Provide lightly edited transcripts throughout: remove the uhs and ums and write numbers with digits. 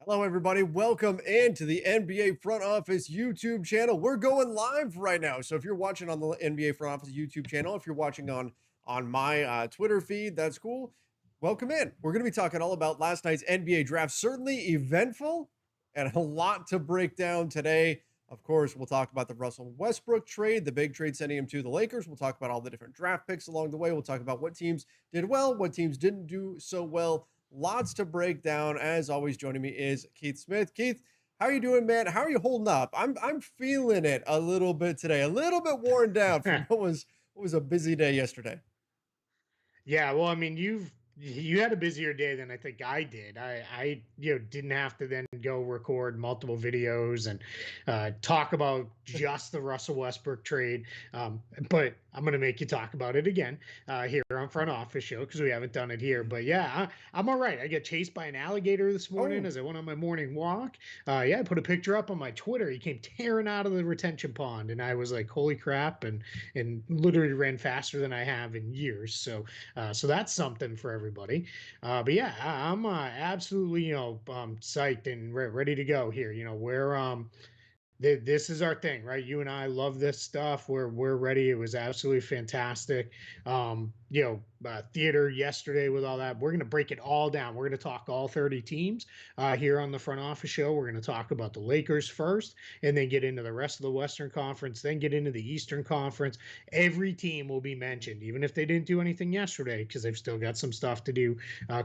Hello, everybody. Welcome into the NBA Front Office YouTube channel. We're going live right now. So if you're watching on the NBA Front Office YouTube channel, if you're watching on my Twitter feed, that's cool. Welcome in. We're going to be talking all about last night's NBA draft. Certainly eventful and a lot to break down today. Of course, we'll talk about the Russell Westbrook trade, the big trade sending him to the Lakers. We'll talk about all the different draft picks along the way. We'll talk about what teams did well, what teams didn't do so well. Lots to break down. As always, joining me is Keith Smith. Keith, how are you doing, man? How are you holding up? I'm feeling it a little bit today, a little bit worn down from what was a busy day yesterday. Yeah, well, I mean, you had a busier day than I think I did. I didn't have to then go record multiple videos and talk about just the Russell Westbrook trade. But I'm going to make you talk about it again here on Front Office Show because we haven't done it here. Mhm. But yeah, I'm all right. I got chased by an alligator this morning Oh, as I went on my morning walk. Yeah, I put a picture up on my Twitter. He came tearing out of the retention pond, and I was like, "Holy crap!" and literally ran faster than I have in years. So that's something for everybody. But yeah, I'm absolutely psyched and ready to go here. This is our thing, right? You and I love this stuff. We're ready. It was absolutely fantastic. Theater yesterday with all that. We're gonna break it all down. We're gonna talk all 30 teams here on the Front Office Show. We're gonna talk about the Lakers first, and then get into the rest of the Western Conference. Then get into the Eastern Conference. Every team will be mentioned, even if they didn't do anything yesterday, because they've still got some stuff to do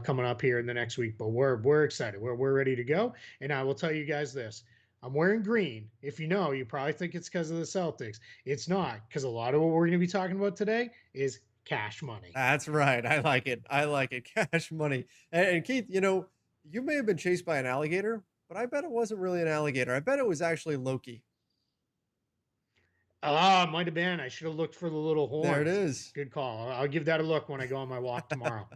coming up here in the next week. But we're excited. We're ready to go. And I will tell you guys this. I'm wearing green. If you know, you probably think it's because of the Celtics. It's not, because a lot of what we're going to be talking about today is cash money. that's right. I like it. I like it. Cash money. And Keith, you may have been chased by an alligator, but I bet it wasn't really an alligator. I bet it was actually Loki. Ah, might have been. I should have looked for the little There it horns. is. Good call. I'll give that a look when I go on my walk tomorrow.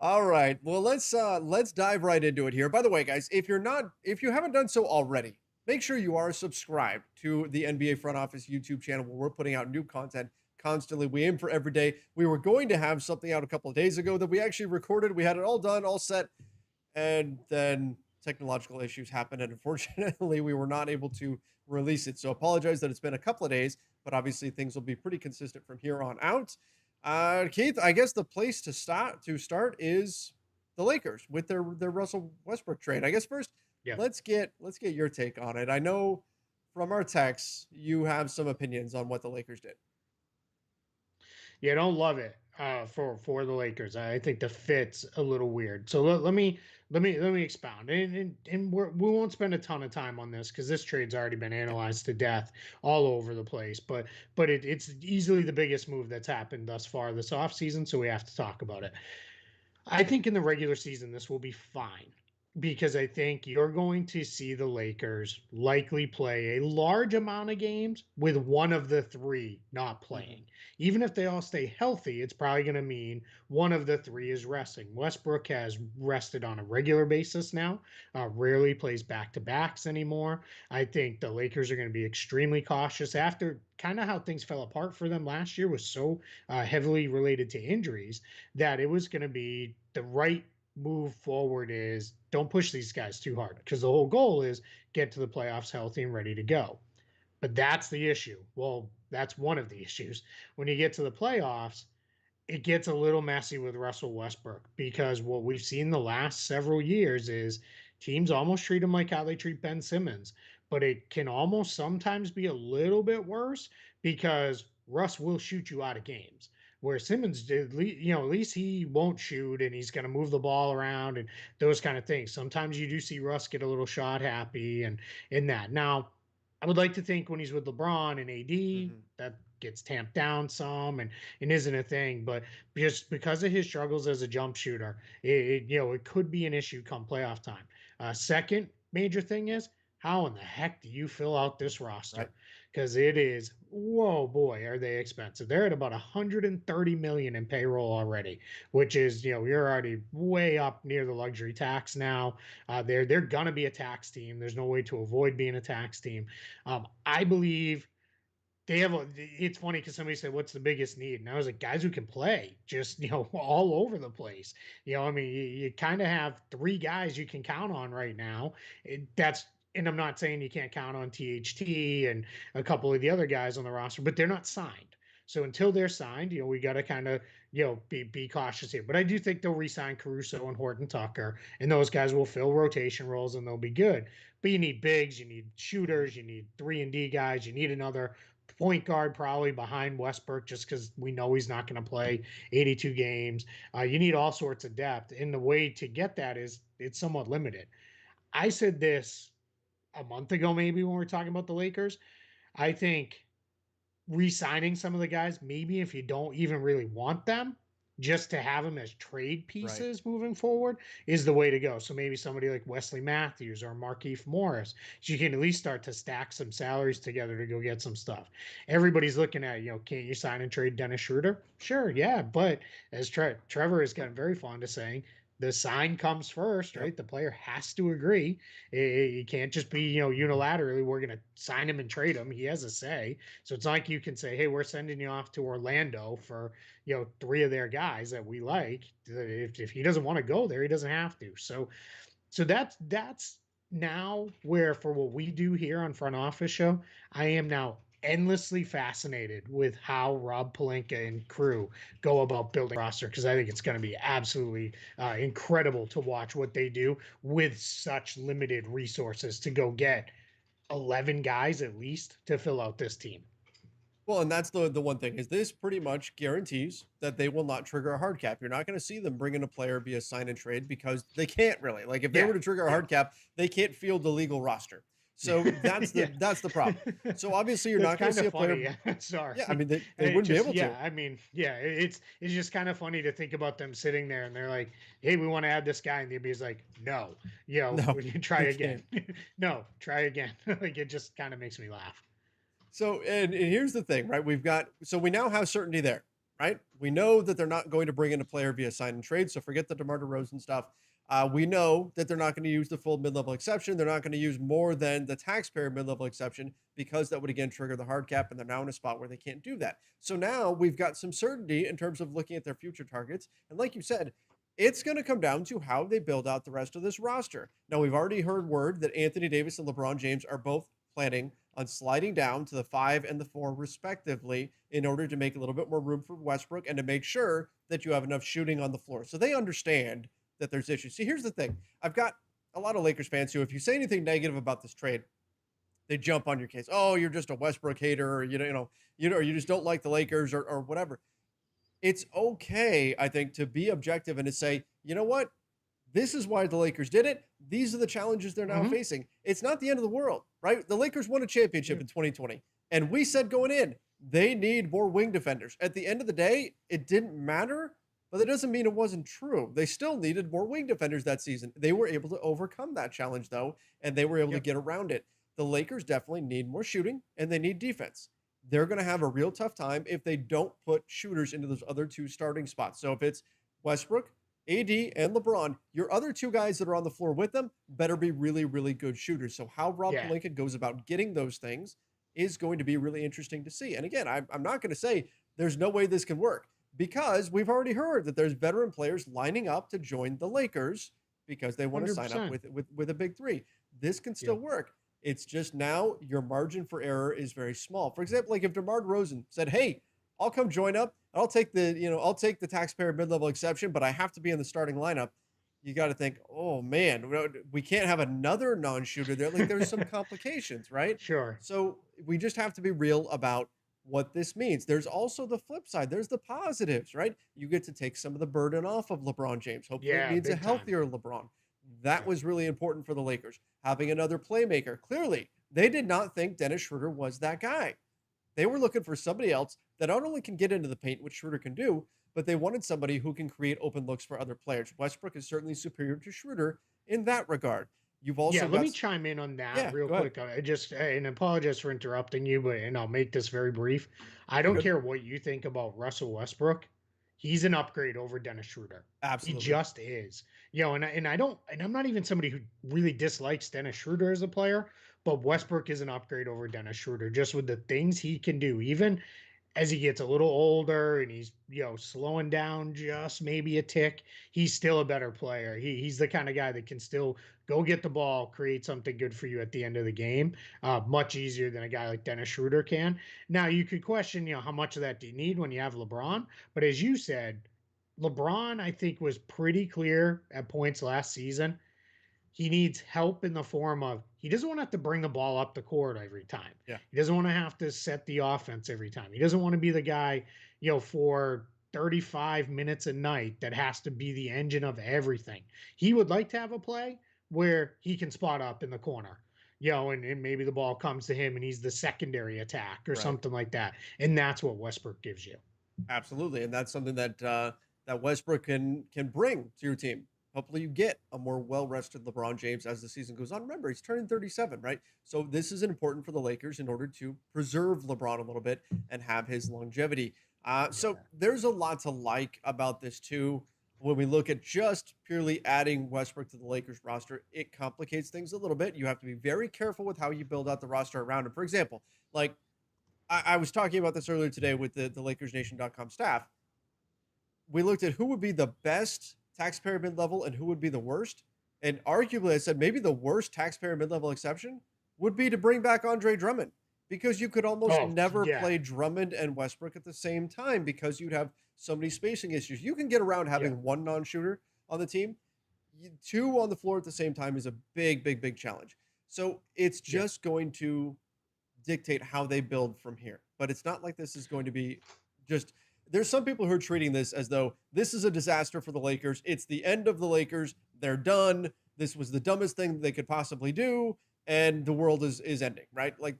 All right. Well, let's dive right into it here. By the way, guys, if you haven't done so already, make sure you are subscribed to the NBA Front Office YouTube channel where we're putting out new content constantly. We aim for every day. We were going to have something out a couple of days ago that we actually recorded. We had it all done, all set, and then technological issues happened, and unfortunately, we were not able to release it. So apologize that it's been a couple of days, but obviously things will be pretty consistent from here on out. Keith, I guess the place to start is the Lakers with their Russell Westbrook trade. I guess first Yeah. let's get your take on it. I know from our texts you have some opinions on what the Lakers did. Yeah, I don't love it for the Lakers. I think the fit's a little weird. So let me expound, and we won't spend a ton of time on this because this trade's already been Yeah. analyzed to death all over the place. But it's easily the biggest move that's happened thus far this offseason, so we have to talk about it. I think in the regular season, this will be fine because I think you're going to see the Lakers likely play a large amount of games with one of the three not Mhm. playing. Even if they all stay healthy, it's probably going to mean one of the three is resting. Westbrook has rested on a regular basis now, rarely plays back to backs anymore. I think the Lakers are going to be extremely cautious after kind of how things fell apart for them last year was so heavily related to injuries that it was going to be the right move forward is don't push these guys too hard because the whole goal is get to the playoffs healthy and ready to go. But that's the issue. Well, that's one of the issues. When you get to the playoffs, it gets a little messy with Russell Westbrook because what we've seen the last several years is teams almost treat him like how they treat Ben Simmons, but it can almost sometimes be a little bit worse because Russ will shoot you out of games. Where Simmons did, at least he won't shoot and he's going to move the ball around and those kind of things. Sometimes you do see Russ get a little shot happy and in that. Now, I would like to think when he's with LeBron and AD, Mhm. that gets tamped down some and isn't a thing. But just because of his struggles as a jump shooter, it could be an issue come playoff time. Second major thing is how in the heck do you fill out this Right. roster? Because it is, whoa boy, are they expensive? They're at about 130 million in payroll already, which is you're already way up near the luxury tax now. They're gonna be a tax team. There's no way to avoid being a tax team. I believe they have it's funny because somebody said, "What's the biggest need?" And I was like, "Guys who can play, just all over the place." I mean, you kind of have three guys you can count on right now. And I'm not saying you can't count on THT and a couple of the other guys on the roster, but they're not signed. So until they're signed, we got to kind of be cautious here. But I do think they'll re-sign Caruso and Horton Tucker, and those guys will fill rotation roles and they'll be good. But you need bigs, you need shooters, you need 3-and-D guys, you need another point guard probably behind Westbrook just because we know he's not going to play 82 games. You need all sorts of depth. And the way to get that is it's somewhat limited. I said this a month ago, maybe when we were talking about the Lakers. I think re-signing some of the guys, maybe if you don't even really want them, just to have them as trade Right. pieces moving forward is the way to go. So maybe somebody like Wesley Matthews or Markieff Morris, so you can at least start to stack some salaries together to go get some stuff. Everybody's looking at, can't you sign and trade Dennis Schroeder? Sure, yeah, but as Trevor has gotten very fond of saying, the sign comes first, Yep. right? The player has to agree. It can't just be, unilaterally, we're going to sign him and trade him. He has a say. So it's not like you can say, hey, we're sending you off to Orlando for, three of their guys that we like. If he doesn't want to go there, he doesn't have to. So that's now where, for what we do here on Front Office Show, I am now endlessly fascinated with how Rob Pelinka and crew go about building a roster, because I think it's going to be absolutely incredible to watch what they do with such limited resources to go get 11 guys at least to fill out this team. Well, and that's the one thing is this pretty much guarantees that they will not trigger a hard cap. You're not going to see them bring in a player via sign and trade because they can't really. Like if they Yeah. were to trigger a Yeah. hard cap, they can't field the legal roster. So Yeah. that's the problem. So obviously you're That's not going to kind see of a player. funny. Yeah. Yeah, I Sorry. mean they It wouldn't be just, able yeah, to. I mean, yeah, it's just kind of funny to think about them sitting there and they're like, hey, we want to add this guy. And the NBA's like, no, No, you try they again. can't. No, try again. Like, it just kind of makes me laugh. So, and here's the thing, right? We now have certainty there, right? We know that they're not going to bring in a player via sign and trade. So forget the DeMar DeRozan stuff. We know that they're not going to use the full mid-level exception. They're not going to use more than the taxpayer mid-level exception because that would again trigger the hard cap, and they're now in a spot where they can't do that. So now we've got some certainty in terms of looking at their future targets. And like you said, it's going to come down to how they build out the rest of this roster. Now we've already heard word that Anthony Davis and LeBron James are both planning on sliding down to the 5 and the 4 respectively in order to make a little bit more room for Westbrook and to make sure that you have enough shooting on the floor. So they understand that there's issues. See, here's the thing. I've got a lot of Lakers fans who, if you say anything negative about this trade, they jump on your case. Oh, you're just a Westbrook hater, or or you just don't like the Lakers, or whatever. It's okay, I think, to be objective and to say, you know what? This is why the Lakers did it. These are the challenges they're now Hmm. facing. It's not the end of the world, right? The Lakers won a championship Yeah. in 2020, and we said going in, they need more wing defenders. At the end of the day, it didn't matter, but that doesn't mean it wasn't true. They still needed more wing defenders that season. They were able to overcome that challenge, though, and they were able to Yep. get around it. The Lakers definitely need more shooting, and they need defense. They're going to have a real tough time if they don't put shooters into those other two starting spots. So if it's Westbrook, AD, and LeBron, your other two guys that are on the floor with them better be really, really good shooters. So how Rob Yeah. Pelinka goes about getting those things is going to be really interesting to see. And again, I'm not going to say there's no way this can work because we've already heard that there's veteran players lining up to join the Lakers because they want to sign up 100%. with a big three. This can still Yep. work. It's just now your margin for error is very small. For example, like if DeMar DeRozan said, "Hey, I'll come join up. I'll take the taxpayer mid-level exception, but I have to be in the starting lineup." You got to think, "Oh man, we can't have another non-shooter there. Like there's some complications, right?" Sure. So we just have to be real about what this means. There's also the flip side. There's the positives, right? You get to take some of the burden off of LeBron James. Hopefully, it Yeah. means a Big time. healthier LeBron. That Yep. was really important for the Lakers. Having another playmaker. Clearly, they did not think Dennis Schroeder was that guy. They were looking for somebody else that not only can get into the paint, which Schroeder can do, but they wanted somebody who can create open looks for other players. Westbrook is certainly superior to Schroeder in that regard. You've Yeah, also let got, me chime in on that yeah, real go ahead. quick. I just and apologize for interrupting you, but and I'll make this very brief. I You're don't good. care what you think about Russell Westbrook. he's an upgrade over Dennis Schroeder. He Absolutely. just is. And I'm not even somebody who really dislikes Dennis Schroeder as a player, but Westbrook is an upgrade over Dennis Schroeder just with the things he can do. Even as he gets a little older and he's slowing down just maybe a tick, he's still a better player. He's the kind of guy that can still go get the ball, create something good for you at the end of the game, much easier than a guy like Dennis Schroeder can. Now you could question how much of that do you need when you have LeBron, but as you said, LeBron I think was pretty clear at points last season. He needs help in the form of he doesn't want to have to bring the ball up the court every time. Yeah. He doesn't want to have to set the offense every time. He doesn't want to be the guy, for 35 minutes a night that has to be the engine of everything. He would like to have a play where he can spot up in the corner, and maybe the ball comes to him and he's the secondary attack or Right. something like that. And that's what Westbrook gives you. Absolutely, and that's something that that Westbrook can bring to your team. Hopefully, you get a more well-rested LeBron James as the season goes on. Remember, he's turning 37, right? So this is important for the Lakers in order to preserve LeBron a little bit and have his longevity. So Yeah. there's a lot to like about this too. When we look at just purely adding Westbrook to the Lakers roster, it complicates things a little bit. You have to be very careful with how you build out the roster around him. For example, like I was talking about this earlier today with the LakersNation.com staff. We looked at who would be the best taxpayer mid level and who would be the worst. And arguably, I said maybe the worst taxpayer mid level exception would be to bring back Andre Drummond because you could almost Oh, never yeah. play Drummond and Westbrook at the same time because you'd have so many spacing issues. You can get around Yeah. having one non shooter on the team. Two on the floor at the same time is a big, big, big challenge. So it's Yeah. just going to dictate how they build from here. But it's not like this is going to be just there's some people who are treating this as though this is a disaster for the Lakers. It's the end of the Lakers. They're done. This was the dumbest thing they could possibly do and the world is ending, right? Like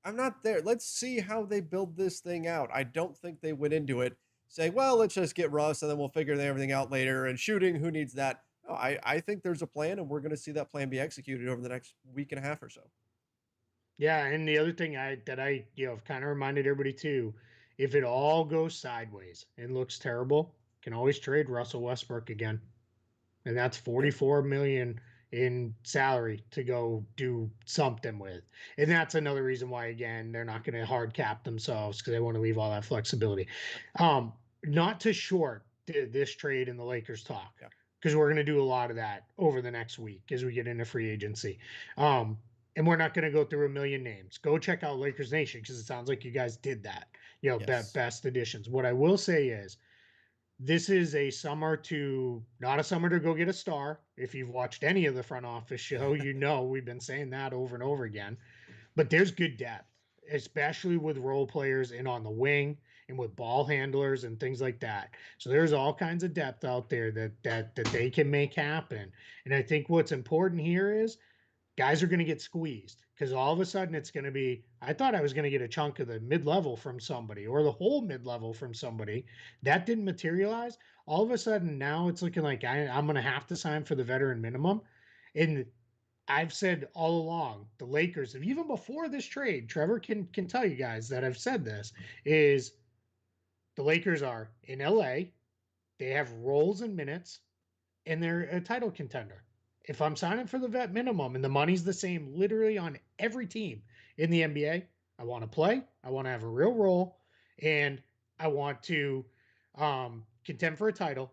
I'm not there. Let's see how they build this thing out. I don't think they went into it saying, well, let's just get Russ and then we'll figure everything out later. And shooting, who needs that? No, I think there's a plan and we're going to see that plan be executed over the next week and a half or so. Yeah, and the other thing I have kind of reminded everybody too, if it all goes sideways and looks terrible, can always trade Russell Westbrook again. And that's Right. 44 million in salary to go do something with. And that's another reason why again they're not going to hard cap themselves because they want to leave all that flexibility. Not to short this trade in the Lakers talk Yeah. because we're going to do a lot of that over the next week as we get into free agency. Um, and we're not going to go through a million names. Go check out Lakers Nation because it sounds like you guys did that. Yes. Best additions. What I will say is this is a summer to not a summer to go get a star. If you've watched any of the front office show, we've been saying that over and over again. But there's good depth, especially with role players and on the wing and with ball handlers and things like that. So there's all kinds of depth out there that they can make happen. And I think what's important here is guys are going to get squeezed because all of a sudden it's going to be I thought I was going to get a chunk of the mid-level from somebody or the whole mid-level from somebody that didn't materialize. All of a sudden now it's looking like I'm going to have to sign for the veteran minimum. And I've said all along the Lakers, even before this trade, Trevor can tell you guys that I've said this, is the Lakers are in LA, they have roles and minutes, and they're a title contender. If I'm signing for the vet minimum and the money's the same literally on every team in the NBA, I want to play, I want to have a real role, and I want to contend for a title.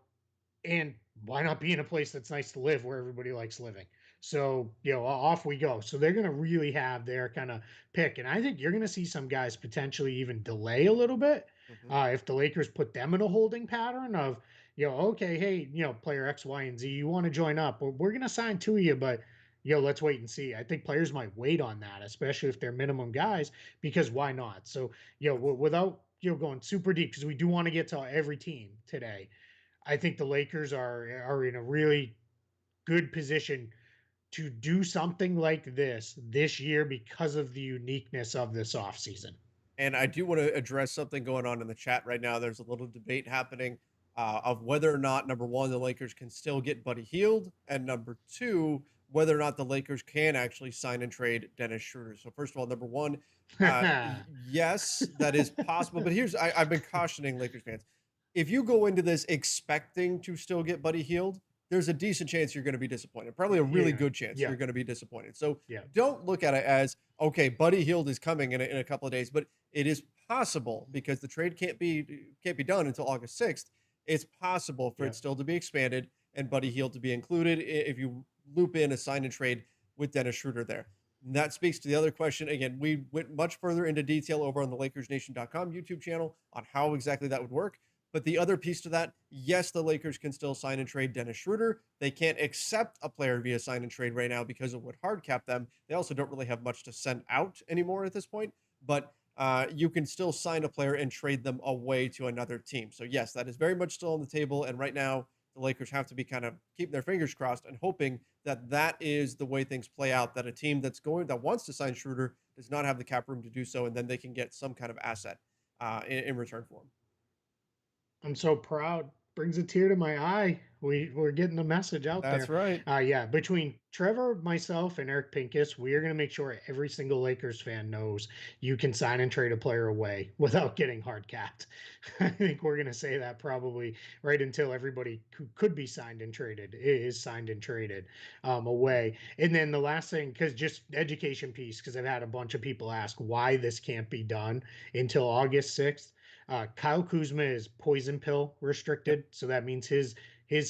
And why not be in a place that's nice to live where everybody likes living? So, off we go. So they're going to really have their kind of pick. And I think you're going to see some guys potentially even delay a little bit Hmm. if the Lakers put them in a holding pattern of, okay, hey, player X, Y, and Z, you want to join up? We're going to sign to you, but, let's wait and see. I think players might wait on that, especially if they're minimum guys, because why not? So, without, going super deep, because we do want to get to every team today. I think the Lakers are in a really good position to do something like this year because of the uniqueness of this offseason. And I do want to address something going on in the chat right now. There's a little debate happening of whether or not number one, the Lakers can still get Buddy Hield, and number two, whether or not the Lakers can actually sign and trade Dennis Schroeder. So first of all, number one, yes, that is possible. But I've been cautioning Lakers fans. if you go into this expecting to still get Buddy Healed, there's a decent chance you're going to be disappointed. Probably a really Yeah. good chance Yeah. you're going to be disappointed. So Yeah. don't look at it as okay, Buddy Healed is coming in a couple of days, but it is possible because the trade can't be done until August 6th. It's possible for Yeah. it still to be expanded and Buddy Healed to be included if you loop in a sign and trade with Dennis Schroeder there. And that speaks to the other question. Again, we went much further into detail over on the LakersNation.com YouTube channel on how exactly that would work. But the other piece to that, yes, the Lakers can still sign and trade Dennis Schroeder. They can't accept a player via sign and trade right now because it would hard cap them. They also don't really have much to send out anymore at this point. But you can still sign a player and trade them away to another team. So yes, that is very much still on the table. And right now, the Lakers have to be kind of keeping their fingers crossed and hoping that that is the way things play out. That a team that wants to sign Schroeder does not have the cap room to do so, and then they can get some kind of asset in return for him. I'm so proud. Brings a tear to my eye. We're getting the message out That's there. right. Yeah, between Trevor, myself, and Eric Pincus, we are going to make sure every single Lakers fan knows you can sign and trade a player away without getting hard capped. I think we're going to say that probably right until everybody who could be signed and traded is signed and traded away. And then the last thing, because just education piece, because I've had a bunch of people ask why this can't be done until August 6th. Kyle Kuzma is poison pill Yep. restricted, so that means his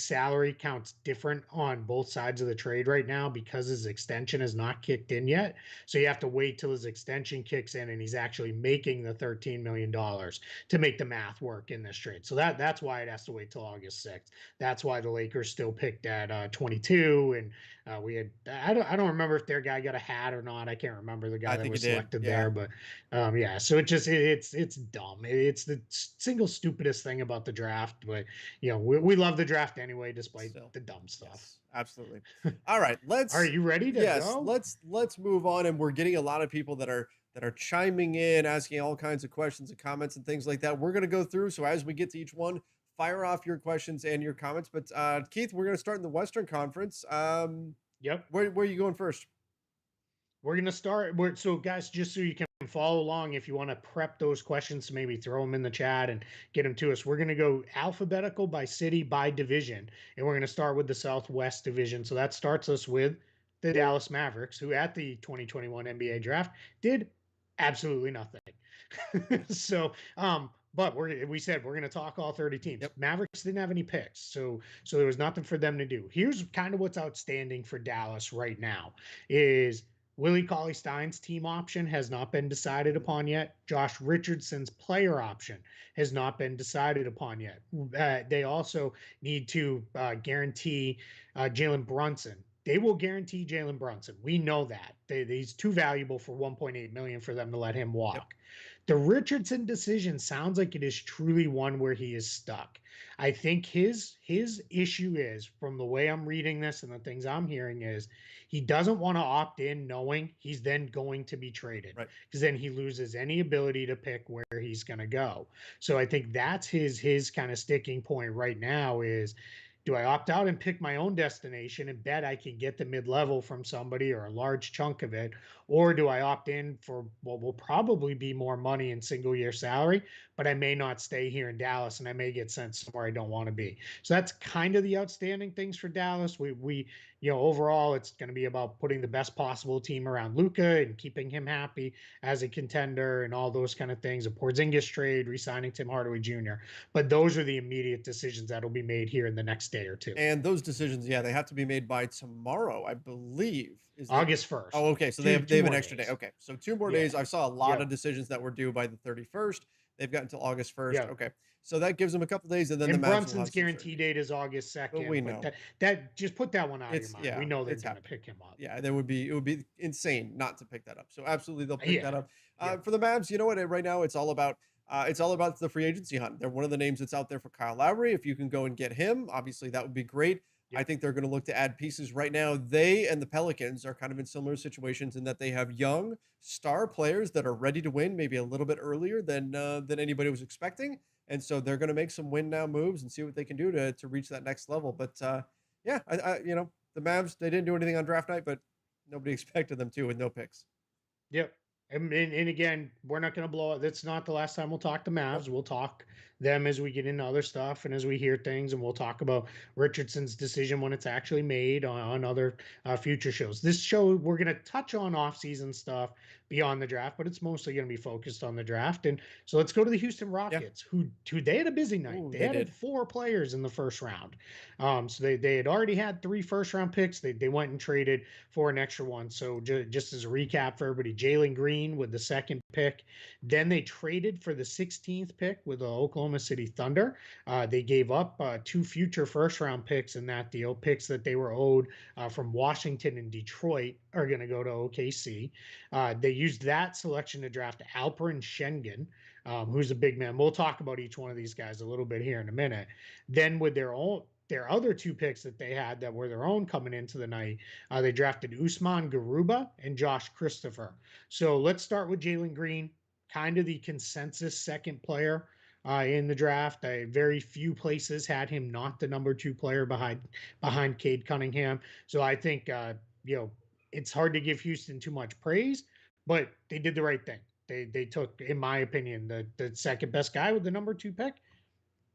salary counts different on both sides of the trade right now because his extension is not kicked in yet. So you have to wait till his extension kicks in and he's actually making the $13 million to make the math work in this trade. So that's why it has to wait till August 6th. That's why the Lakers still picked at 22, and we had I don't remember if their guy got a hat or not. I can't remember the guy I that think was it did. selected Yeah. there, but yeah. So it's dumb. It's the single stupidest thing about the draft, but we love the draft anyway, despite Still. the dumb stuff. Yes, absolutely. All right, Are you ready to yes, go? let's move on. And we're getting a lot of people that are chiming in, asking all kinds of questions and comments and things like that. We're gonna go through. So as we get to each one, fire off your questions and your comments. But Keith, we're gonna start in the Western Conference. Yep. Where are you going first? We're going to start. So, guys, just so you can follow along, if you want to prep those questions, maybe throw them in the chat and get them to us. We're going to go alphabetical by city, by division. And we're going to start with the Southwest Division. So that starts us with the Dallas Mavericks, who at the 2021 NBA draft did absolutely nothing. So, but we said we're going to talk all 30 teams. Yep. Mavericks didn't have any picks, so there was nothing for them to do. Here's kind of what's outstanding for Dallas right now is Willie Cauley-Stein's team option has not been decided upon yet. Josh Richardson's player option has not been decided upon yet. They also need to guarantee Jalen Brunson. They will guarantee Jalen Brunson. We know that. He's too valuable for $1.8 million for them to let him walk. Yep. The Richardson decision sounds like it is truly one where he is stuck. I think his issue is, from the way I'm reading this and the things I'm hearing, is he doesn't want to opt in knowing he's then going to be traded, because then he loses any ability to pick where he's going to go. So I think that's his kind of sticking point right now is, do I opt out and pick my own destination and bet I can get the mid-level from somebody or a large chunk of it? Or do I opt in for what will probably be more money in single year salary, but I may not stay here in Dallas and I may get sent somewhere I don't want to be? So that's kind of the outstanding things for Dallas. We overall, it's going to be about putting the best possible team around Luka and keeping him happy as a contender and all those kind of things. A Porzingis trade, re-signing Tim Hardaway Jr. But those are the immediate decisions that will be made here in the next day or two. And those decisions, yeah, they have to be made by tomorrow, I believe. Is August 1st. Oh, okay. So they have an extra day. Okay. So 2 more days. I saw a lot of decisions that were due by the 31st. They've got until August 1st. Yep. Okay. So that gives them a couple days, and then the Brunson's guarantee date is August 2nd. But we know that just put that one out of your mind. Yeah, we know they're going to pick him up. Yeah, it would be insane not to pick that up. So absolutely, they'll pick that up. Yeah. For the Mavs, you know what? Right now, it's all about the free agency hunt. They're one of the names that's out there for Kyle Lowry. If you can go and get him, obviously that would be great. Yep. I think they're going to look to add pieces right now. They and the Pelicans are kind of in similar situations in that they have young star players that are ready to win, maybe a little bit earlier than anybody was expecting. And so they're going to make some win now moves and see what they can do to reach that next level. But yeah, I the Mavs, they didn't do anything on draft night, but nobody expected them to with no picks. Yep. And again, we're not going to blow it. That's not the last time we'll talk to Nope. Mavs. We'll talk them as we get into other stuff and as we hear things, and we'll talk about Richardson's decision when it's actually made on other future shows. This show, we're going to touch on off-season stuff beyond the draft, but it's mostly going to be focused on the draft. And so let's go to the Houston Yeah. Rockets, who they had a busy night. Ooh, They they added did. 4 players in the first round. So they had already had 3 first-round picks. They went and traded for an extra one. So just as a recap for everybody, Jalen Green with the second pick. Then they traded for the 16th pick with the Oklahoma City Thunder. They gave up 2 future first-round picks in that deal, picks that they were owed from Washington and Detroit are going to go to OKC. They used that selection to draft Alperen Schengen, who's a big man. We'll talk about each one of these guys a little bit here in a minute. Then with their other 2 picks that they had that were their own coming into the night, they drafted Usman Garuba and Josh Christopher. So let's start with Jalen Green, kind of the consensus second player in the draft. Very few places had him not the number 2 player behind Cade Cunningham. So I think it's hard to give Houston too much praise, but they did the right thing. They took, in my opinion, the second best guy with the number 2 pick.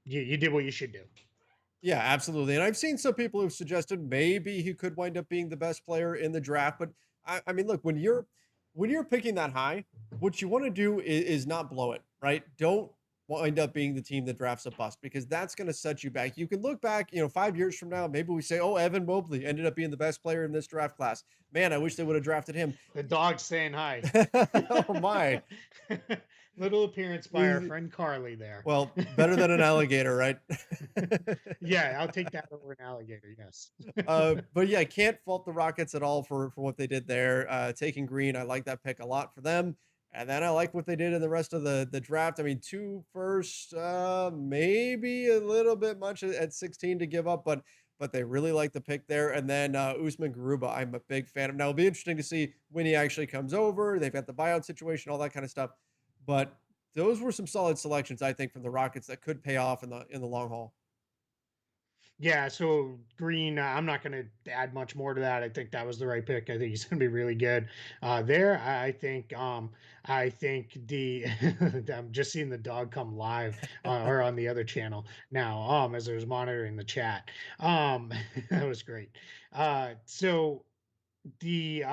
You did what you should do. Yeah, absolutely. And I've seen some people who've suggested maybe he could wind up being the best player in the draft. But I mean, look, when you're picking that high, what you want to do is not blow it, right? Don't wind up being the team that drafts a bust because that's going to set you back. You can look back, 5 years from now, maybe we say, oh, Evan Mobley ended up being the best player in this draft class. Man, I wish they would have drafted him. The dog's saying hi. Oh my. Little appearance by our He's- friend Carly there. Well, better than an alligator, right? Yeah, I'll take that over an alligator. Yes. But yeah, can't fault the Rockets at all for what they did there. Taking Green, I like that pick a lot for them. And then I like what they did in the rest of the draft. I mean, 2 first, maybe a little bit much at 16 to give up, but they really like the pick there. And then Usman Garuba, I'm a big fan of. Now it'll be interesting to see when he actually comes over. They've got the buyout situation, all that kind of stuff. But those were some solid selections, I think, from the Rockets that could pay off in the long haul. Yeah, so Green, I'm not going to add much more to that. I think that was the right pick. I think he's going to be really good there. I think the I'm just seeing the dog come live or on the other channel now as I was monitoring the chat. That was great. So the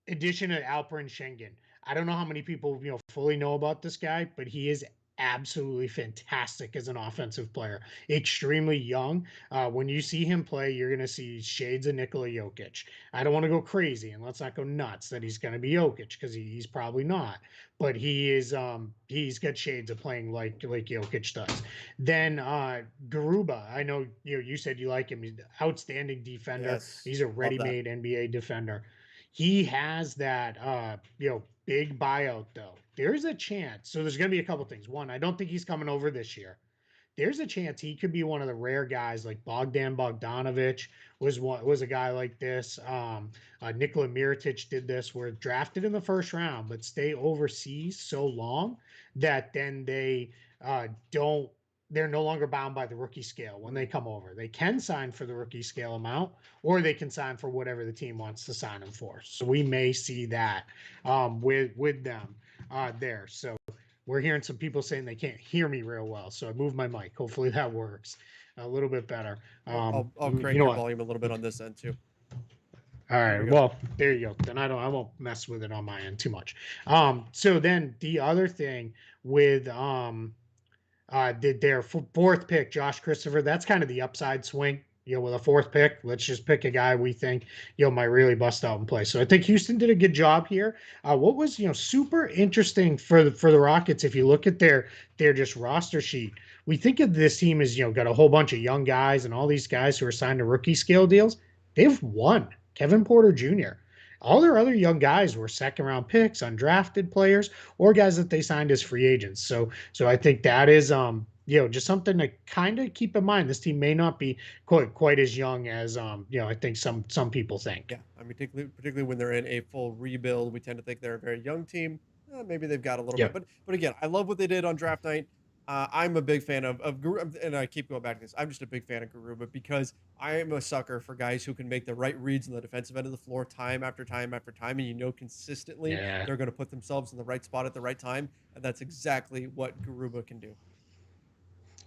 addition of Alperen Schengen. I don't know how many people fully know about this guy, but he is absolutely fantastic as an offensive player. Extremely young. When you see him play, you're going to see shades of Nikola Jokic. I don't want to go crazy and let's not go nuts that he's going to be Jokic because he's probably not. But he's got shades of playing like Jokic does. Then Garuba, I know you said you like him. He's an outstanding defender. Yes, He's a love that. ready-made NBA defender. He has that big buyout though. There's a chance. So there's going to be a couple things. One, I don't think he's coming over this year. There's a chance he could be one of the rare guys like Bogdan Bogdanovic was a guy like this. Nikola Mirotic did this, where drafted in the first round, but stay overseas so long that then don't they're no longer bound by the rookie scale when they come over. They can sign for the rookie scale amount, or they can sign for whatever the team wants to sign them for. So we may see that with them there. So we're hearing some people saying they can't hear me real well, so I moved my mic. Hopefully that works a little bit better. I'll You crank know your what? volume a little bit on this end too. All There right. we go. Well, there you go. Then I won't mess with it on my end too much. So then the other thing with did their fourth pick, Josh Christopher. That's kind of the upside swing. With a fourth pick, let's just pick a guy we think might really bust out and play. So I think Houston did a good job here. What was super interesting for the Rockets, if you look at their just roster sheet, we think of this team as got a whole bunch of young guys and all these guys who are signed to rookie scale deals. They've won. Kevin Porter Jr. All their other young guys were second round picks, undrafted players, or guys that they signed as free agents. So I think that is just something to kind of keep in mind. This team may not be quite as young as I think some people think. Yeah, I mean, particularly when they're in a full rebuild, we tend to think they're a very young team. Maybe they've got a little bit, Yep. but again, I love what they did on draft night. I'm a big fan of and I keep going back to this. I'm just a big fan of Garuba because I am a sucker for guys who can make the right reads on the defensive end of the floor time after time after time, and consistently Yeah. they're going to put themselves in the right spot at the right time, and that's exactly what Garuba can do.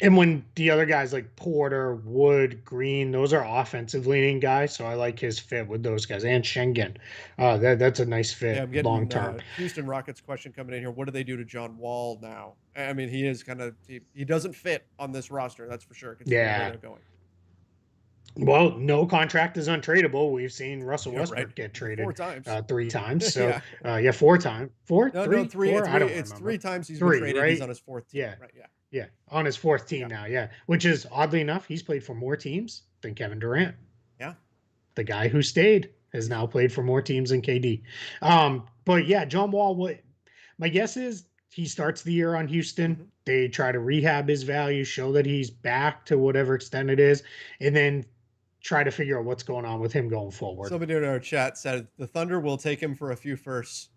And when the other guys like Porter, Wood, Green, those are offensive leaning guys, so I like his fit with those guys and Schengen. That's a nice Yeah, fit I'm long getting term. Houston Rockets question coming in here. What do they do to John Wall now? I mean, he is he doesn't fit on this roster, that's for sure, considering where Yeah. they're going. Well, no contract is untradeable. We've seen Russell Yeah, right. Westbrook get Four traded times. 3 times. So, Yeah. yeah, 4 times. Four, No, three, three. four. I don't It's remember. 3 times he's been Three, traded. He's right? on his fourth team. Yeah, Right. Yeah. yeah. On his fourth team Yeah. now. Yeah, which is oddly enough, he's played for more teams than Kevin Durant. Yeah. The guy who stayed has now played for more teams than KD. But yeah, John Wall. What my guess is, he starts the year on Houston. Mm-hmm. They try to rehab his value, show that he's back to whatever extent it is, and then try to figure out what's going on with him going forward. Somebody in our chat said the Thunder will take him for a few firsts.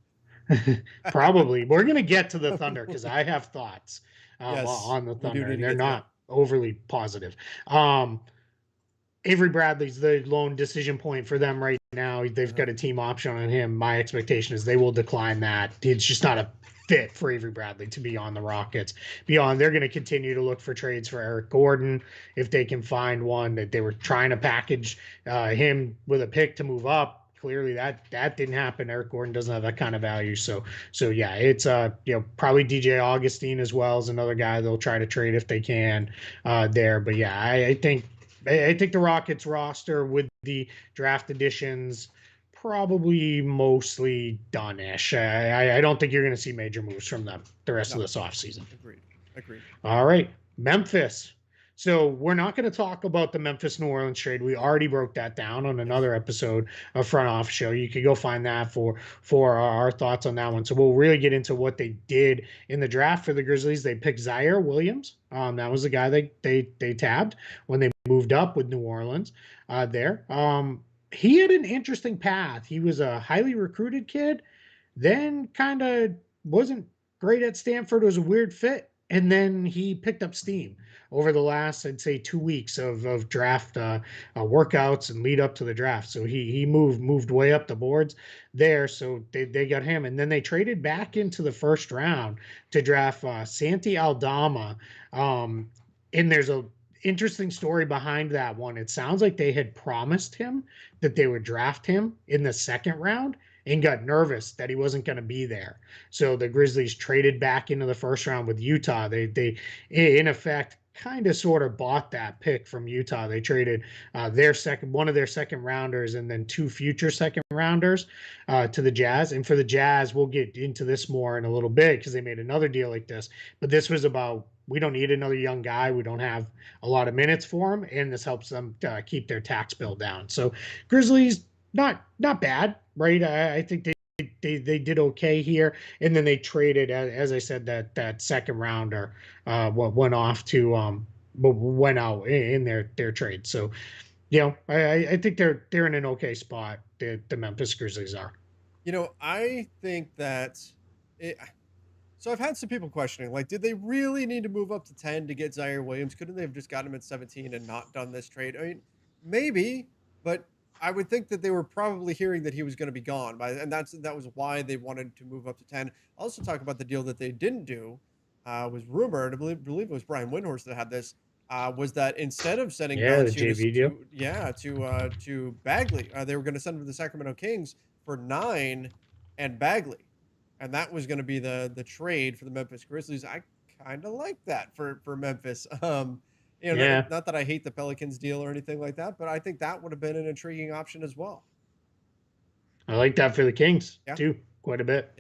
Probably. We're going to get to the Thunder because I have thoughts Yes, on the we do Thunder, need and to they're get to that. not overly positive. Avery Bradley's the lone decision point for them right now. They've got a team option on him. My expectation is they will decline that. It's just not a fit for Avery Bradley to be on the Rockets. Beyond, they're going to continue to look for trades for Eric Gordon if they can find one. That they were trying to package him with a pick to move up. Clearly, that didn't happen. Eric Gordon doesn't have that kind of value. So yeah, it's probably DJ Augustine as well as another guy they'll try to trade if they can there. But yeah, I think the Rockets roster with the draft additions probably mostly done-ish. I don't think you're going to see major moves from them the rest of this offseason. Agreed. All right, Memphis. So we're not going to talk about the Memphis New Orleans trade. We already broke that down on another episode of Front Office Show. You could go find that for our thoughts on that one. So we'll really get into what they did in the draft for the Grizzlies. They picked Zaire Williams. That was the guy they tabbed when they moved up with New Orleans there. He had an interesting path. He was a highly recruited kid, then kind of wasn't great at Stanford. It was a weird fit. And then he picked up steam over the last, I'd say, 2 weeks of draft workouts and lead up to the draft. So he moved way up the boards there. So they got him. And then they traded back into the first round to draft Santi Aldama. And there's a interesting story behind that one. It sounds like they had promised him that they would draft him in the second round and got nervous that he wasn't going to be there. So the Grizzlies traded back into the first round with Utah. They in effect kind of sort of bought that pick from Utah. They traded one of their second rounders and then 2 future second rounders to the Jazz. And for the Jazz, we'll get into this more in a little bit because they made another deal like this. But this was about, we don't need another young guy. We don't have a lot of minutes for him, and this helps them keep their tax bill down. So Grizzlies, not bad, right? I think they did okay here, and then they traded, as I said, that second rounder went off to went out in their trade. So I think they're in an okay spot. The Memphis Grizzlies are. I think that so I've had some people questioning, like, did they really need to move up to 10 to get Zaire Williams? Couldn't they have just got him at 17 and not done this trade? I mean, maybe, but I would think that they were probably hearing that he was going to be gone and that was why they wanted to move up to 10. Also talk about the deal that they didn't do, was rumored, I believe it was Brian Windhorst that had this, was that instead of sending the JV deal. to Bagley, they were going to send him to the Sacramento Kings for 9 and Bagley. And that was going to be the trade for the Memphis Grizzlies. I kind of like that for Memphis. Not that I hate the Pelicans deal or anything like that, but I think that would have been an intriguing option as well. I like that for the Kings too, quite a bit.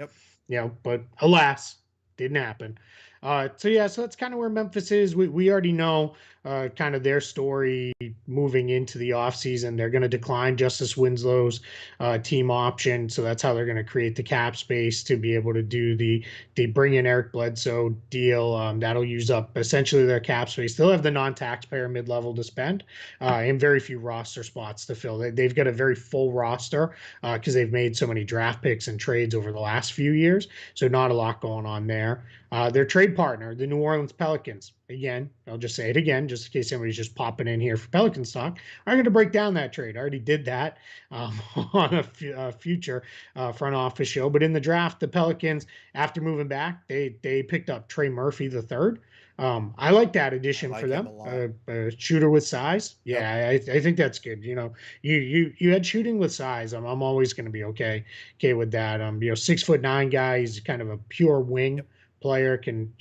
Yep. But alas, didn't happen. So that's kind of where Memphis is. We already know kind of their story moving into the offseason. They're going to decline Justice Winslow's team option. So that's how they're going to create the cap space to be able to do the bring in Eric Bledsoe deal. That'll use up essentially their cap space. They'll have the non-taxpayer mid-level to spend and very few roster spots to fill. They've got a very full roster because they've made so many draft picks and trades over the last few years. So not a lot going on there. Their trade partner, the New Orleans Pelicans, again, I'll just say it again, just in case somebody's just popping in here for Pelicans talk. I'm going to break down that trade. I already did that on a future front office show. But in the draft, the Pelicans, after moving back, they picked up Trey Murphy the third. I like that I addition for like him them. a lot. A shooter with size. Yep. Yeah, I think that's good. You had shooting with size. I'm always going to be okay with that. 6'9" guy. He's kind of a pure wing Yep. player. Can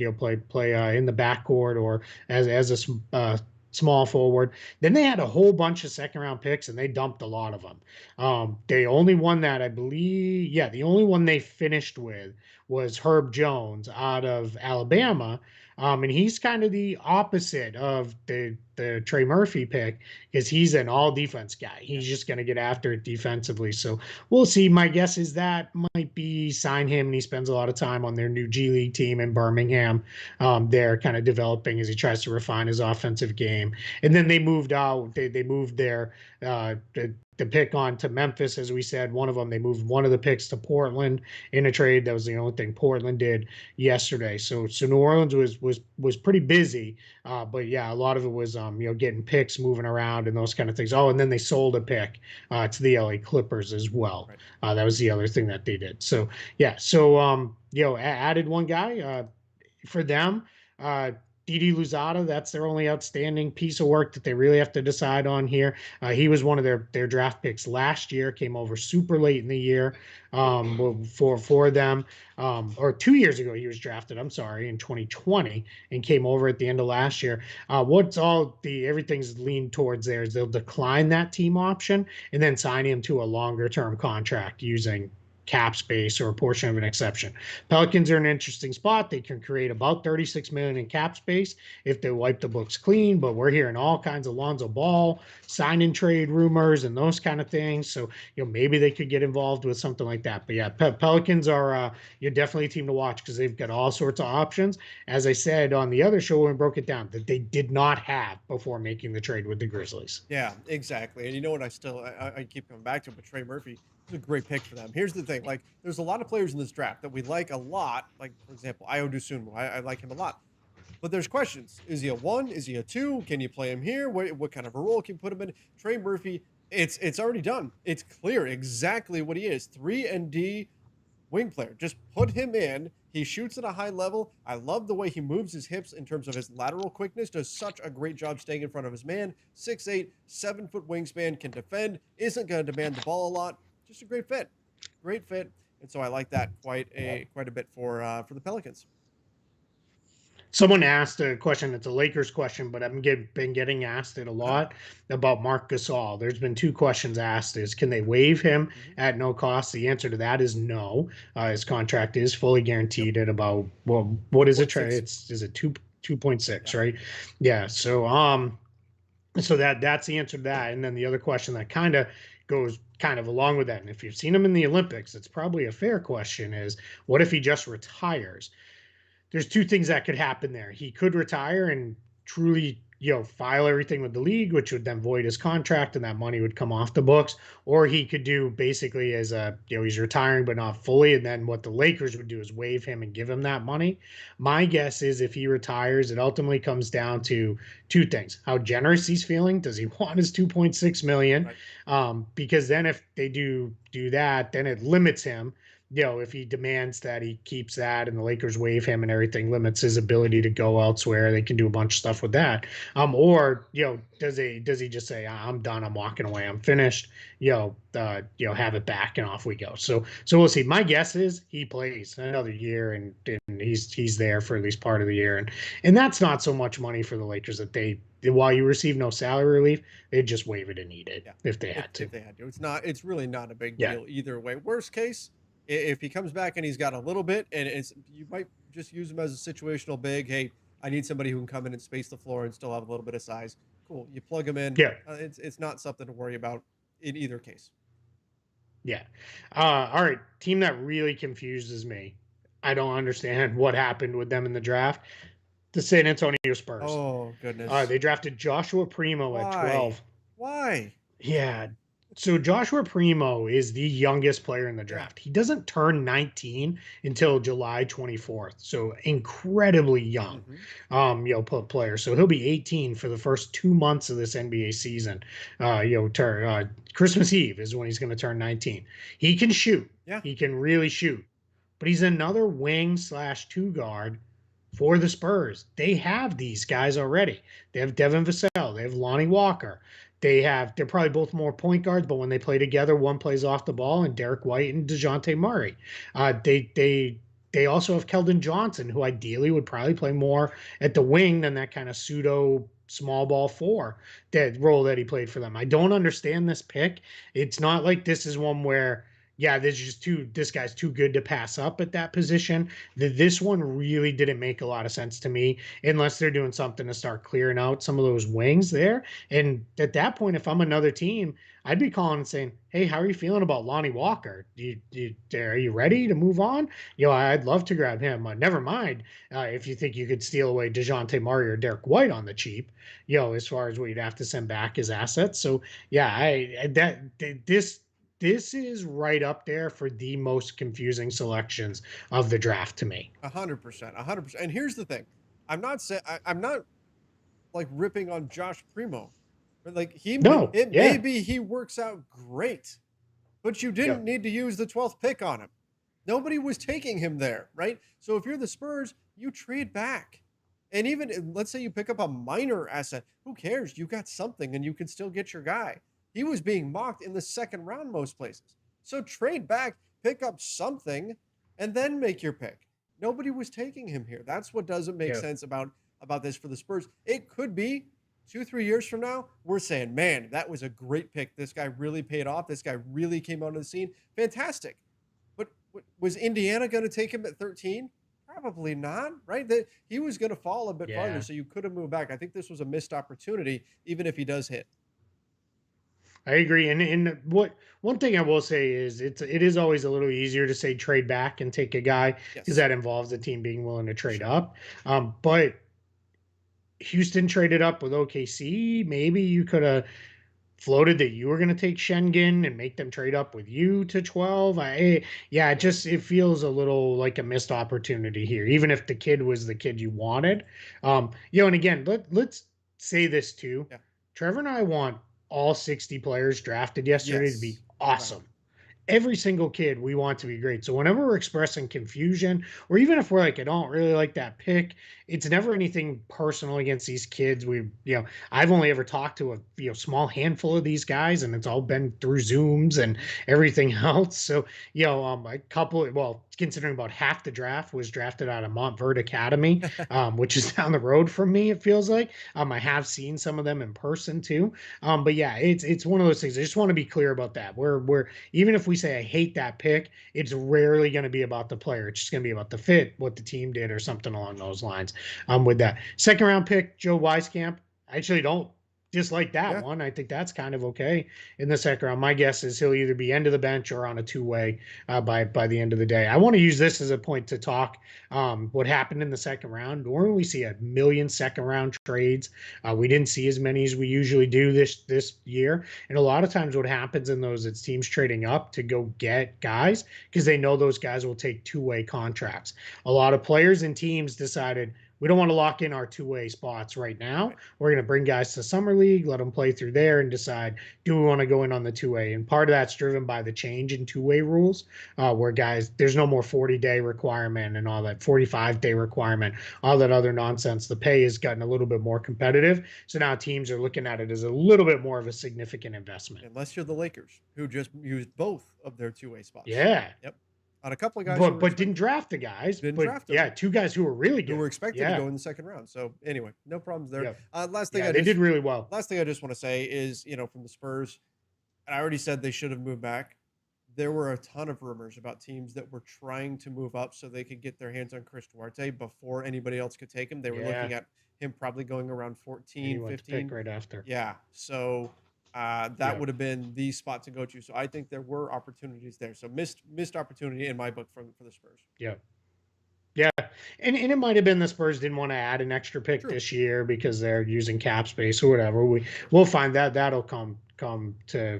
play in the backcourt or as a small forward. Then they had a whole bunch of second round picks and they dumped a lot of them. They only won that, I believe. Yeah, the only one they finished with was Herb Jones out of Alabama. And he's kind of the opposite of the Trey Murphy pick because he's an all defense guy. He's just going to get after it defensively. So we'll see. My guess is that might be sign him and he spends a lot of time on their new G League team in Birmingham. They're kind of developing as he tries to refine his offensive game. And then they moved out. They moved their the pick on to Memphis, as we said. One of them, they moved one of the picks to Portland in a trade. That was the only thing Portland did yesterday. So New Orleans was pretty busy, but yeah, a lot of it was getting picks, moving around, and those kind of things. Oh, and then they sold a pick to the LA Clippers as well. Right. That was the other thing that they did. So yeah, so added one guy for them. Didi Louzada, that's their only outstanding piece of work that they really have to decide on here. He was one of their draft picks last year, came over super late in the year for them. Or 2 years ago, he was drafted, I'm sorry, in 2020 and came over at the end of last year. Everything's leaned towards there is they'll decline that team option and then sign him to a longer term contract using cap space or a portion of an exception. Pelicans are in an interesting spot. They can create about $36 million in cap space if they wipe the books clean, but we're hearing all kinds of Lonzo Ball sign and trade rumors and those kind of things. So, maybe they could get involved with something like that. But yeah, Pelicans are you're definitely a team to watch because they've got all sorts of options. As I said on the other show when we broke it down, that they did not have before making the trade with the Grizzlies. Yeah, exactly. And you know what? I keep coming back to it, but Trey Murphy is a great pick for them. Here's the thing: like, there's a lot of players in this draft that we like a lot. Like, for example, Ayo Dosunmu. I like him a lot. But there's questions. Is he a 1? Is he a 2? Can you play him here? What kind of a role can you put him in? Trey Murphy, it's already done. It's clear exactly what he is. 3 and D wing player. Just put him in. He shoots at a high level. I love the way he moves his hips in terms of his lateral quickness. Does such a great job staying in front of his man. 6'8", 7-foot wingspan, can defend. Isn't going to demand the ball a lot. Just a great fit. Great fit. And so I like that quite a bit for the Pelicans. Someone asked a question. It's a Lakers question, but I've been getting asked it a lot about Marc Gasol. There's been 2 questions asked: is can they waive him at no cost? The answer to that is no. His contract is fully guaranteed at about what is it? Is it 2.6, right? Yeah. So that's the answer to that. And then the other question that kind of goes along with that, and if you've seen him in the Olympics, it's probably a fair question, is what if he just retires? There's 2 things that could happen there. He could retire and truly, file everything with the league, which would then void his contract and that money would come off the books. Or he could do basically as he's retiring, but not fully. And then what the Lakers would do is waive him and give him that money. My guess is if he retires, it ultimately comes down to 2 things: how generous he's feeling. Does he want his 2.6 million? Right. Because then if they do that, then it limits him. If he demands that he keeps that and the Lakers waive him and everything, limits his ability to go elsewhere. They can do a bunch of stuff with that. Or does he just say, I'm done, I'm walking away, I'm finished, have it back and off we go. So we'll see. My guess is he plays another year and he's there for at least part of the year. And that's not so much money for the Lakers that while you receive no salary relief, they'd just waive it and eat it if they had to. If they had to. It's really not a big deal either way. Worst case, if he comes back and he's got a little bit, and you might just use him as a situational big. Hey, I need somebody who can come in and space the floor and still have a little bit of size. Cool. You plug him in. Yeah. It's not something to worry about in either case. Yeah. All right. Team that really confuses me. I don't understand what happened with them in the draft. The San Antonio Spurs. Oh, goodness. They drafted Joshua Primo at 12. Why? Yeah. So Joshua Primo is the youngest player in the Yeah. draft. He doesn't turn 19 until July 24th. So incredibly young, Hmm. player. So he'll be 18 for the first 2 months of this NBA season. Christmas Eve is when he's going to turn 19. He can shoot. Yeah. He can really shoot, but he's another wing slash two guard for the Spurs. They have these guys already. They have Devin Vassell. They have Lonnie Walker. They're probably both more point guards, but when they play together, one plays off the ball, and Derek White and DeJounte Murray. They also have Keldon Johnson, who ideally would probably play more at the wing than that kind of pseudo small ball four, that role that he played for them. I don't understand this pick. It's not like this is one where, yeah, this guy's too good to pass up at that position. This one really didn't make a lot of sense to me unless they're doing something to start clearing out some of those wings there. And at that point, if I'm another team, I'd be calling and saying, "Hey, how are you feeling about Lonnie Walker? Are you ready to move on? I'd love to grab him. Never mind if you think you could steal away DeJounte Murray or Derek White on the cheap. As far as what you'd have to send back as assets. So yeah, this is right up there for the most confusing selections of the draft to me. 100%. 100%. And here's the thing. I'm not like ripping on Josh Primo. But like No, it yeah, maybe he works out great, but you yeah, didn't need to use the 12th pick on him. Nobody was taking him there, right? So if you're the Spurs, you trade back. And even let's say you pick up a minor asset, who cares? You got something and you can still get your guy. He was being mocked in the second round most places. So trade back, pick up something, and then make your pick. Nobody was taking him here. That's what doesn't make yeah. sense about this for the Spurs. It could be 2-3 years from now, we're saying, man, that was a great pick. This guy really paid off. This guy really came onto the scene. Fantastic. But was Indiana going to take him at 13? Probably not, right? That he was going to fall a bit farther, Yeah, so you could have moved back. I think this was a missed opportunity, even if he does hit. I agree. And what one thing I will say is it is always a little easier to say trade back and take a guy because Yes, that involves the team being willing to for trade sure. up. But Houston traded up with OKC. Maybe you could have floated that you were going to take Schengen and make them trade up with you to 12. Yeah, it feels a little like a missed opportunity here, even if the kid was the kid you wanted. And again, let's say this too. Yeah. Trevor and I want all 60 players drafted yesterday to be Yes. Right. awesome. Every single kid we want to be great. So whenever we're expressing confusion, or even if we're like, I don't really like that pick, it's never anything personal against these kids. I've only ever talked to a small handful of these guys, and it's all been through Zooms and Mhm. everything else. So a couple, well, considering about half the draft was drafted out of Montverde Academy, which is down the road from me. It feels like I have seen some of them in person too. But yeah, it's one of those things. I just want to be clear about that. We're even if we say I hate that pick, it's rarely going to be about the player. It's just going to be about the fit, what the team did, or something along those lines. With that second round pick, Joe Wieskamp, I actually don't dislike that Yeah. one. I think that's kind of okay in the second round. My guess is he'll either be end of the bench or on a two-way by the end of the day. I want to use this as a point to talk what happened in the second round. Normally we see a million second round trades. We didn't see as many as we usually do this year. And a lot of times what happens in those, it's teams trading up to go get guys because they know those guys will take two-way contracts. A lot of players and teams decided we don't want to lock in our two-way spots right now. Right. We're going to bring guys to summer league, let them play through there, and decide do we want to go in on the two-way. And part of that's driven by the change in two-way rules, where guys there's no more 40-day requirement and all that 45-day requirement, all that other nonsense. The pay has gotten a little bit more competitive, so now teams are looking at it as a little bit more of a significant investment. Unless you're the Lakers, who just used both of their two-way spots. Yeah, Yep. On a couple of guys who but were didn't expected, draft the guys. didn't But draft them, yeah, two guys who were really who good. were expected to Yeah, go in the second round. So anyway, no problems there. yeah, Last thing yeah. I They did just really well. last thing I just want to say is, from the Spurs, and I already said they should have moved back. There were a ton of rumors about teams that were trying to move up so they could get their hands on Chris Duarte before anybody else could take him. They were looking Yeah, at him probably going around and he 14, went to pick 15. right after. Yeah. So that Yeah. would have been the spot to go to. So I think there were opportunities there. So missed opportunity in my book for the Spurs. Yeah. Yeah. And it might have been the Spurs didn't want to add an extra pick True. this year because they're using cap space or whatever. We'll find that that'll come come to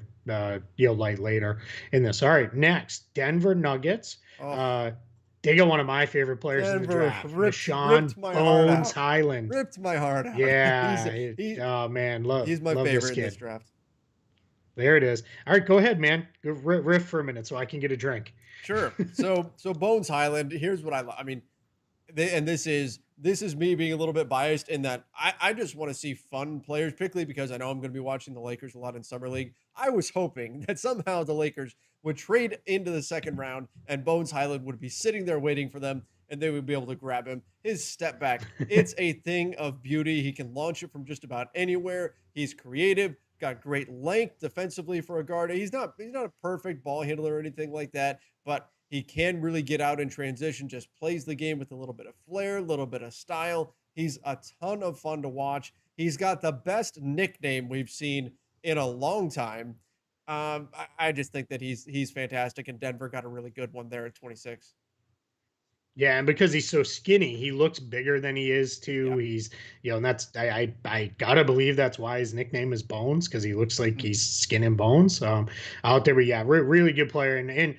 light later in this. All right, next, Denver Nuggets. Oh, Uh, they got one of my favorite players in the Denver draft, ripped Rashawn my heart Bones out. Highland. Ripped my heart out. Yeah, He oh man, love he's my love this favorite in this kid. draft. There it is. All right, go ahead, man. Go riff for a minute so I can get a drink. Sure. So Bones Highland, here's what I mean, and this is me being a little bit biased in that I just want to see fun players, particularly because I know I'm going to be watching the Lakers a lot in summer league. I was hoping that somehow the Lakers would trade into the second round and Bones Highland would be sitting there waiting for them and they would be able to grab him. His step back, it's a thing of beauty. He can launch it from just about anywhere. He's creative, got great length defensively for a guard. He's not a perfect ball handler or anything like that, but he can really get out in transition, just plays the game with a little bit of flair, a little bit of style. He's a ton of fun to watch. He's got the best nickname we've seen in a long time. I just think that he's fantastic, and Denver got a really good one there at 26. Yeah, and because he's so skinny, he looks bigger than he is too. Yeah. He's, and that's I gotta believe that's why his nickname is Bones, because he looks like Mhm. he's skin and bones. Out there, but yeah, really good player, and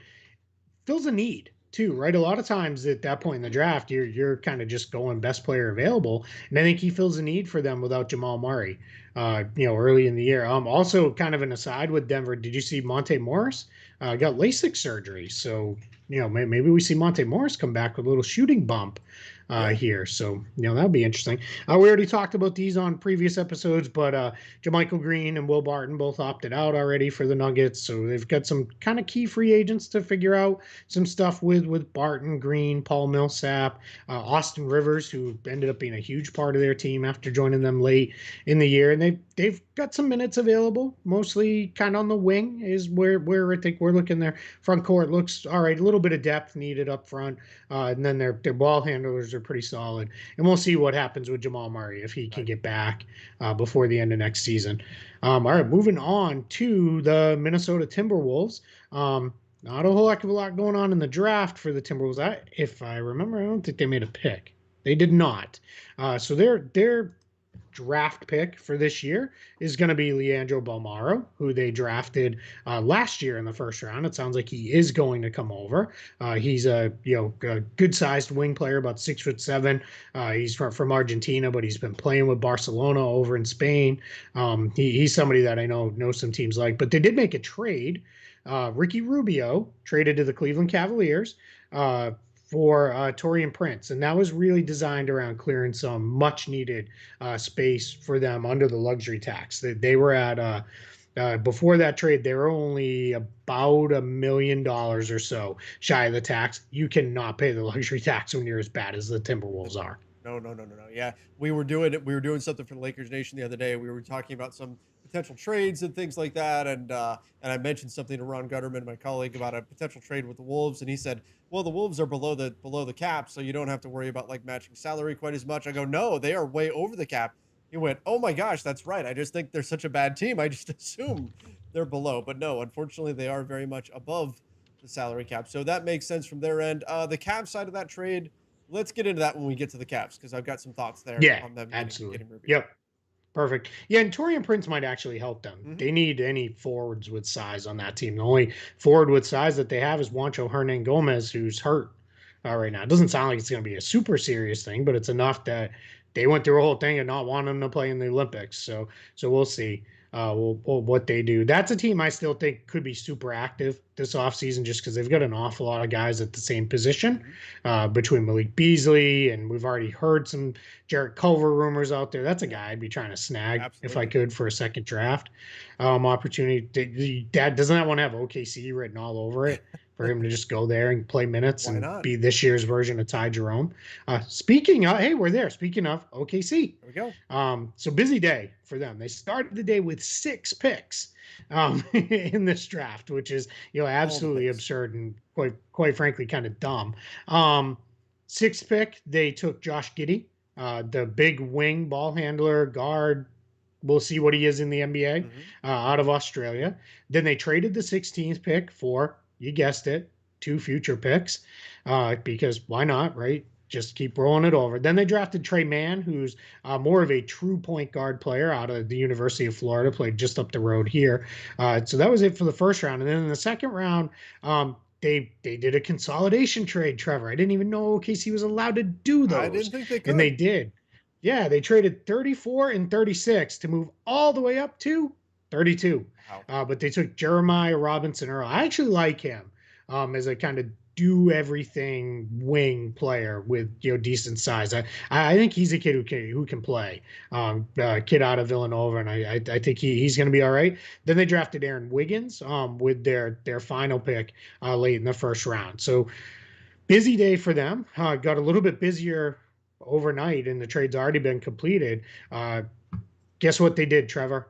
fills a need too, right? A lot of times at that point in the draft, you're kind of just going best player available, and I think he fills a need for them without Jamal Murray. Early in the year. Also kind of an aside with Denver. Did you see Monte Morris got LASIK surgery? So maybe we see Monte Morris come back with a little shooting bump Yeah. here. So that'd be interesting. We already talked about these on previous episodes, but JaMychal Green and Will Barton both opted out already for the Nuggets, so they've got some kind of key free agents to figure out some stuff with Barton, Green, Paul Millsap, Austin Rivers, who ended up being a huge part of their team after joining them late in the year, and they've got some minutes available, mostly kind of on the wing is where I think we're looking there. Front court looks all right, a little bit of depth needed up front, and then their ball handlers are pretty solid, and we'll see what happens with Jamal Murray if he can Right. get back before the end of next season. All right, moving on to the Minnesota Timberwolves. Not a whole heck of a lot going on in the draft for the Timberwolves. If I remember, I don't think they made a pick. They did not. So their draft pick for this year is going to be Leandro Balmaro, who they drafted last year in the first round. It sounds like he is going to come over. He's a good sized wing player, about 6'7". He's from Argentina, but he's been playing with Barcelona over in Spain. He's somebody that I know some teams like. But they did make a trade. Ricky Rubio traded to the Cleveland Cavaliers. For Torian Prince, and that was really designed around clearing some much needed space for them under the luxury tax. They were at before that trade, they were only about $1 million or so shy of the tax. You cannot pay the luxury tax when you're as bad as the Timberwolves are. No, no, no, no, no. Yeah, we were doing something for the Lakers Nation the other day. We were talking about some potential trades and things like that, and I mentioned something to Ron Gutterman, my colleague, about a potential trade with the Wolves, and he said, "Well, the Wolves are below the cap, so you don't have to worry about like matching salary quite as much." I go, "No, they are way over the cap." He went, "Oh my gosh, that's right. I just think they're such a bad team. I just assume they're below, but no, unfortunately, they are very much above the salary cap. So that makes sense from their end. The cap side of that trade." Let's get into that when we get to the Caps because I've got some thoughts there Yeah, on them getting absolutely. getting Rubio. Yep. Perfect. Yeah, and Torian Prince might actually help them. Hmm. They need any forwards with size on that team. The only forward with size that they have is Juancho Hernan Gomez, who's hurt right now. It doesn't sound like it's going to be a super serious thing, but it's enough that they went through a whole thing and not wanting him to play in the Olympics. So we'll see what they do. That's a team I still think could be super active this offseason just because they've got an awful lot of guys at the same position Hmm. between Malik Beasley, and we've already heard some Jarrett Culver rumors out there. That's a Yeah, guy I'd be trying to snag if I absolutely. could for a second draft opportunity. Dad doesn't that one have OKC written all over it for him to just go there and play minutes Why and not? be this year's version of Ty Jerome? Speaking of, hey, we're there. Speaking of OKC, There we go. so busy day for them. They started the day with 6 picks in this draft, which is All the absolutely picks. absurd and quite frankly kind of dumb. Um, Sixth pick, they took Josh Giddey, the big wing ball handler guard. We'll see what he is in the NBA Hmm. out of Australia. Then they traded the 16th pick for, you guessed it, 2 future picks because why not, right? just keep rolling it over. Then they drafted Trey Mann, who's more of a true point guard player out of the University of Florida, played just up the road here. So that was it for the first round. And then in the second round, they did a consolidation trade, Trevor. I didn't even know OKC was allowed to do I those, didn't think they and they could. did. Yeah, they traded 34 and 36 to move all the way up to 32. Wow. But they took Jeremiah Robinson Earl. I actually like him as a kind of do everything wing player with decent size. I think he's a kid who can play. Kid out of Villanova, and I think he's going to be all right. Then they drafted Aaron Wiggins with their final pick late in the first round. So busy day for them. Got a little bit busier overnight, and the trade's already been completed. Guess what they did, Trevor?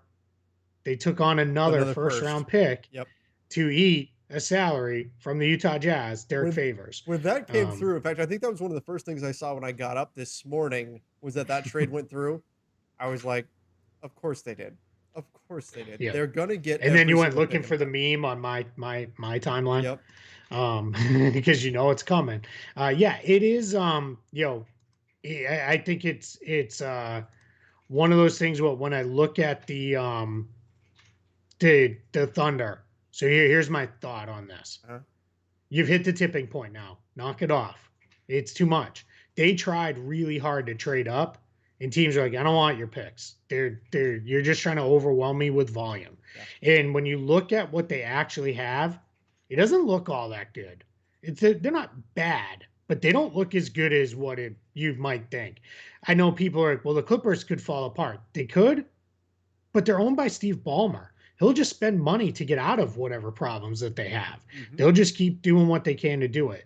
They took on another Another first first. round pick Yep. to eat a salary from the Utah Jazz, Derek When Favors. when that came Um, through, in fact, I think that was one of the first things I saw when I got up this morning was that trade went through. I was like, of course they did. Of course they did. yeah. They're gonna get And then every you went single pick looking of for the them. meme on my timeline, Yep. because it's coming. Yeah, it is. I think it's one of those things. When I look at the Thunder. So here's my thought on this. Uh-huh. You've hit the tipping point now. Knock it off. It's too much. They tried really hard to trade up, and teams are like, I don't want your picks. You're just trying to overwhelm me with volume. Yeah. And when you look at what they actually have, it doesn't look all that good. They're not bad, but they don't look as good as what you might think. I know people are like, well, the Clippers could fall apart. They could, but they're owned by Steve Ballmer. He'll just spend money to get out of whatever problems that they have. Mm-hmm. They'll just keep doing what they can to do it.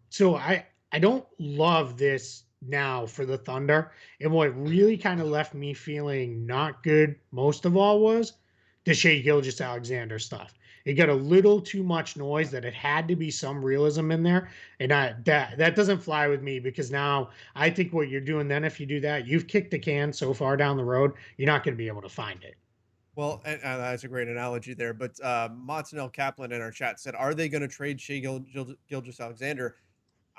So I don't love this now for the Thunder. And what really kind of left me feeling not good most of all was the Shea Gilgeous-Alexander stuff. It got a little too much noise that it had to be some realism in there. And that doesn't fly with me, because now I think what you're doing then, if you do that, you've kicked the can so far down the road, you're not going to be able to find it. Well, and that's a great analogy there. But Montanel Kaplan in our chat said, "Are they going to trade Shea Gilgeous-Alexander?"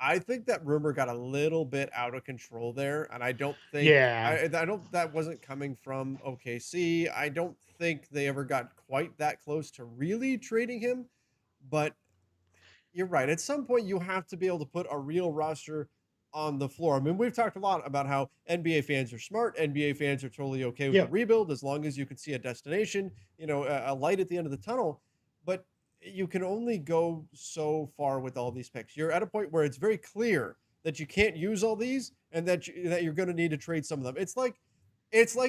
I think that rumor got a little bit out of control there, and I don't think Yeah. I don't that wasn't coming from OKC. I don't think they ever got quite that close to really trading him, but you're right. At some point, you have to be able to put a real roster on the floor. I mean, we've talked a lot about how NBA fans are smart. NBA fans are totally okay with the Yep. rebuild as long as you can see a destination, a light at the end of the tunnel. But you can only go so far with all these picks. You're at a point where it's very clear that you can't use all these, and that you're going to need to trade some of them. It's like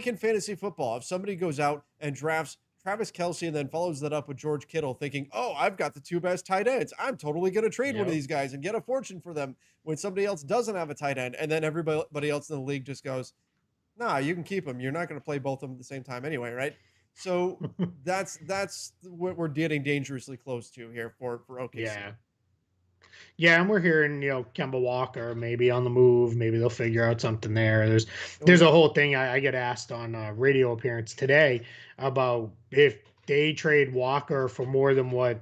in fantasy football. If somebody goes out and drafts Travis Kelce and then follows that up with George Kittle, thinking, "Oh, I've got the two best tight ends. I'm totally going to trade one of Yep. these guys and get a fortune for them," when somebody else doesn't have a tight end, and then everybody else in the league just goes, "Nah, you can keep them. You're not going to play both of them at the same time anyway, right?" So that's what we're getting dangerously close to here for OKC. Yeah. Yeah, and we're hearing, Kemba Walker maybe on the move. Maybe they'll figure out something there. There's Oh there's a yeah, whole thing I get asked on a radio appearance today about if they trade Walker for more than what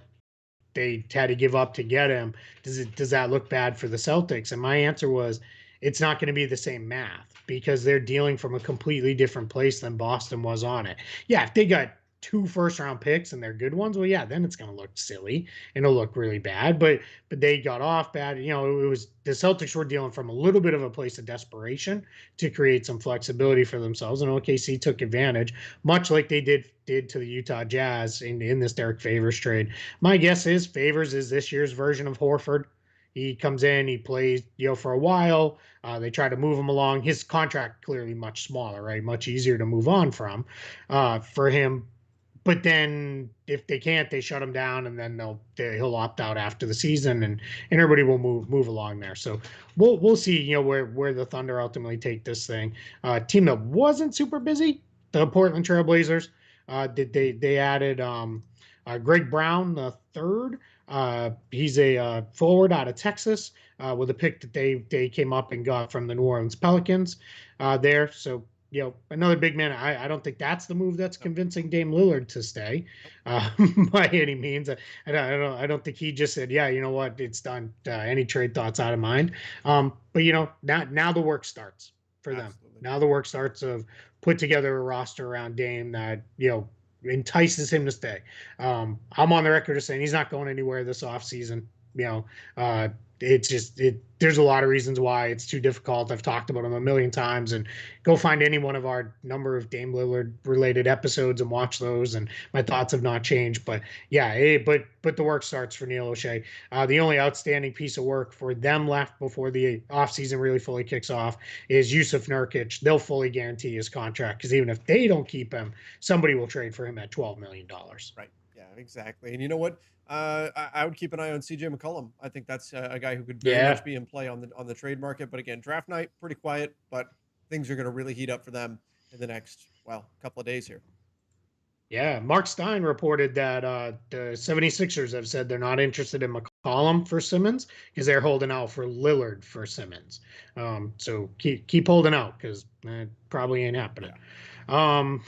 they had to give up to get him, does that look bad for the Celtics? And my answer was, it's not going to be the same math, because they're dealing from a completely different place than Boston was on it. Yeah, if they got two first round picks and they're good ones, well, yeah, then it's going to look silly and it'll look really bad. But they got off bad. It was the Celtics were dealing from a little bit of a place of desperation to create some flexibility for themselves, and OKC took advantage, much like they did to the Utah Jazz in this Derek Favors trade. My guess is Favors is this year's version of Horford. He comes in, he plays, for a while. They try to move him along. His contract clearly much smaller, right? Much easier to move on from for him. But then if they can't, they shut him down, and then he'll opt out after the season, and everybody will move along there. So we'll see, where the Thunder ultimately take this thing. Team that wasn't super busy, the Portland Trailblazers. They added Greg Brown the third. He's a forward out of Texas with a pick that they came up and got from the New Orleans Pelicans there. So another big man. I don't think that's the move that's Nope. convincing Dame Lillard to stay Nope. uh, by any means. I don't think he just said, yeah, you know what, it's done. Any trade thoughts out of mind. But now the work starts for them. Absolutely. Now the work starts of put together a roster around Dame that entices him to stay. I'm on the record as saying he's not going anywhere this offseason. You know, uh, it's just there's a lot of reasons why it's too difficult. I've talked about him a million times, and go find any one of our number of Dame Lillard related episodes and watch those, and my thoughts have not changed. But yeah, but the work starts for Neil O'Shea. The only outstanding piece of work for them left before the offseason really fully kicks off is Yusuf Nurkic. They'll fully guarantee his contract, because even if they don't keep him, somebody will trade for him at $12 million. Right. Yeah, exactly. And you know what? I would keep an eye on CJ McCollum. I think that's a guy who could very Yeah. much be in play on the trade market. But again, draft night, pretty quiet, but things are going to really heat up for them in the next, couple of days here. Yeah, Mark Stein reported that the 76ers have said they're not interested in McCollum for Simmons because they're holding out for Lillard for Simmons. So keep holding out, because that probably ain't happening. Yeah. Um,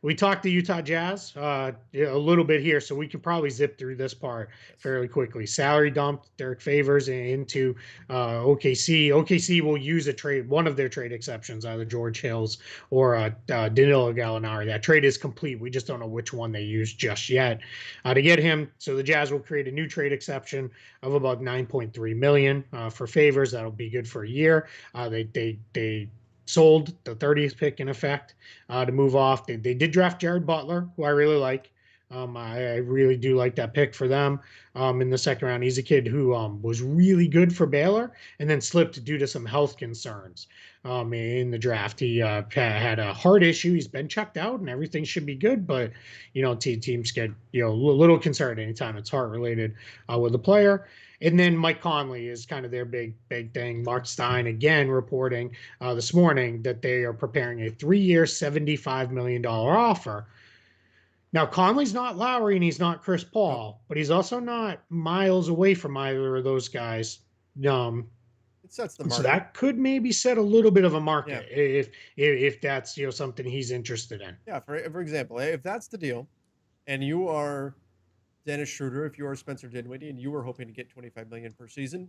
we talked to Utah Jazz a little bit here, so we can probably zip through this part fairly quickly. Salary dumped Derek Favors into OKC. OKC will use one of their trade exceptions, either George Hills or Danilo Gallinari. That trade is complete. We just don't know which one they use just yet to get him. So the Jazz will create a new trade exception of about 9.3 million for Favors. That'll be good for a year. They sold the 30th pick in effect to move off. They did draft Jared Butler, who I really like. I really do like that pick for them in the second round. He's a kid who was really good for Baylor and then slipped due to some health concerns in the draft. He had a heart issue. He's been checked out and everything should be good, but teams get a little concerned anytime it's heart related with a player. And then Mike Conley is kind of their big thing. Mark Stein again reporting this morning that they are preparing a 3-year, $75 million offer. Now, Conley's not Lowry and he's not Chris Paul, but he's also not miles away from either of those guys. It sets the So market. that could maybe set a little bit of a market Yeah. if that's something he's interested in. Yeah. For example, if that's the deal, and you are Dennis Schroeder, if you are Spencer Dinwiddie, and you were hoping to get 25 million per season,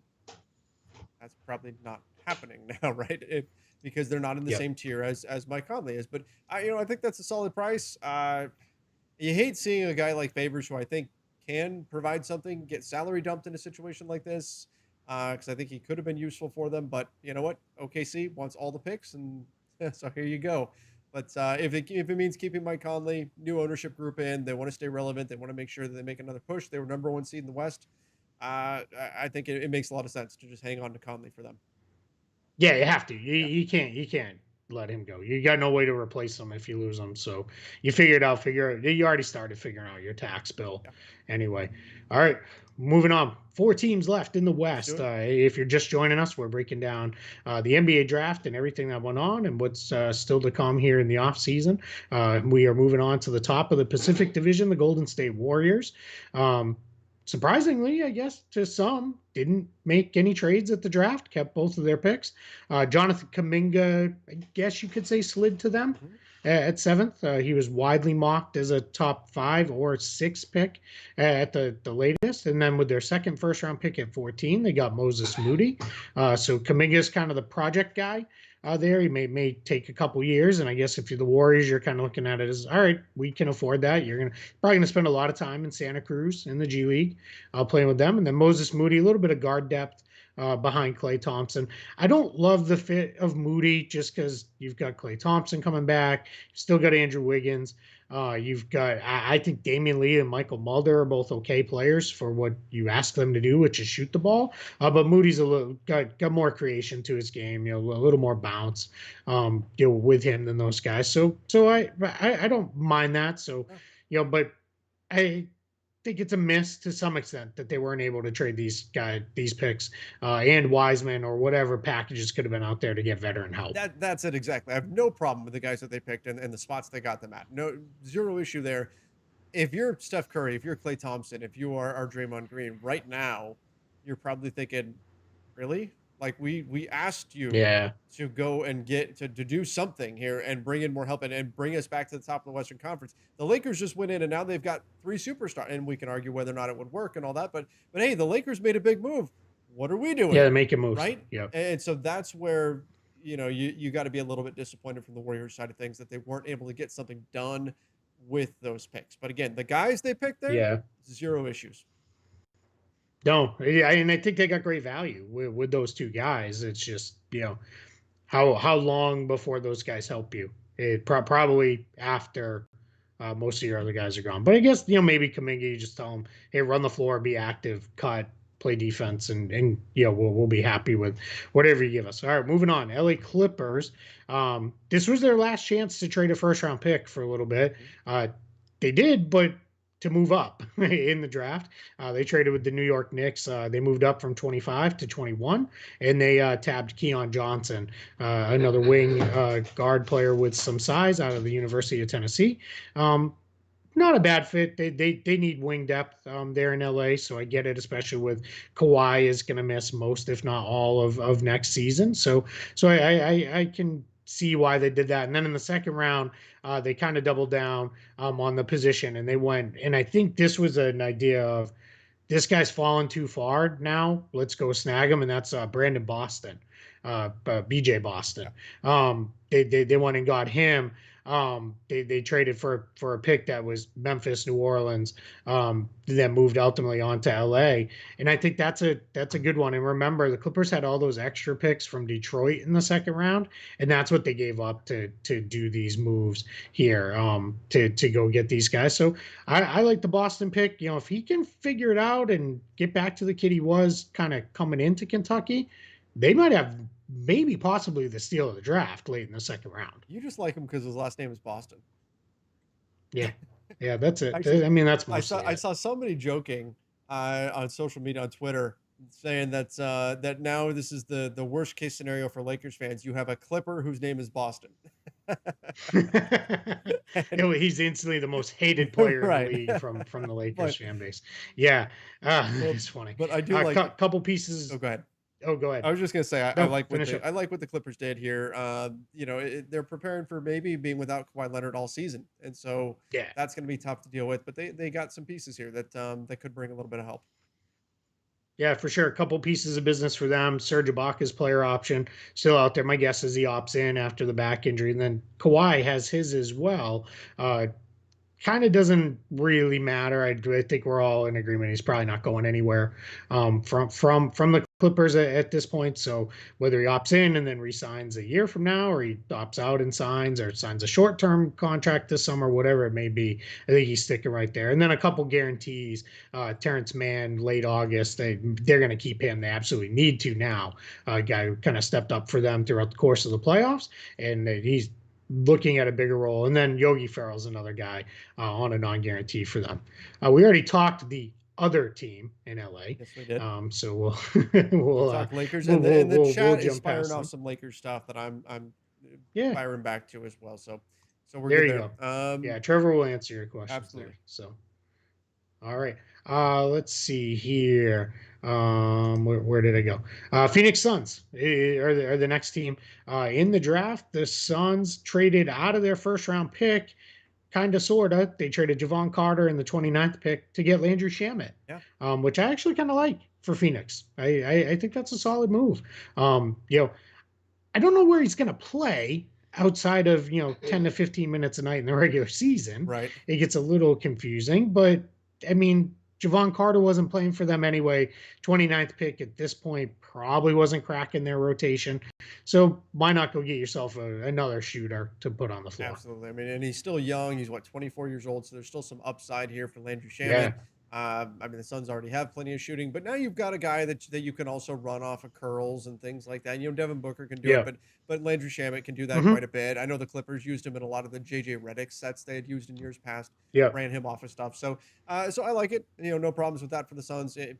that's probably not happening now, right? Because they're not in the Yep. same tier as Mike Conley is. But I think that's a solid price. You hate seeing a guy like Favors, who I think can provide something, get salary dumped in a situation like this, because I think he could have been useful for them. But you know what? OKC wants all the picks, and so here you go. But if it means keeping Mike Conley, new ownership group in, they want to stay relevant. They want to make sure that they make another push. They were number 1 seed in the West. I think it makes a lot of sense to just hang on to Conley for them. Yeah, you have to. Yeah. You can't let him go. You got no way to replace him if you lose him. So you figured out. You already started figuring out your tax bill. Yeah. Anyway, all right. Moving on. 4 teams left in the Let's West. do If you're just joining us, we're breaking down the NBA draft and everything that went on and what's still to come here in the offseason. We are moving on to the top of the Pacific Division, the Golden State Warriors. Surprisingly, I guess to some, didn't make any trades at the draft, kept both of their picks. Jonathan Kuminga, I guess you could say, slid to them at 7th. He was widely mocked as a top 5 or 6 pick at the latest. And then with their second first-round pick at 14, they got Moses Moody. So Kuminga is kind of the project guy there. He may take a couple years, and I guess if you're the Warriors, you're kind of looking at it as, all right, we can afford that. You're probably going to spend a lot of time in Santa Cruz in the G League playing with them. And then Moses Moody, a little bit of guard depth behind Klay Thompson. I don't love the fit of Moody just because you've got Klay Thompson coming back. You've still got Andrew Wiggins. You've got, I think Damian Lee and Michael Mulder are both okay players for what you ask them to do, which is shoot the ball. But Moody's got more creation to his game, a little more bounce, with him than those guys. So I don't mind that. So, but I think it's a miss to some extent that they weren't able to trade these picks and Wiseman or whatever packages could have been out there to get veteran help. That's it exactly. I have no problem with the guys that they picked and the spots they got them at. No, zero issue there. If you're Steph Curry, if you're Klay Thompson, if you are Draymond Green right now, you're probably thinking, really? Like we asked you Yeah. to go and get to do something here and bring in more help and bring us back to the top of the Western Conference. The Lakers just went in and now they've got 3 superstars, and we can argue whether or not it would work and all that. But hey, the Lakers made a big move. What are we Yeah, doing? to make moves. Right? Yep. And so that's where you got to be a little bit disappointed from the Warriors side of things that they weren't able to get something done with those picks. But again, the guys they picked there, Yeah. zero issues. No, yeah, and I think they got great value with those two guys. It's just, how long before those guys help you? It probably after most of your other guys are gone. But I guess, maybe Kuminga, you just tell him, hey, run the floor, be active, cut, play defense, and we'll be happy with whatever you give us. All right, moving on. LA Clippers. This was their last chance to trade a first round pick for a little bit. They did, but to move up in the draft, they traded with the New York Knicks. They moved up from 25 to 21, and they tabbed Keon Johnson, another wing guard player with some size out of the University of Tennessee. Not a bad fit. They need wing depth there in LA, so I get it, especially with Kawhi is going to miss most, if not all, of next season. So I can see why they did that. And then in the second round, they kind of doubled down on the position, and they went. And I think this was an idea of this guy's fallen too far now. Let's go snag him, and that's Brandon Boston, BJ Boston. They went and got him. They traded for a pick that was Memphis, New Orleans, that moved ultimately on to LA. And I think that's a good one. And remember, the Clippers had all those extra picks from Detroit in the second round, and that's what they gave up to do these moves here, to go get these guys. So I like the Boston pick. If he can figure it out and get back to the kid he was kind of coming into Kentucky, they might have maybe possibly the steal of the draft late in the second round. You just like him because his last name is Boston. Yeah, that's it. Actually, I mean, that's I mostly saw somebody joking on social media on Twitter saying that that now this is the worst case scenario for Lakers fans. You have a Clipper whose name is Boston. And, He's instantly the most hated player in the right. league from the Lakers But fan base. Yeah, well, it's funny. but I do like. Couple pieces. Oh, go ahead. Oh, go I ahead. was just gonna say I No, like finish up. I like what the Clippers did here. They're preparing for maybe being without Kawhi Leonard all season, and so Yeah. that's gonna be tough to deal with. But they got some pieces here that could bring a little bit of help. Yeah, for sure. A couple pieces of business for them. Serge Ibaka's player option still out there. My guess is he opts in after the back injury, and then Kawhi has his as well. Kind of doesn't really matter. I think we're all in agreement. He's probably not going anywhere from the Clippers at this point. So whether he opts in and then resigns a year from now, or he opts out and signs, or signs a short-term contract this summer, whatever it may be, I think he's sticking right there. And then a couple guarantees. Terrence Mann, late August, they're going to keep him. They absolutely need to now. Guy who kind of stepped up for them throughout the course of the playoffs, and he's looking at a bigger role. And then Yogi Ferrell's another guy on a non-guarantee for them. We already talked the other team in LA. Yes, we did. So we'll talk Lakers, and the chat is firing off some Lakers stuff that I'm firing back to as well. So we're there good you there. Go. Trevor will answer your questions. Absolutely. There, so all right. Let's see here. Where did I go? Phoenix Suns are the next team in the draft. The Suns traded out of their first round pick, kind of, sort of. They traded Javon Carter in the 29th pick to get Landry Shamet, which I actually kind of like for Phoenix. I think that's a solid move. I don't know where he's going to play outside of 10 to 15 minutes a night in the regular season. Right. It gets a little confusing, but I mean, Javon Carter wasn't playing for them anyway. 29th pick at this point probably wasn't cracking their rotation. So why not go get yourself another shooter to put on the floor? Absolutely. I mean, and he's still young. He's 24 years old. So there's still some upside here for Landry Shamet. Yeah. I mean, the Suns already have plenty of shooting, but now you've got a guy that you can also run off of curls and things like that. Devin Booker can do it, but Landry Shamet can do that quite a bit. I know the Clippers used him in a lot of the JJ Redick sets they had used in years past. Ran him off of stuff. So I like it. No problems with that for the Suns. I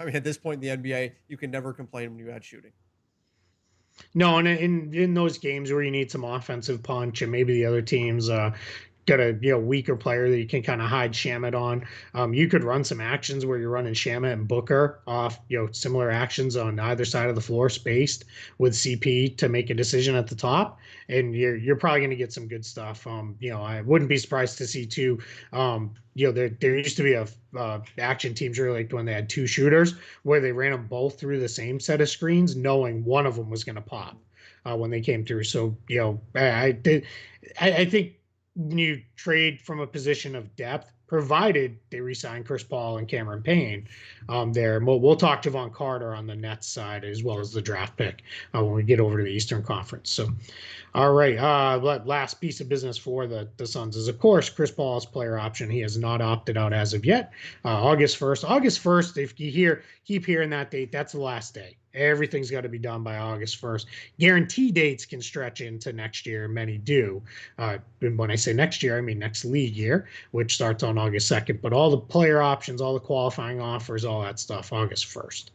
mean, at this point in the NBA, you can never complain when you add shooting. No, and in those games where you need some offensive punch and maybe the other teams got a weaker player that you can kind of hide Shamit on. You could run some actions where you're running Shamit and Booker off similar actions on either side of the floor, spaced with CP to make a decision at the top, and you're probably going to get some good stuff. I wouldn't be surprised to see too. There used to be a action teams really liked when they had two shooters where they ran them both through the same set of screens, knowing one of them was going to pop when they came through. So I think you trade from a position of depth, provided they resign Chris Paul and Cameron Payne. We'll talk Javon Carter on the Nets side as well as the draft pick when we get over to the Eastern Conference. So, all right. Last piece of business for the Suns is, of course, Chris Paul's player option. He has not opted out as of yet. August 1st. August 1st, if you keep hearing that date, that's the last day. Everything's got to be done by August 1st. Guarantee dates can stretch into next year. Many do. And when I say next year, I mean next league year, which starts on August 2nd. But all the player options, all the qualifying offers, all that stuff, August 1st.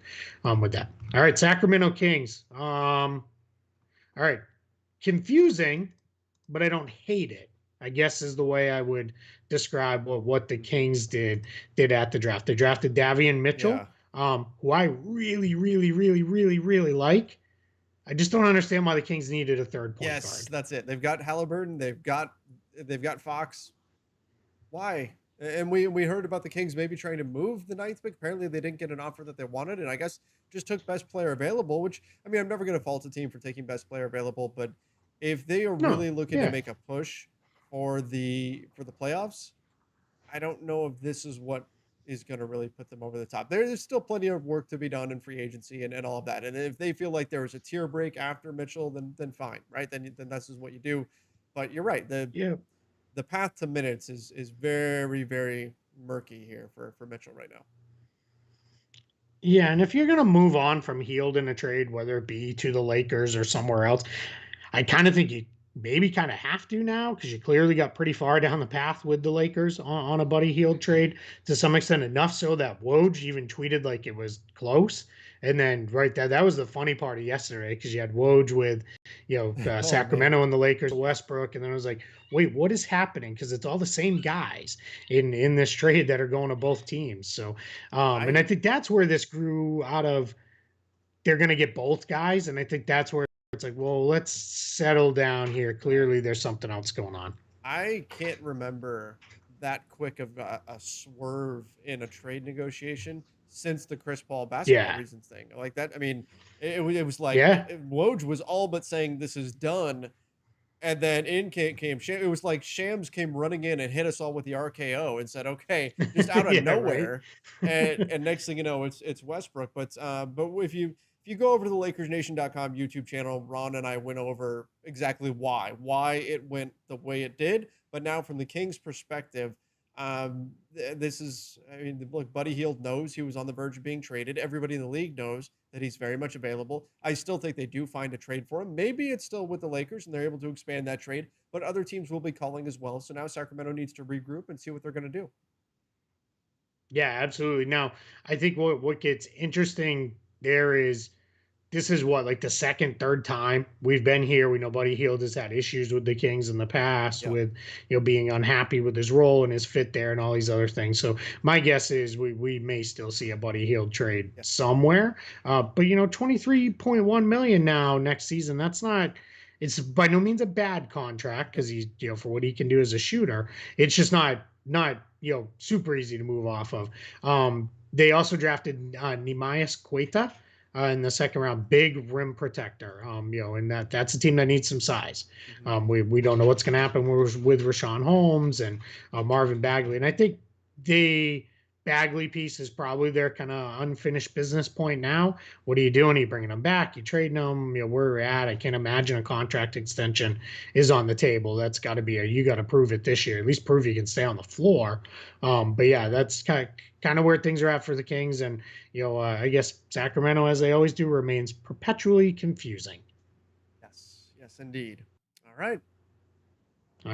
With that. All right, Sacramento Kings. All right. Confusing, but I don't hate it, I guess is the way I would describe what the Kings did at the draft. They drafted Davion Mitchell, who I really, really, really, really, really like. I just don't understand why the Kings needed a third point guard. Yes, that's it. They've got Halliburton. They've got Fox. Why? And we heard about the Kings maybe trying to move the ninth pick. Apparently, they didn't get an offer that they wanted, and I guess just took best player available. Which, I mean, I'm never going to fault a team for taking best player available, but if they are really looking to make a push for the playoffs, I don't know if this is what is going to really put them over the top. There's still plenty of work to be done in free agency and all of that. And if they feel like there was a tier break after Mitchell, then fine, right? Then this is what you do. But you're right. The path to minutes is very, very murky here for Mitchell right now. Yeah, and if you're going to move on from Hield in a trade, whether it be to the Lakers or somewhere else, I kind of think you maybe kind of have to now, because you clearly got pretty far down the path with the Lakers on a Buddy Hield trade to some extent, enough so that Woj even tweeted like it was close. And then that was the funny part of yesterday, because you had Woj with Sacramento and the Lakers, Westbrook, and then I was like, wait, what is happening? Because it's all the same guys in this trade that are going to both teams. So and I think that's where this grew out of. They're going to get both guys, and I think that's where it's like, well, let's settle down here. Clearly, there's something else going on. I can't remember that quick of a swerve in a trade negotiation since the Chris Paul basketball reasons thing. Like that, I mean, it was like Woj was all but saying this is done, and then in came Shams. It was like Shams came running in and hit us all with the RKO and said, "Okay," just out of nowhere. Right? And next thing you know, it's Westbrook. But if you go over to the LakersNation.com YouTube channel, Ron and I went over exactly why it went the way it did. But now from the Kings' perspective, this is, I mean, look, Buddy Hield knows he was on the verge of being traded. Everybody in the league knows that he's very much available. I still think they do find a trade for him. Maybe it's still with the Lakers and they're able to expand that trade, but other teams will be calling as well. So now Sacramento needs to regroup and see what they're going to do. Yeah, absolutely. Now, I think what gets interesting there is, this is like the second, third time we've been here. We know Buddy Hield has had issues with the Kings in the past with, being unhappy with his role and his fit there and all these other things. So my guess is we may still see a Buddy Hield trade somewhere. But $23.1 million now next season. That's not. It's by no means a bad contract, because he's for what he can do as a shooter. It's just not super easy to move off of. They also drafted Neemias Queta in the second round, big rim protector. And that's a team that needs some size. We don't know what's going to happen with Rashawn Holmes and Marvin Bagley, and I think the Bagley piece is probably their kind of unfinished business point now. What are you doing? Are you bringing them back? You trading them? Where we're at, I can't imagine a contract extension is on the table. That's got to be you got to prove it this year. At least prove you can stay on the floor. But yeah, that's kind of where things are at for the Kings. And, I guess Sacramento, as they always do, remains perpetually confusing. Yes, indeed. All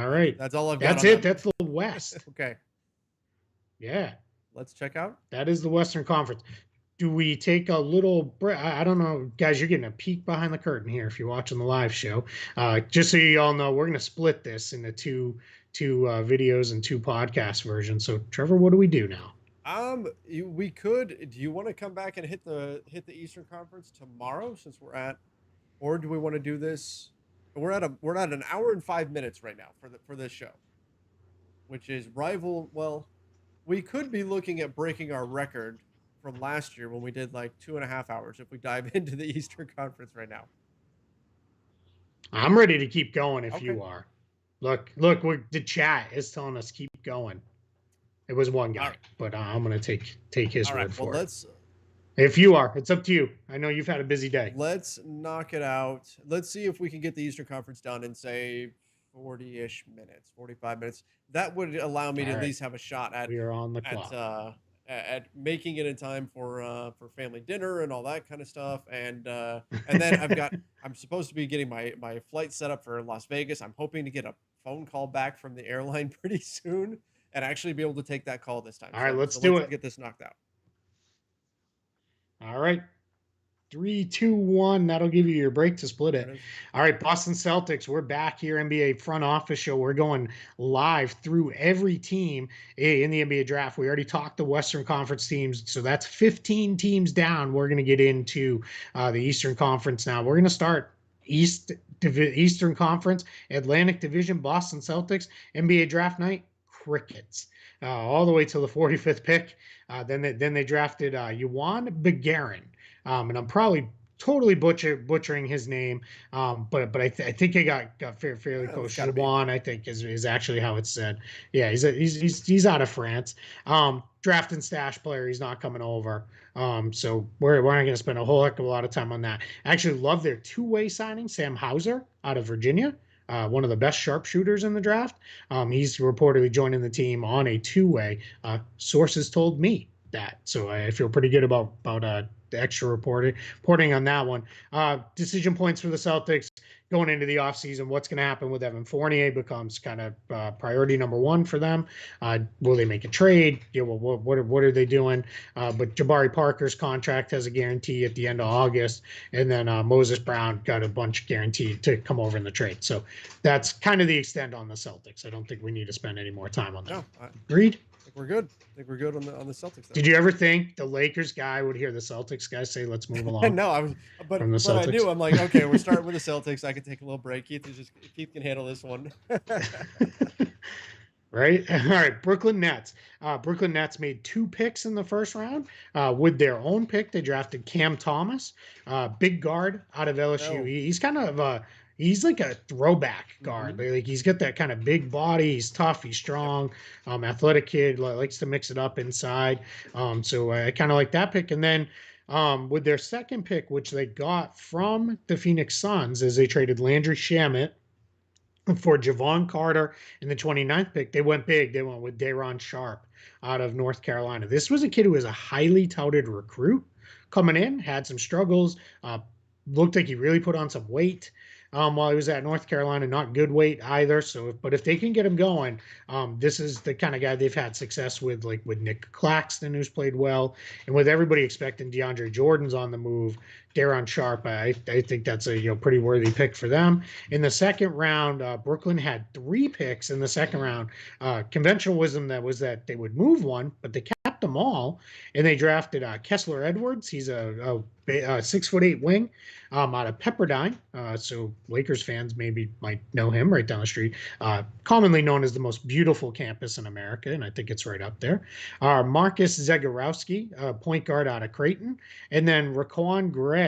right. That's all I've got. That's it. That's the West. Okay. Yeah. Let's check out. That is the Western Conference. Do we take a little break? I don't know, guys. You're getting a peek behind the curtain here if you're watching the live show. Just so you all know, we're going to split this into two videos and two podcast versions. So Trevor, what do we do now? We could. Do you want to come back and hit the Eastern Conference tomorrow since we're at, or do we want to do this? We're at an hour and 5 minutes right now for this show, which is rival. Well, we could be looking at breaking our record from last year when we did like 2.5 hours if we dive into the Eastern Conference right now. I'm ready to keep going if Okay. you are. Look, the chat is telling us keep going. It was one guy, right. but I'm gonna take his All word right. for Well, it. If you are, it's up to you. I know you've had a busy day. let's knock it out. Let's see if we can get the Eastern Conference done in say 40-ish minutes, 45 minutes. That would allow me to All at right. least have a shot at We are on the at clock. at making it in time for family dinner and all that kind of stuff. And then I'm supposed to be getting my flight set up for Las Vegas. I'm hoping to get a phone call back from the airline pretty soon and actually be able to take that call this time. All right, let's So do let's it. get this knocked out. All right. 3, 2, 1. That'll give you your break to split There it it. is. All right, Boston Celtics. We're back here, NBA front office show. We're going live through every team in the NBA draft. We already talked the Western Conference teams, so that's 15 teams down. We're going to get into the Eastern Conference now. We're going to start Eastern Conference, Atlantic Division, Boston Celtics, NBA draft night, crickets. All the way till the 45th pick. Then they drafted Yuan Begarin. And I'm probably totally butchering his name, but I think I got fairly Yeah, it's close. got to be. Juan, I think is actually how it's said. Yeah, he's out of France. Draft and stash player. He's not coming over. So we're not going to spend a whole heck of a lot of time on that. I actually love their two-way signing, Sam Hauser out of Virginia. One of the best sharpshooters in the draft. He's reportedly joining the team on a two-way. Sources told me that, so I feel pretty good about the extra reporting on that one. Decision points for the Celtics going into the offseason. What's going to happen with Evan Fournier becomes kind of priority number one for them. Will they make a trade? Yeah, well, what are they doing? But Jabari Parker's contract has a guarantee at the end of August, and then Moses Brown got a bunch guaranteed to come over in the trade. So that's kind of the extent on the Celtics. I don't think we need to spend any more time on that. No, Agreed? I think we're good. I think we're good on the Celtics. Though. Did you ever think the Lakers guy would hear the Celtics guy say, "Let's move along"? No, I was, but from the I knew Celtics. I'm like, okay, we're starting with the Celtics. I can take a little break. Keith can handle this one. Right? All right. Brooklyn Nets. Brooklyn Nets made 2 picks in the first round. With their own pick, they drafted Cam Thomas, big guard out of LSU. No. He's kind of he's like a throwback guard. Like he's got that kind of big body. He's tough. He's strong. Athletic kid. Likes to mix it up inside. So I kind of like that pick. And then with their second pick, which they got from the Phoenix Suns, as they traded Landry Shamet for Javon Carter in the 29th pick. They went big. They went with Day'Ron Sharpe out of North Carolina. This was a kid who was a highly touted recruit coming in, had some struggles, looked like he really put on some weight while he was at North Carolina. Not good weight either. So, but if they can get him going, this is the kind of guy they've had success with, like with Nick Claxton, who's played well, and with everybody expecting DeAndre Jordan's on the move. Day'Ron Sharpe, I think that's a pretty worthy pick for them. In the second round, Brooklyn had 3 picks in the second round. Conventional wisdom that was that they would move one, but they kept them all, and they drafted Kessler Edwards. He's a 6'8" wing out of Pepperdine. So Lakers fans might know him right down the street. Commonly known as the most beautiful campus in America, and I think it's right up there. Marcus Zagorowski, point guard out of Creighton, and then Raquan Gray,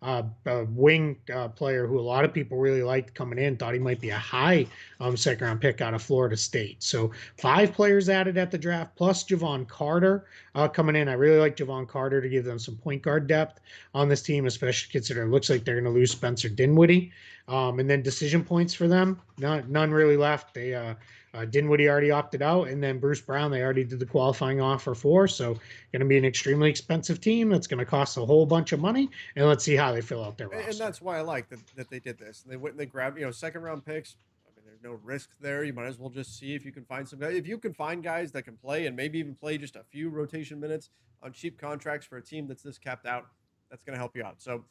a wing player who a lot of people really liked coming in, thought he might be a high second round pick out of Florida State. So 5 players added at the draft, plus Javon Carter coming in. I really like Javon Carter to give them some point guard depth on this team, especially considering it looks like they're going to lose Spencer Dinwiddie. And then decision points for them, none really left. They Dinwiddie already opted out, and then Bruce Brown, they already did the qualifying offer for. So going to be an extremely expensive team that's going to cost a whole bunch of money, and let's see how they fill out their roster. And that's why I like that they did this. They went and they grabbed second round picks. I mean, there's no risk there. You might as well just see if you can find some guys. If you can find guys that can play and maybe even play just a few rotation minutes on cheap contracts for a team that's this capped out, that's going to help you out. So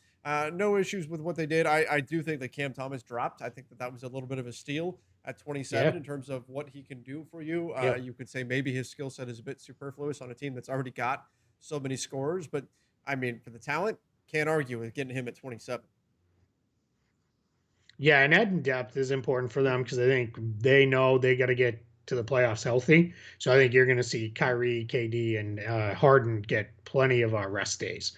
no issues with what they did. I do think that Cam Thomas dropped. I think that was a little bit of a steal. at 27 Yeah. in terms of what he can do for you. Yep. You could say maybe his skill set is a bit superfluous on a team that's already got so many scorers, but I mean, for the talent, can't argue with getting him at 27. Yeah, and adding depth is important for them because I think they know they got to get to the playoffs healthy. So I think you're going to see Kyrie, KD, and Harden get plenty of rest days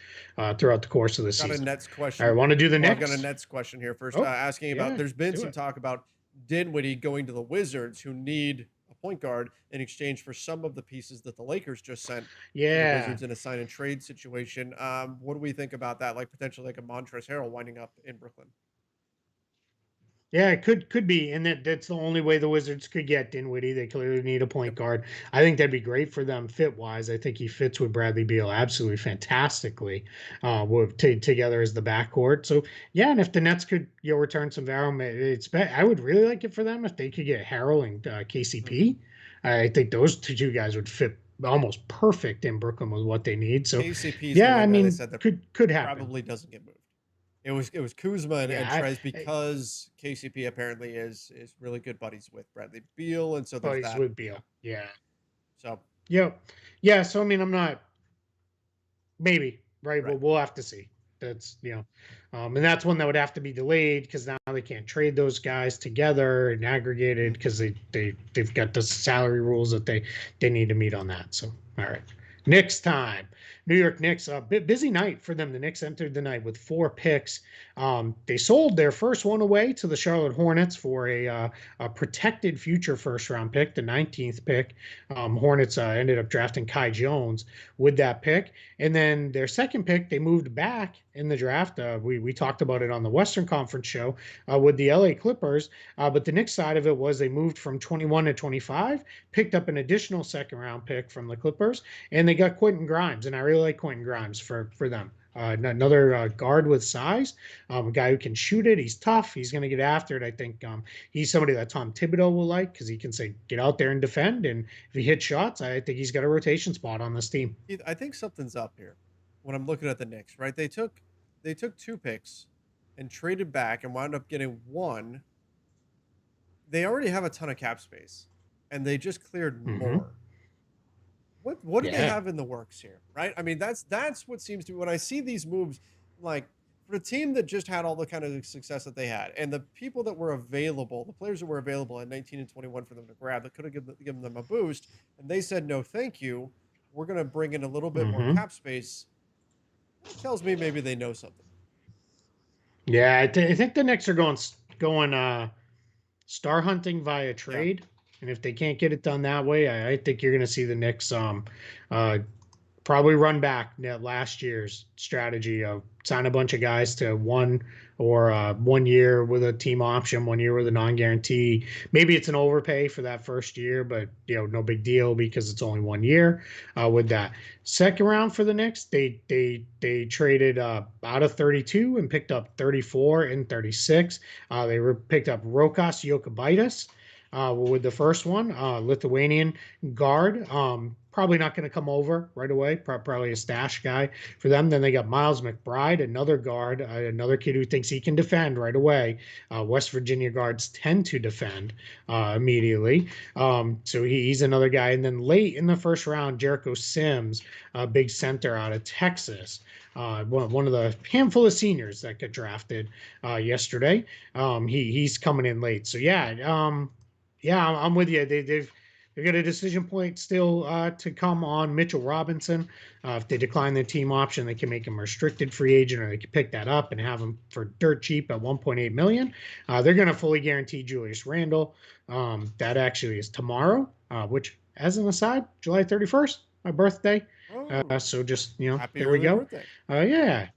throughout the course of the Got a season. Nets All right, question. want to do the Well, I've got a Knicks? Nets question here first, Oh, asking about. yeah, There's been do some it. talk about Dinwiddie going to the Wizards, who need a point guard in exchange for some of the pieces that the Lakers just sent to the Yeah, Wizards in a sign and trade situation. What do we think about that? Like potentially like a Montrezl Harrell winding up in Brooklyn. yeah, it could be, and that's the only way the Wizards could get Dinwiddie. They clearly need a point Yep. guard. I think that'd be great for them fit wise. I think he fits with Bradley Beal absolutely fantastically, with together as the backcourt. So yeah, and if the Nets could return some value, I would really like it for them if they could get Harrell and Hmm. KCP. I think those two guys would fit almost perfect in Brooklyn with what they need. So KCP is the yeah, I one guy they mean, said that could happen. probably doesn't get moved. It was Kuzma and Yeah, Trez because KCP apparently is really good buddies with Bradley Beal, and so there's buddies that. with Beal. Yeah. So Yep. Yeah. So I mean, I'm not maybe right. right. Well, we'll have to see. That's and that's one that would have to be delayed because now they can't trade those guys together and aggregated Mhm. because they've got the salary rules that they need to meet on that. So all right, Knicks time. New York Knicks, a bit busy night for them. The Knicks entered the night with 4 picks. They sold their first one away to the Charlotte Hornets for a protected future first round pick, the 19th pick. Hornets ended up drafting Kai Jones with that pick. And then their second pick, they moved back in the draft. We talked about it on the Western Conference show with the LA Clippers. But the Knicks side of it was they moved from 21 to 25, picked up an additional second round pick from the Clippers, and they got Quentin Grimes. And I really like Quentin Grimes for them. Another guard with size, a guy who can shoot it. He's tough. He's going to get after it. I think he's somebody that Tom Thibodeau will like because he can say, get out there and defend. And if he hits shots, I think he's got a rotation spot on this team. Keith, I think something's up here when I'm looking at the Knicks. Right, they took 2 picks and traded back and wound up getting one. They already have a ton of cap space, and they just cleared Mm-hmm. more. What do they Yeah. have in the works here? Right, I mean that's what seems to be when I see these moves, like for a team that just had all the kind of success that they had, and the people that were available, the players that were available at 19 and 21 for them to grab that could have given them a boost, and they said no, thank you. We're going to bring in a little bit more Mm-hmm. cap space. That tells me maybe they know something. Yeah, I think the Knicks are going star hunting via Yeah. trade, and if they can't get it done that way, I think you're going to see the Knicks uh, probably run back that last year's strategy of sign a bunch of guys to 1 year with a team option, 1 year with a non-guarantee. Maybe it's an overpay for that first year, but no big deal because it's only 1 year. With that second round for the Knicks, they traded out of 32 and picked up 34 and 36. Picked up Rokas Jokubaitis. With the first one, Lithuanian guard. Probably not going to come over right away. Probably a stash guy for them. Then they got Miles McBride, another guard, another kid who thinks he can defend right away. West Virginia guards tend to defend immediately. So he's another guy. And then late in the first round, Jericho Sims, a big center out of Texas. One of the handful of seniors that got drafted yesterday. He's coming in late. So yeah, I'm with you. They've got a decision point still to come on Mitchell Robinson. If they decline the team option, they can make him a restricted free agent, or they can pick that up and have him for dirt cheap at 1.8 million. They're going to fully guarantee Julius Randle. That actually is tomorrow, which, as an aside, July 31st, my birthday. Oh, So just happy there we early go. birthday. Yeah,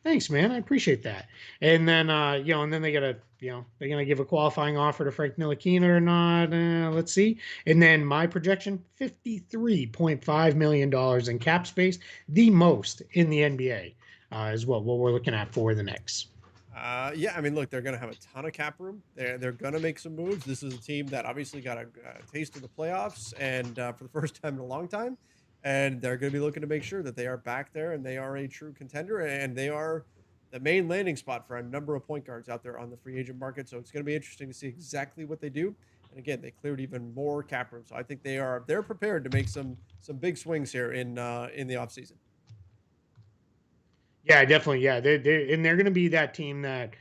thanks, man. I appreciate that. And then, and then they gotta, they're gonna give a qualifying offer to Frank Ntilikina or not. Let's see. And then my projection: $53.5 million in cap space, the most in the NBA, is what we're looking at for the Knicks. Yeah, I mean, look, they're going to have a ton of cap room. They're going to make some moves. This is a team that obviously got a taste of the playoffs, and for the first time in a long time, and they're going to be looking to make sure that they are back there and they are a true contender, and they are the main landing spot for a number of point guards out there on the free agent market. So it's going to be interesting to see exactly what they do. And again, they cleared even more cap room, so I think they're prepared to make some big swings here in the offseason. Yeah, definitely. Yeah, they're going to be that team that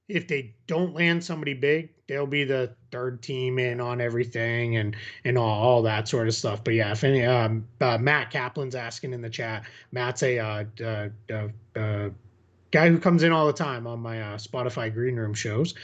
if they don't land somebody big, they'll be the third team in Yeah. on everything and all that sort of stuff. But yeah, if any, Matt Kaplan's asking in the chat. Matt's a guy who comes in all the time on my Spotify Green Room shows.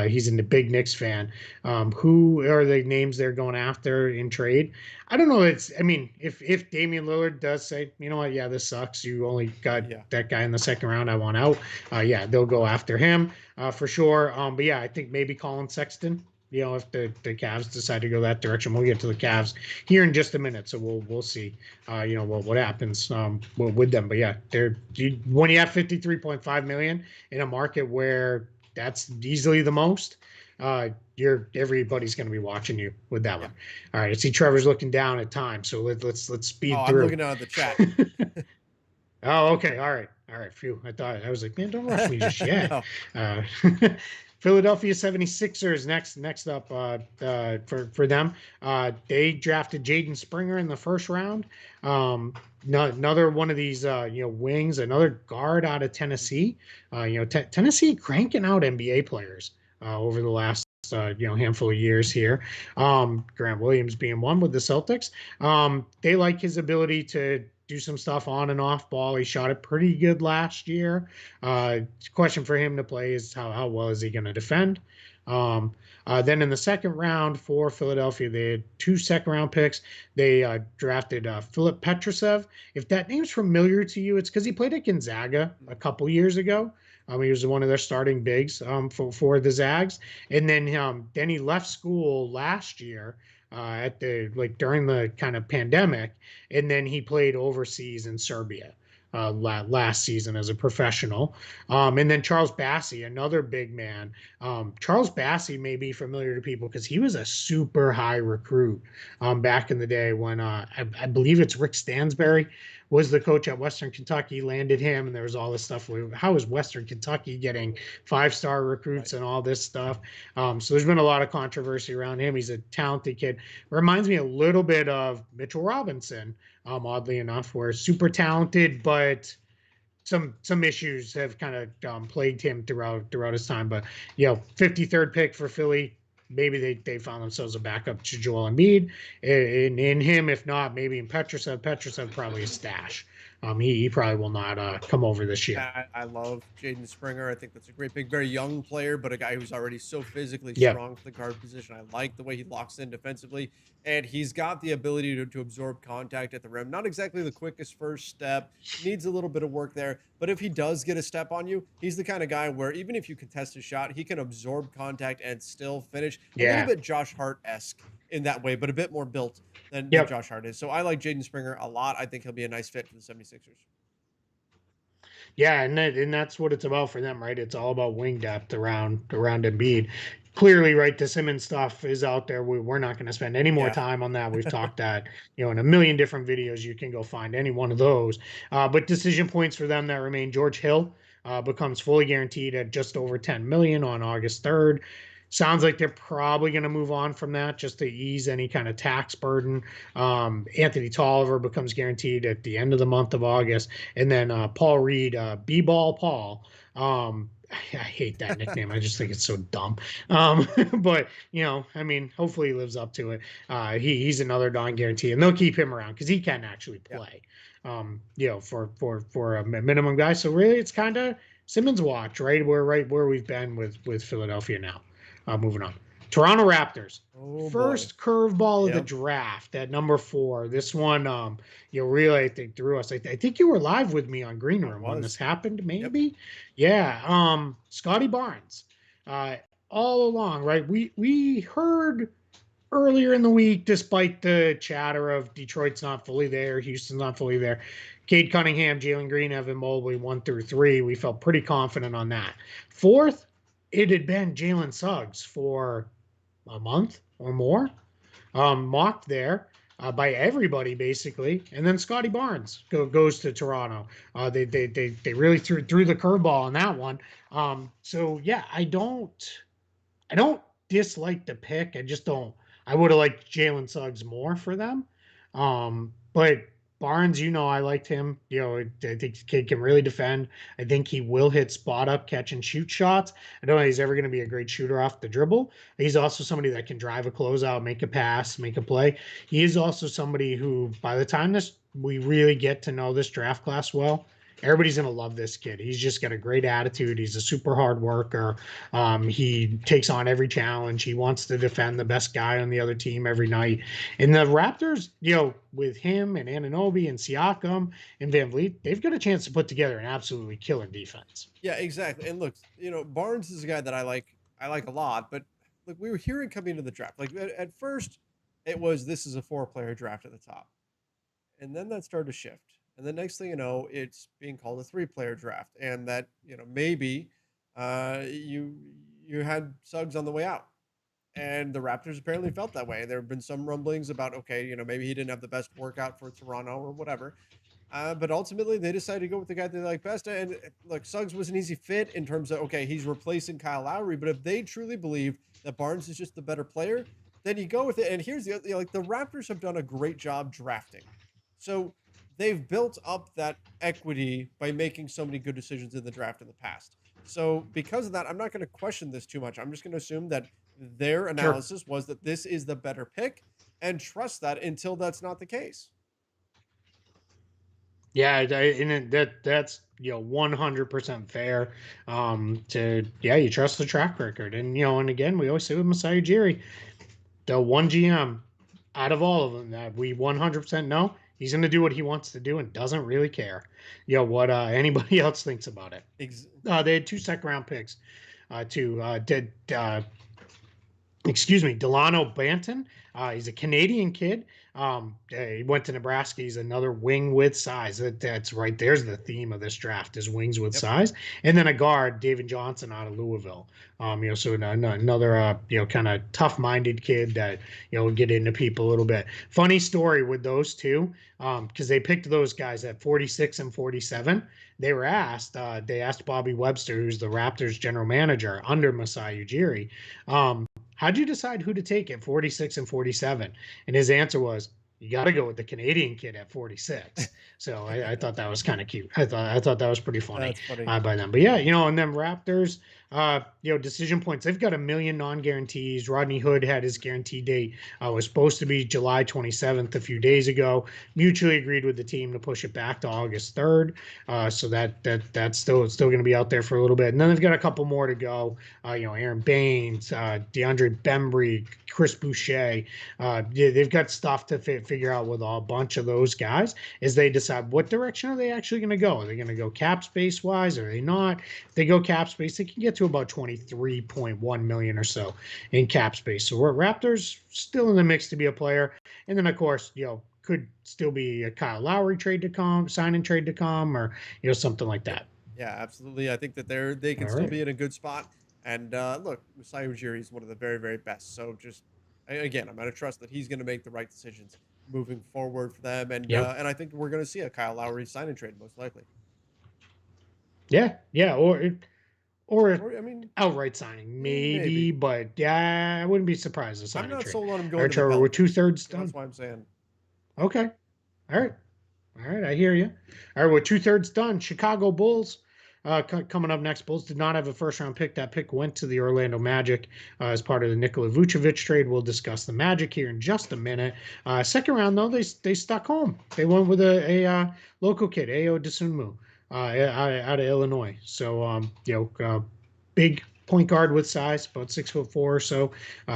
He's a big Knicks fan. Who are the names they're going after in trade? I don't know. I mean, if Damian Lillard does say, you know what, yeah, this sucks. You only got Yeah. that guy in the second round. I want out. Yeah, they'll go after him for sure. But yeah, I think maybe Colin Sexton. If the Cavs decide to go that direction, we'll get to the Cavs here in just a minute. So we'll see, what happens with them. But yeah, when you have 53.5 million in a market where that's easily the most, everybody's going to be watching you with that one. All right, I see Trevor's looking down at time, so let's speed through. I'm looking down at the chat. Oh, okay, all right. Phew. I was like, man, don't rush me just yet. Philadelphia 76ers next up for them. They drafted Jaden Springer in the first round. Another one of these wings, another guard out of Tennessee. Tennessee cranking out NBA players over the last handful of years here. Grant Williams being one with the Celtics. They like his ability to do some stuff on and off ball. He shot it pretty good last year. Question for him to play is how well is he going to defend? Then in the second round for Philadelphia, they had 2 second-round picks. They drafted Filip Petrusev. If that name's familiar to you, it's because he played at Gonzaga a couple years ago. He was one of their starting bigs for the Zags, and then he left school last year during the kind of pandemic, and then he played overseas in Serbia last season as a professional. And then Charles Bassey, another big man. Charles Bassey may be familiar to people because he was a super high recruit back in the day when I believe it's Rick Stansbury was the coach at Western Kentucky, landed him, and there was all this stuff. How is Western Kentucky getting 5-star recruits and all this stuff? So there's been a lot of controversy around him. He's a talented kid. Reminds me a little bit of Mitchell Robinson, oddly enough, where super talented, but some issues have kind of plagued him throughout his time. But 53rd pick for Philly. Maybe they found themselves a backup to Joel Embiid in him. If not, maybe in Petrusev. Petrusev probably a stash. He probably will not come over this year. I love Jaden Springer. I think that's a great big, very young player, but a guy who's already so physically strong for the guard position. I like the way he locks in defensively, and he's got the ability to absorb contact at the rim. Not exactly the quickest first step, needs a little bit of work there, but if he does get a step on you, he's the kind of guy where even if you contest his shot, he can absorb contact and still finish. A little bit Josh Hart-esque in that way, but a bit more built than Josh Hart is. So I like Jaden Springer a lot. I think he'll be a nice fit for the 76ers. Yeah, and that's what it's about for them, right? It's all about wing depth around Embiid. Clearly, right, the Simmons stuff is out there. We're not going to spend any more time on that. We've talked that, in a million different videos. You can go find any one of those. But decision points for them that remain: George Hill becomes fully guaranteed at just over $10 million on August 3rd. Sounds like they're probably going to move on from that just to ease any kind of tax burden. Anthony Tolliver becomes guaranteed at the end of the month of August. And then Paul Reed, B-Ball Paul. I hate that nickname. I just think it's so dumb. But, hopefully he lives up to it. He's another non-guarantee. And they'll keep him around because he can actually play, for a minimum guy. So really it's kind of Simmons watch, right? We're right where we've been with Philadelphia now. Moving on. Toronto Raptors. First curveball of the draft at number 4. This one, really, I think, threw us. I think you were live with me on Green Room when this happened, maybe? Yeah. Scotty Barnes. All along, right? We heard earlier in the week, despite the chatter of Detroit's not fully there, Houston's not fully there, Cade Cunningham, Jalen Green, Evan Mobley, 1 through 3. We felt pretty confident on that. 4th, it had been Jalen Suggs for a month or more, mocked there. by everybody basically. And then Scotty Barnes goes to Toronto. They really threw the curveball on that one. So yeah, I don't dislike the pick. I just don't. I would have liked Jalen Suggs more for them. But Barnes, I liked him. I think the kid can really defend. I think he will hit spot up, catch and shoot shots. I don't know he's ever going to be a great shooter off the dribble. He's also somebody that can drive a closeout, make a pass, make a play. He is also somebody who, by the time we really get to know this draft class well, everybody's going to love this kid. He's just got a great attitude. He's a super hard worker. He takes on every challenge. He wants to defend the best guy on the other team every night. And the Raptors, with him and Anunoby and Siakam and Van Vliet, they've got a chance to put together an absolutely killer defense. Yeah, exactly. And look, Barnes is a guy that I like a lot, but look, we were hearing coming into the draft. Like at first, it was this is a 4-player draft at the top. And then that started to shift. And the next thing you know, it's being called a 3-player draft. And that, maybe you had Suggs on the way out. And the Raptors apparently felt that way. There have been some rumblings about, okay, maybe he didn't have the best workout for Toronto or whatever. But ultimately, they decided to go with the guy they like best. And look, Suggs was an easy fit in terms of, okay, he's replacing Kyle Lowry. But if they truly believe that Barnes is just the better player, then you go with it. And here's the other, the Raptors have done a great job drafting. So they've built up that equity by making so many good decisions in the draft in the past. So because of that, I'm not going to question this too much. I'm just going to assume that their analysis was that this is the better pick and trust that until that's not the case. Yeah, and that's 100% fair. You trust the track record, and again, we always say with Masai Ujiri, the one GM out of all of them that we 100% know he's going to do what he wants to do and doesn't really care, what anybody else thinks about it. They had 2 second-round picks. Delano Banton. He's a Canadian kid. He went to Nebraska. He's another wing with size. That's right. There's the theme of this draft is wings with size. And then a guard, David Johnson out of Louisville. So another, kind of tough-minded kid that, will get into people a little bit. Funny story with those two, because they picked those guys at 46 and 47. They asked Bobby Webster, who's the Raptors general manager under Masai Ujiri, how'd you decide who to take at 46 and 47? And his answer was, you got to go with the Canadian kid at 46. So I thought that was kind of cute. I thought that was pretty funny, by them. But yeah, and then Raptors, decision points. They've got 1 million non-guarantees. Rodney Hood had his guarantee date was supposed to be July 27th a few days ago. Mutually agreed with the team to push it back to August 3rd. So that's still going to be out there for a little bit. And then they've got a couple more to go. Aaron Baines, DeAndre Bembry, Chris Boucher. They've got stuff to figure out with a bunch of those guys as they decide what direction are they actually going to go. Are they going to go cap space wise? Are they not? If they go cap space, they can get to about 23.1 million or so in cap space. So we're Raptors still in the mix to be a player. And then of course, could still be a Kyle Lowry trade to come, sign and trade to come, or something like that. Yeah, absolutely. I think that they can still be in a good spot. And look, Masai Ujiri is one of the very, very best. So just again, I'm going to trust that he's going to make the right decisions moving forward for them. And and I think we're going to see a Kyle Lowry sign and trade most likely. Yeah, or I mean, outright signing, maybe. But yeah, I wouldn't be surprised if signing. I'm not trade. sold on him going to the Trevor, we're 2/3 done. That's why I'm saying. Okay. All right. I hear you. All right, we're 2/3 done. Chicago Bulls. Coming up next, Bulls did not have a first-round pick. That pick went to the Orlando Magic as part of the Nikola Vucevic trade. We'll discuss the Magic here in just a minute. Second round, though, they stuck home. They went with a local kid, Ayo Dosunmu, out of Illinois. So, big point guard with size, about 6'4" or so,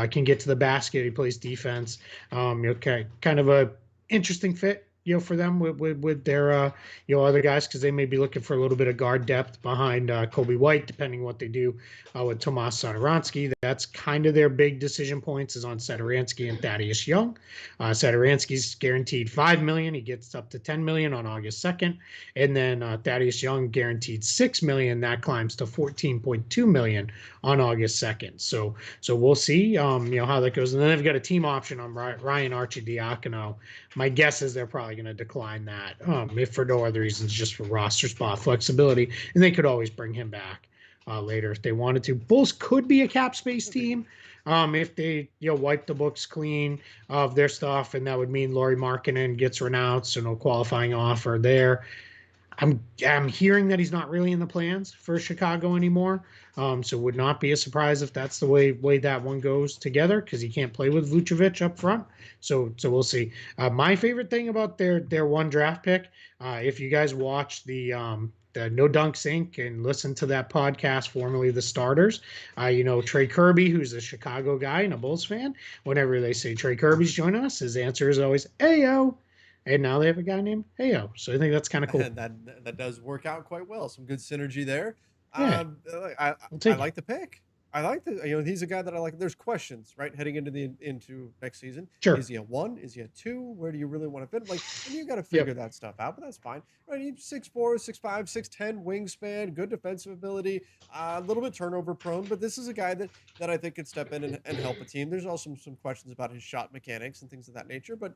can get to the basket. He plays defense. Kind of a interesting fit for them with their other guys, because they may be looking for a little bit of guard depth behind Kobe White, depending what they do with Tomas Satoransky. That's kind of their big decision points, is on Satoransky and Thaddeus Young. Satoransky's guaranteed $5 million. He gets up to $10 million on August 2nd, and then Thaddeus Young guaranteed $6 million. That climbs to $14.2 million on August 2nd. So we'll see how that goes. And then they've got a team option on Ryan Arcidiacono. My guess is they're probably going to decline that, if for no other reasons, just for roster spot flexibility. And they could always bring him back later if they wanted to. Bulls could be a cap space team if they wipe the books clean of their stuff, and that would mean Lauri Markkanen gets renounced, so no qualifying offer there. I'm hearing that he's not really in the plans for Chicago anymore. So would not be a surprise if that's the way that one goes together, because he can't play with Vucevic up front. So we'll see. My favorite thing about their one draft pick, if you guys watch the No Dunks Inc. and listen to that podcast, formerly The Starters, Trey Kirby, who's a Chicago guy and a Bulls fan, whenever they say Trey Kirby's joining us, his answer is always, "Ayo." And now they have a guy named Ayo. So I think that's kind of cool. And that does work out quite well. Some good synergy there. Yeah, I take like the pick. I like he's a guy that I like. There's questions, right, heading into next season. Sure. Is he a 1? Is he a 2? Where do you really want to fit? Like, and you got to figure that stuff out, but that's fine. Right? He's 6'4", 6'5", 6'10", wingspan, good defensive ability, a little bit turnover prone, but this is a guy that I think could step in and help a team. There's also some questions about his shot mechanics and things of that nature, but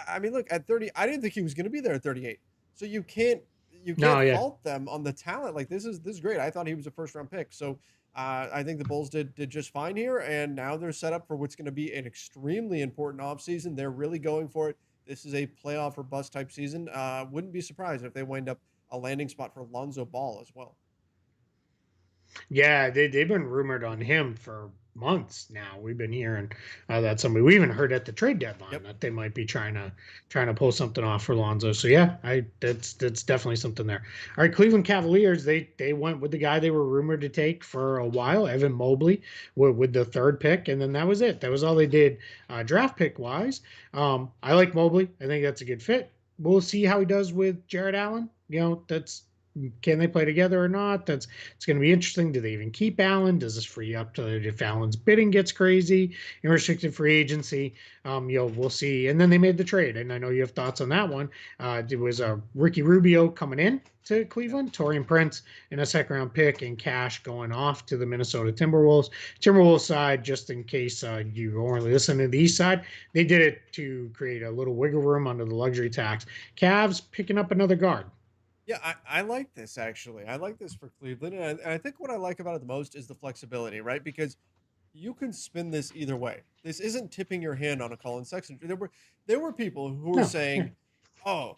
I mean, look, at 30, I didn't think he was going to be there at 38. So you can't fault them on the talent. Like, this is great. I thought he was a first round pick. So I think the Bulls did just fine here, and now they're set up for what's going to be an extremely important offseason. They're really going for it. This is a playoff or bust type season. Wouldn't be surprised if they wind up a landing spot for Lonzo Ball as well. Yeah, they've been rumored on him for months now. We've been hearing that somebody, we even heard at the trade deadline that they might be trying to pull something off for Lonzo. So yeah, that's definitely something there. All right, Cleveland Cavaliers, they went with the guy they were rumored to take for a while, Evan Mobley, with the 3rd pick, and then that was it. That was all they did draft pick wise. I like Mobley. I think that's a good fit. We'll see how he does with Jarrett Allen. Can they play together or not? It's going to be interesting. Do they even keep Allen? Does this free up to if Allen's bidding gets crazy in restricted free agency? We'll see. And then they made the trade, and I know you have thoughts on that one. It was Ricky Rubio coming in to Cleveland, Taurean Prince in a 2nd round pick, and cash going off to the Minnesota Timberwolves. Timberwolves side, just in case you only listen to the East side, they did it to create a little wiggle room under the luxury tax. Cavs picking up another guard. Yeah, I like this, actually. I like this for Cleveland. And I think what I like about it the most is the flexibility, right? Because you can spin this either way. This isn't tipping your hand on a Colin Sexton. There were people who were saying, "Oh,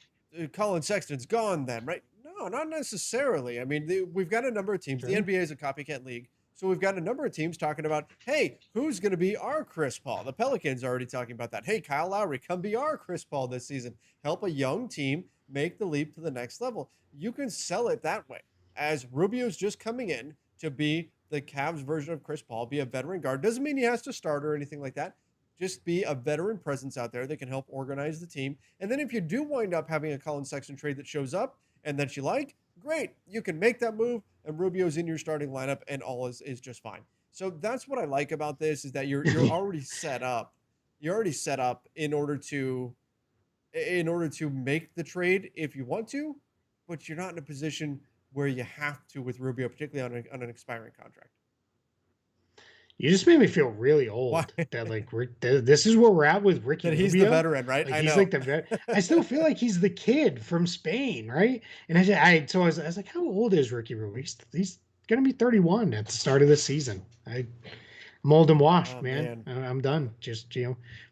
Colin Sexton's gone then," right? No, not necessarily. I mean, we've got a number of teams. Sure. The NBA is a copycat league. So we've got a number of teams talking about, hey, who's going to be our Chris Paul? The Pelicans are already talking about that. Hey, Kyle Lowry, come be our Chris Paul this season. Help a young team make the leap to the next level. You can sell it that way, as Rubio's just coming in to be the Cavs version of Chris Paul, be a veteran guard. Doesn't mean he has to start or anything like that. Just be a veteran presence out there that can help organize the team. And then if you do wind up having a Colin Sexton trade that shows up and that you like, great. You can make that move, and Rubio's in your starting lineup, and all is just fine. So that's what I like about this, is that you're already set up. You're already set up in order to make the trade if you want to, but you're not in a position where you have to with Rubio, particularly on an expiring contract. You just made me feel really old. That this is where we're at with Ricky Rubio. He's the veteran, right? Like, he's like the veteran. I still feel like he's the kid from Spain, right? And I was like, how old is Ricky Rubio? He's gonna be 31 at the start of the season. I'm old and washed, man. I'm done. Just,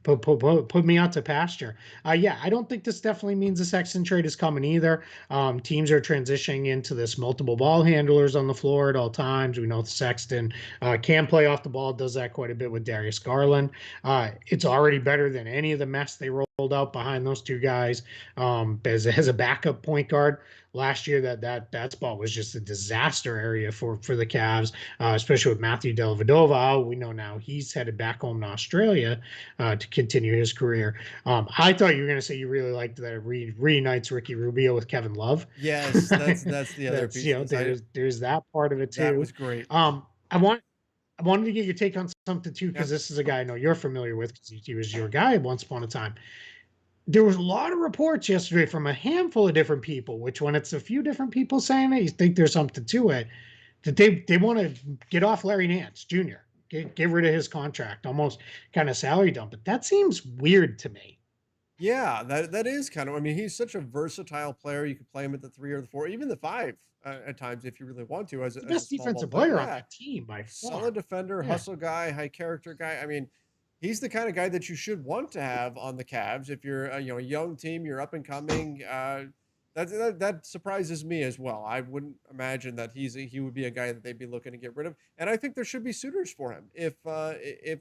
put me out to pasture. Yeah, I don't think this definitely means the Sexton trade is coming either. Teams are transitioning into this multiple ball handlers on the floor at all times. We know the Sexton can play off the ball, does that quite a bit with Darius Garland. It's already better than any of the mess they rolled out behind those two guys as a backup point guard. last year that spot was just a disaster area for the Cavs, especially with Matthew Dellavedova. We know now he's headed back home to Australia to continue his career. I thought you were going to say you really liked that it reunites Ricky Rubio with Kevin Love. Yes, that's the other That's piece of this. there's that part of it That too. was great. I want I wanted to get your take on something too, Yeah. because this is a guy I know you're familiar with because he was your guy once upon a time. There was a lot of reports yesterday from a handful of different people, which when it's a few different people saying it, you think there's something to it, that they want to get off Larry Nance Jr., get rid of his contract, almost kind of salary dump. But that seems weird to me. Yeah, that is kind of. I mean, he's such a versatile player. You could play him at the 3 or the 4, even the 5 at times if you really want to He's the as a best small ball defensive player. player on Yeah, that team by solid far. defender, Yeah. hustle guy, high character guy. I mean, he's the kind of guy that you should want to have on the Cavs if you're a young team, you're up and coming. That surprises me as well. I wouldn't imagine that he would be a guy that they'd be looking to get rid of. And I think there should be suitors for him if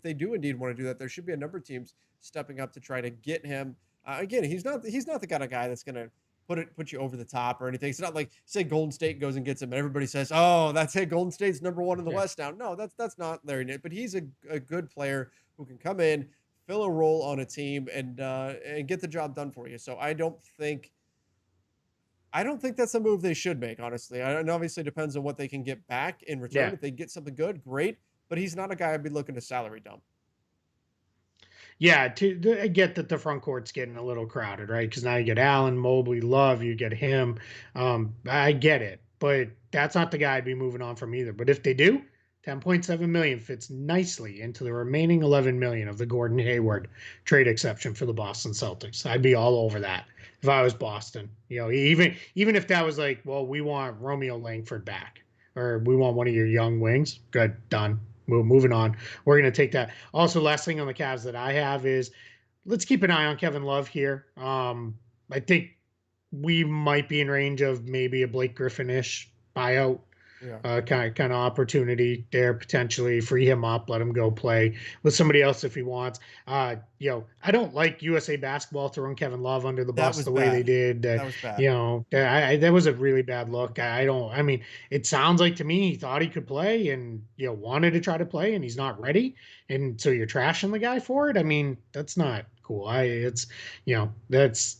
they do indeed want to do that. There should be a number of teams stepping up to try to get him. Again, he's not the kind of guy that's gonna put you over the top or anything. It's not like say Golden State goes and gets him and everybody says, "Oh, that's it. Golden State's number one in the Yeah. West now." No, that's not Larry Nance, but he's a good player who can come in, fill a role on a team, and get the job done for you. So I don't think that's a move they should make, honestly. And obviously it depends on what they can get back in return. Yeah. If they get something good, great. But he's not a guy I'd be looking to salary dump. Yeah, I get that the front court's getting a little crowded, right? Because now you get Allen, Mobley, Love, you get him. I get it, but that's not the guy I'd be moving on from either. But if they do, 10.7 million fits nicely into the remaining 11 million of the Gordon Hayward trade exception for the Boston Celtics. I'd be all over that if I was Boston. Even if that was like, well, we want Romeo Langford back, or we want one of your young wings. Good, done. Moving on. We're going to take that. Also, last thing on the Cavs that I have is let's keep an eye on Kevin Love here. I think we might be in range of maybe a Blake Griffin-ish buyout Yeah. kind of opportunity there, potentially free him up, let him go play with somebody else if he wants. I don't like USA Basketball throwing Kevin Love under the That bus was the way they bad. did. That was bad. That was a really bad look. I don't. I mean, it sounds like to me he thought he could play and wanted to try to play, and he's not ready, and so you're trashing the guy for it. I mean, that's not cool. That's.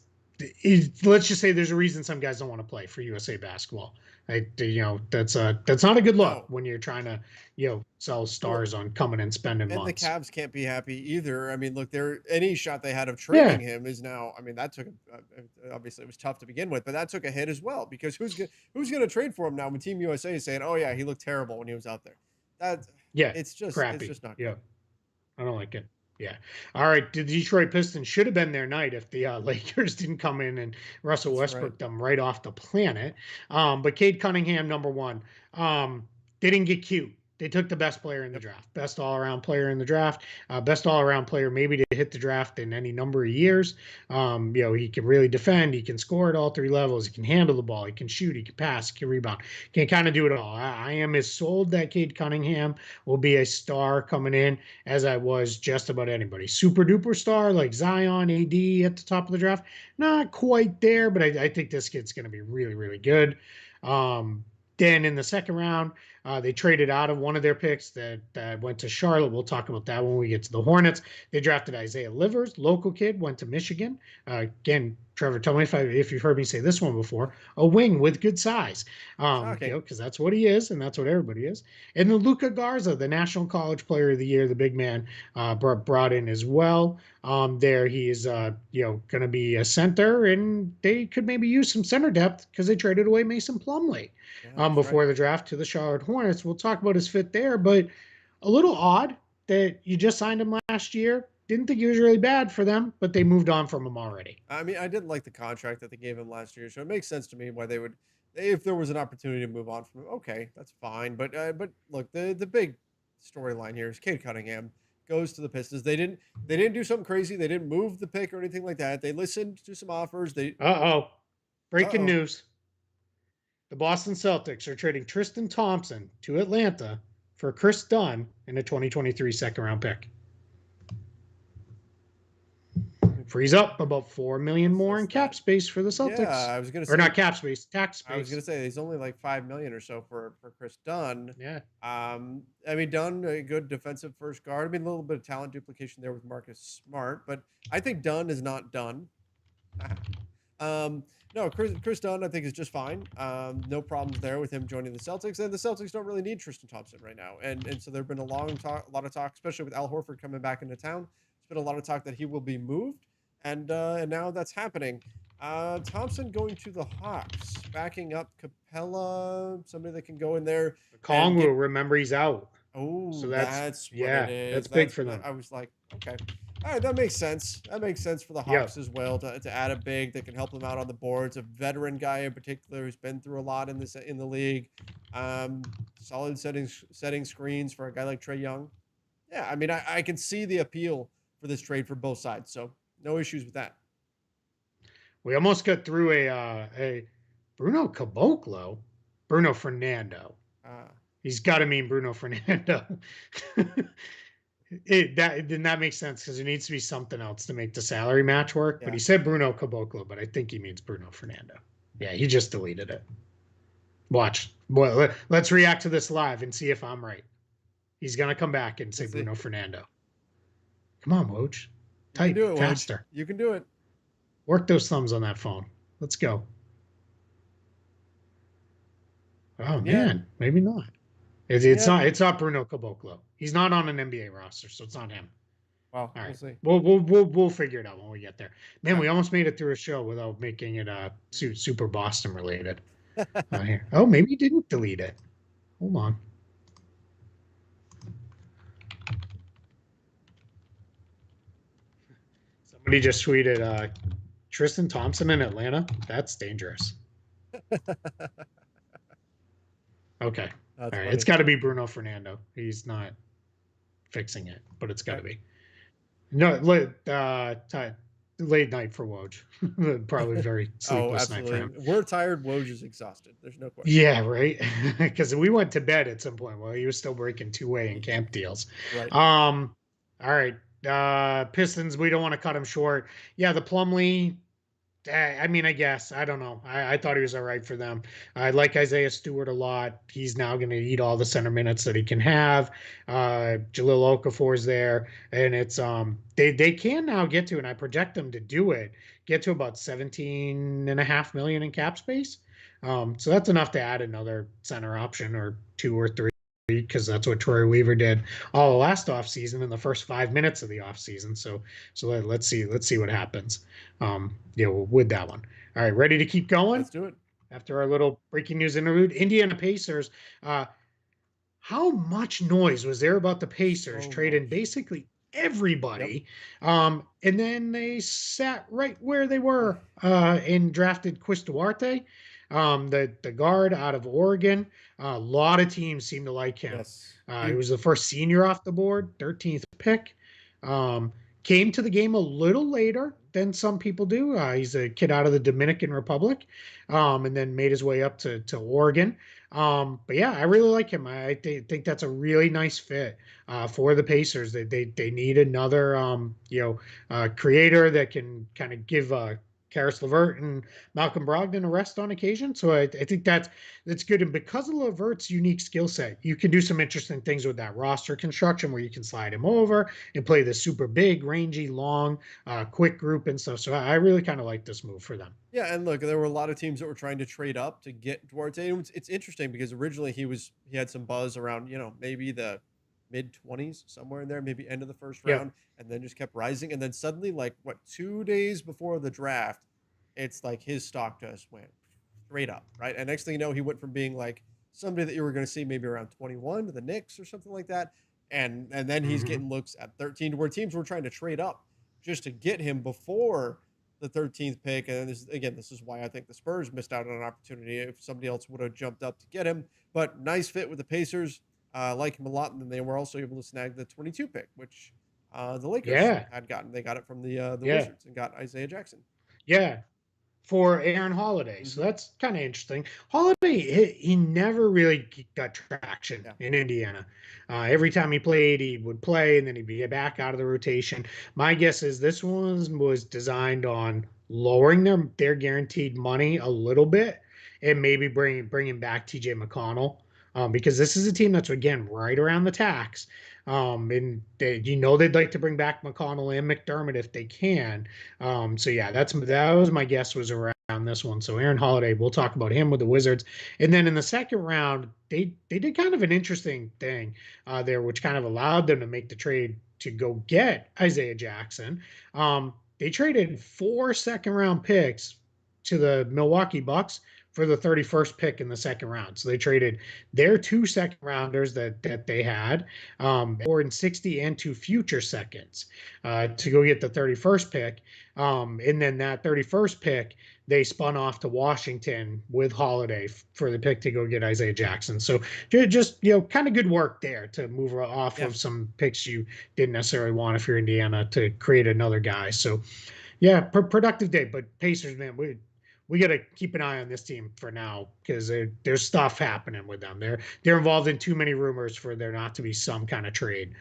Let's just say there's a reason some guys don't want to play for USA Basketball. That's not a good look No. when you're trying to sell Well, stars on coming and spending and the months. Cavs can't be happy either. I mean, look, any shot they had of Yeah, trading him is now. I mean, that took obviously it was tough to begin with, but that took a hit as well because who's going to trade for him now when Team USA is saying, "Oh yeah, he looked terrible when he was out there." That yeah, it's crappy. just not Yeah, good. I don't like it. Yeah. All right. The Detroit Pistons should have been their night if the Lakers didn't come in and Russell That's right. Westbrook them right off the planet. But Cade Cunningham, number one, they didn't get cute. They took the best player in the Yep. draft, best all around player in the draft, best all around player maybe to hit the draft in any number of years. He can really defend. He can score at all three levels. He can handle the ball. He can shoot. He can pass. He can rebound. He can kind of do it all. I am as sold that Cade Cunningham will be a star coming in as I was just about anybody. Super duper star like Zion, AD at the top of the draft. Not quite there, but I think this kid's going to be really, really good. Then in the second round, they traded out of one of their picks that went to Charlotte. We'll talk about that when we get to the Hornets. They drafted Isaiah Livers, local kid, went to Michigan. Again, Trevor, tell me if you've heard me say this one before. A wing with good size, Shocking. because that's what he is, and that's what everybody is. And then Luca Garza, the National College Player of the Year, the big man, brought in as well. There he is, going to be a center, and they could maybe use some center depth because they traded away Mason Plumlee Yeah, that's right. before the draft to the Charlotte Hornets. We'll talk about his fit there, but a little odd that you just signed him last year. Didn't think he was really bad for them, but they moved on from him already. I mean, I didn't like the contract that they gave him last year, so it makes sense to me why they would, if there was an opportunity to move on from him. Okay, that's fine. But look, the big storyline here is Cade Cunningham goes to the Pistons. They didn't do something crazy. They didn't move the pick or anything like that. They listened to some offers. Uh-oh. Breaking Oh, news. The Boston Celtics are trading Tristan Thompson to Atlanta for Chris Dunn in a 2023 second round pick. frees up about 4 million more in That's cap that. space for the Yeah, Celtics. I was gonna Or say not cap space, tax I was space. gonna say he's only like 5 million or so for Chris Dunn. Yeah. I mean Dunn, a good defensive first guard. I mean a little bit of talent duplication there with Marcus Smart, but I think Dunn is not done. um, no, Chris Dunn I think is just fine. No problems there with him joining the Celtics, and the Celtics don't really need Tristan Thompson right now, and so there's been a lot of talk, especially with Al Horford coming back into town. There's been a lot of talk that he will be moved, and now that's happening. Thompson going to the Hawks, backing up Capella, somebody that can go in there and get. Kongwu, remember he's out. Oh, So that's what it yeah, is. that's big That's for what them. I was like. Okay, all right, that makes sense. That makes sense for the Yep. Hawks as well to add a big that can help them out on the boards. A veteran guy in particular who's been through a lot in the league. Solid setting screens for a guy like Trey Young. Yeah, I mean, I can see the appeal for this trade for both sides. So no issues with that. We almost got through a Bruno Caboclo, Bruno Fernando. Uh, He's got to mean Bruno Fernando. Then that makes sense because there needs to be something else to make the salary match work. But yeah. he said Bruno Caboclo, but I think he means Bruno Fernando. Yeah, he just deleted it. Watch. Well, let's react to this live and see if I'm right. He's gonna come back and say Bruno Fernando. Come on, Woj. Type do it, faster. Woj. You can do it. Work those thumbs on that phone. Let's go. Oh man, maybe not. It's not. It's not Bruno Caboclo. He's not on an NBA roster, so it's not him. Well, all right. We'll see. We'll figure it out when we get there. Man, we almost made it through a show without making it super Boston related. Here. Oh, maybe he didn't delete it. Hold on. Somebody just tweeted Tristan Thompson in Atlanta. That's dangerous. Okay. All right. It's got to be Bruno Fernando. He's not fixing it, but it's got to be. No, late night for Woj. Probably very sleepless night for him. We're tired. Woj is exhausted. There's no question. Yeah, right. Because we went to bed at some point while he was still breaking two-way and camp deals. Right. All right. Pistons, we don't want to cut him short. Yeah, the Plumlee. I mean, I guess. I don't know. I thought he was all right for them. I like Isaiah Stewart a lot. He's now going to eat all the center minutes that he can have. Jahlil Okafor's there. And it's they can now get to, and I project them to do it, get to about 17.5 million in cap space. So that's enough to add another center option or two or three, because that's what Troy Weaver did all the last offseason in the first 5 minutes of the offseason. So let's see what happens. With that one. All right, ready to keep going? Let's do it. After our little breaking news interlude, Indiana Pacers. How much noise was there about the Pacers trading basically everybody? Yep. And then they sat right where they were and drafted Chris Duarte, the guard out of Oregon. A lot of teams seem to like him. Yes. He was the first senior off the board, 13th pick. Came to the game a little later than some people do. He's a kid out of the Dominican Republic, and then made his way up to Oregon. But yeah, I really like him. I think that's a really nice fit for the Pacers. They need another creator that can kind of give Karis LeVert and Malcolm Brogdon a rest on occasion. So I think that's good. And because of LeVert's unique skill set, you can do some interesting things with that roster construction where you can slide him over and play the super big, rangy, long, quick group and stuff. So I really kind of like this move for them. Yeah, and look, there were a lot of teams that were trying to trade up to get Duarte. It's interesting because originally he had some buzz around, maybe the mid-20s, somewhere in there, maybe end of the first round, and then just kept rising. And then suddenly, 2 days before the draft, it's like his stock just went straight up, right? And next thing you know, he went from being like somebody that you were going to see maybe around 21 to the Knicks or something like that. And then he's getting looks at 13 to where teams were trying to trade up just to get him before the 13th pick. And this is why I think the Spurs missed out on an opportunity if somebody else would have jumped up to get him. But nice fit with the Pacers. Like him a lot, and then they were also able to snag the 22 pick, which the Lakers had gotten. They got it from the Wizards and got Isaiah Jackson. Yeah, for Aaron Holiday. So that's kind of interesting. Holiday, he never really got traction Yeah. in Indiana. Every time he played, he would play and then he'd be back out of the rotation. My guess is this one was designed on lowering their guaranteed money a little bit and maybe bringing back TJ McConnell. Because this is a team that's again right around the tax. And they'd like to bring back McConnell and McDermott if they can. So yeah, that was my guess was around this one. So Aaron Holiday, we'll talk about him with the Wizards, and then in the second round, they did kind of an interesting thing there, which kind of allowed them to make the trade to go get Isaiah Jackson. They traded 4 second-round picks to the Milwaukee Bucks for the 31st pick in the second round. So they traded their 2 second rounders that they had, or in 60 and 2 future seconds to go get the 31st pick. And then that 31st pick, they spun off to Washington with Holiday for the pick to go get Isaiah Jackson. So just, kind of good work there to move off of some picks you didn't necessarily want if you're Indiana to create another guy. So yeah, productive day, but Pacers, man, we got to keep an eye on this team for now because there's stuff happening with them. They're involved in too many rumors for there not to be some kind of trade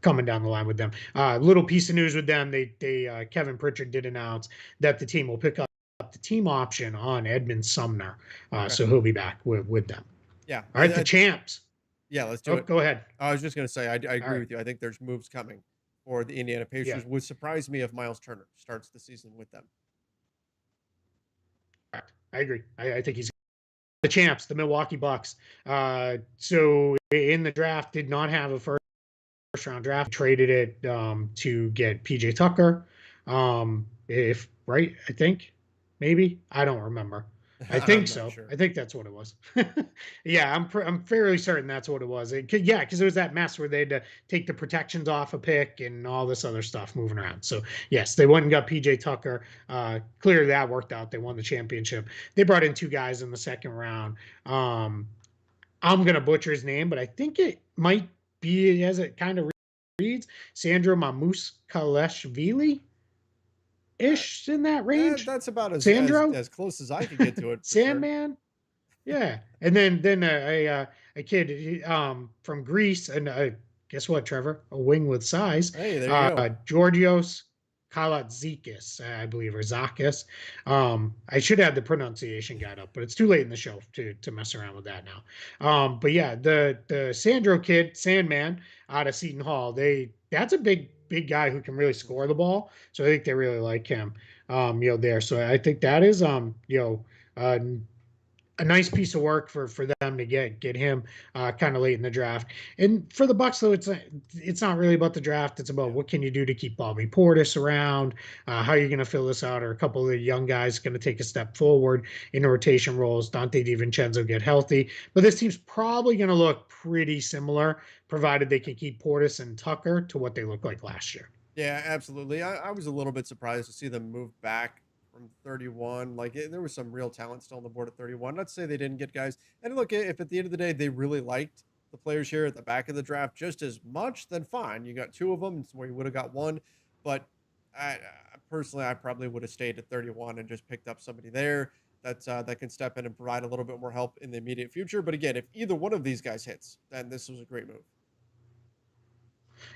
coming down the line with them. Little piece of news with them: they Kevin Pritchard did announce that the team will pick up the team option on Edmund Sumner, so he'll be back with them. Yeah. All right, the champs. Yeah, let's do it. Go ahead. I was just going to say I agree with you. I think there's moves coming for the Indiana Pacers. Would surprise me if Miles Turner starts the season with them. I agree. I think he's the champs, the Milwaukee Bucks. So in the draft, did not have a first round draft. Traded it to get PJ Tucker. I think maybe I don't remember. I think so. Sure. I think that's what it was. Yeah, I'm fairly certain that's what it was. Because it was that mess where they had to take the protections off a pick and all this other stuff moving around. So yes, they went and got PJ Tucker. Clearly that worked out. They won the championship. They brought in 2 guys in the second round. I'm gonna butcher his name, but I think it might be as it kind of reads Sandro Mamukelashvili. Ish in that range. That's about as close as I can get to it. Sandman. Sure. Yeah. And then a kid from Greece, and guess what, Trevor? A wing with size. Hey, there you go. Georgios Kalatzakis, I believe, or Zakis. I should have the pronunciation guide up, but it's too late in the show to mess around with that now. But yeah, the Sandro kid, Sandman, out of Seton Hall, that's a big guy who can really score the ball. So I think they really like him, there. So I think that is, a nice piece of work for them to get him kind of late in the draft. And for the Bucks, though, it's not really about the draft. It's about what can you do to keep Bobby Portis around, how you're going to fill this out. Or a couple of the young guys going to take a step forward in rotation roles. Dante DiVincenzo get healthy. But this team's probably going to look pretty similar, provided they can keep Portis and Tucker to what they looked like last year. Yeah, absolutely. I was a little bit surprised to see them move back from 31. There was some real talent still on the board at 31. Not to say they didn't get guys. And look, if at the end of the day they really liked the players here at the back of the draft just as much, then fine. You got 2 of them, it's where you would have got 1. But I personally probably would have stayed at 31 and just picked up somebody there that can step in and provide a little bit more help in the immediate future. But again, if either one of these guys hits, then this was a great move.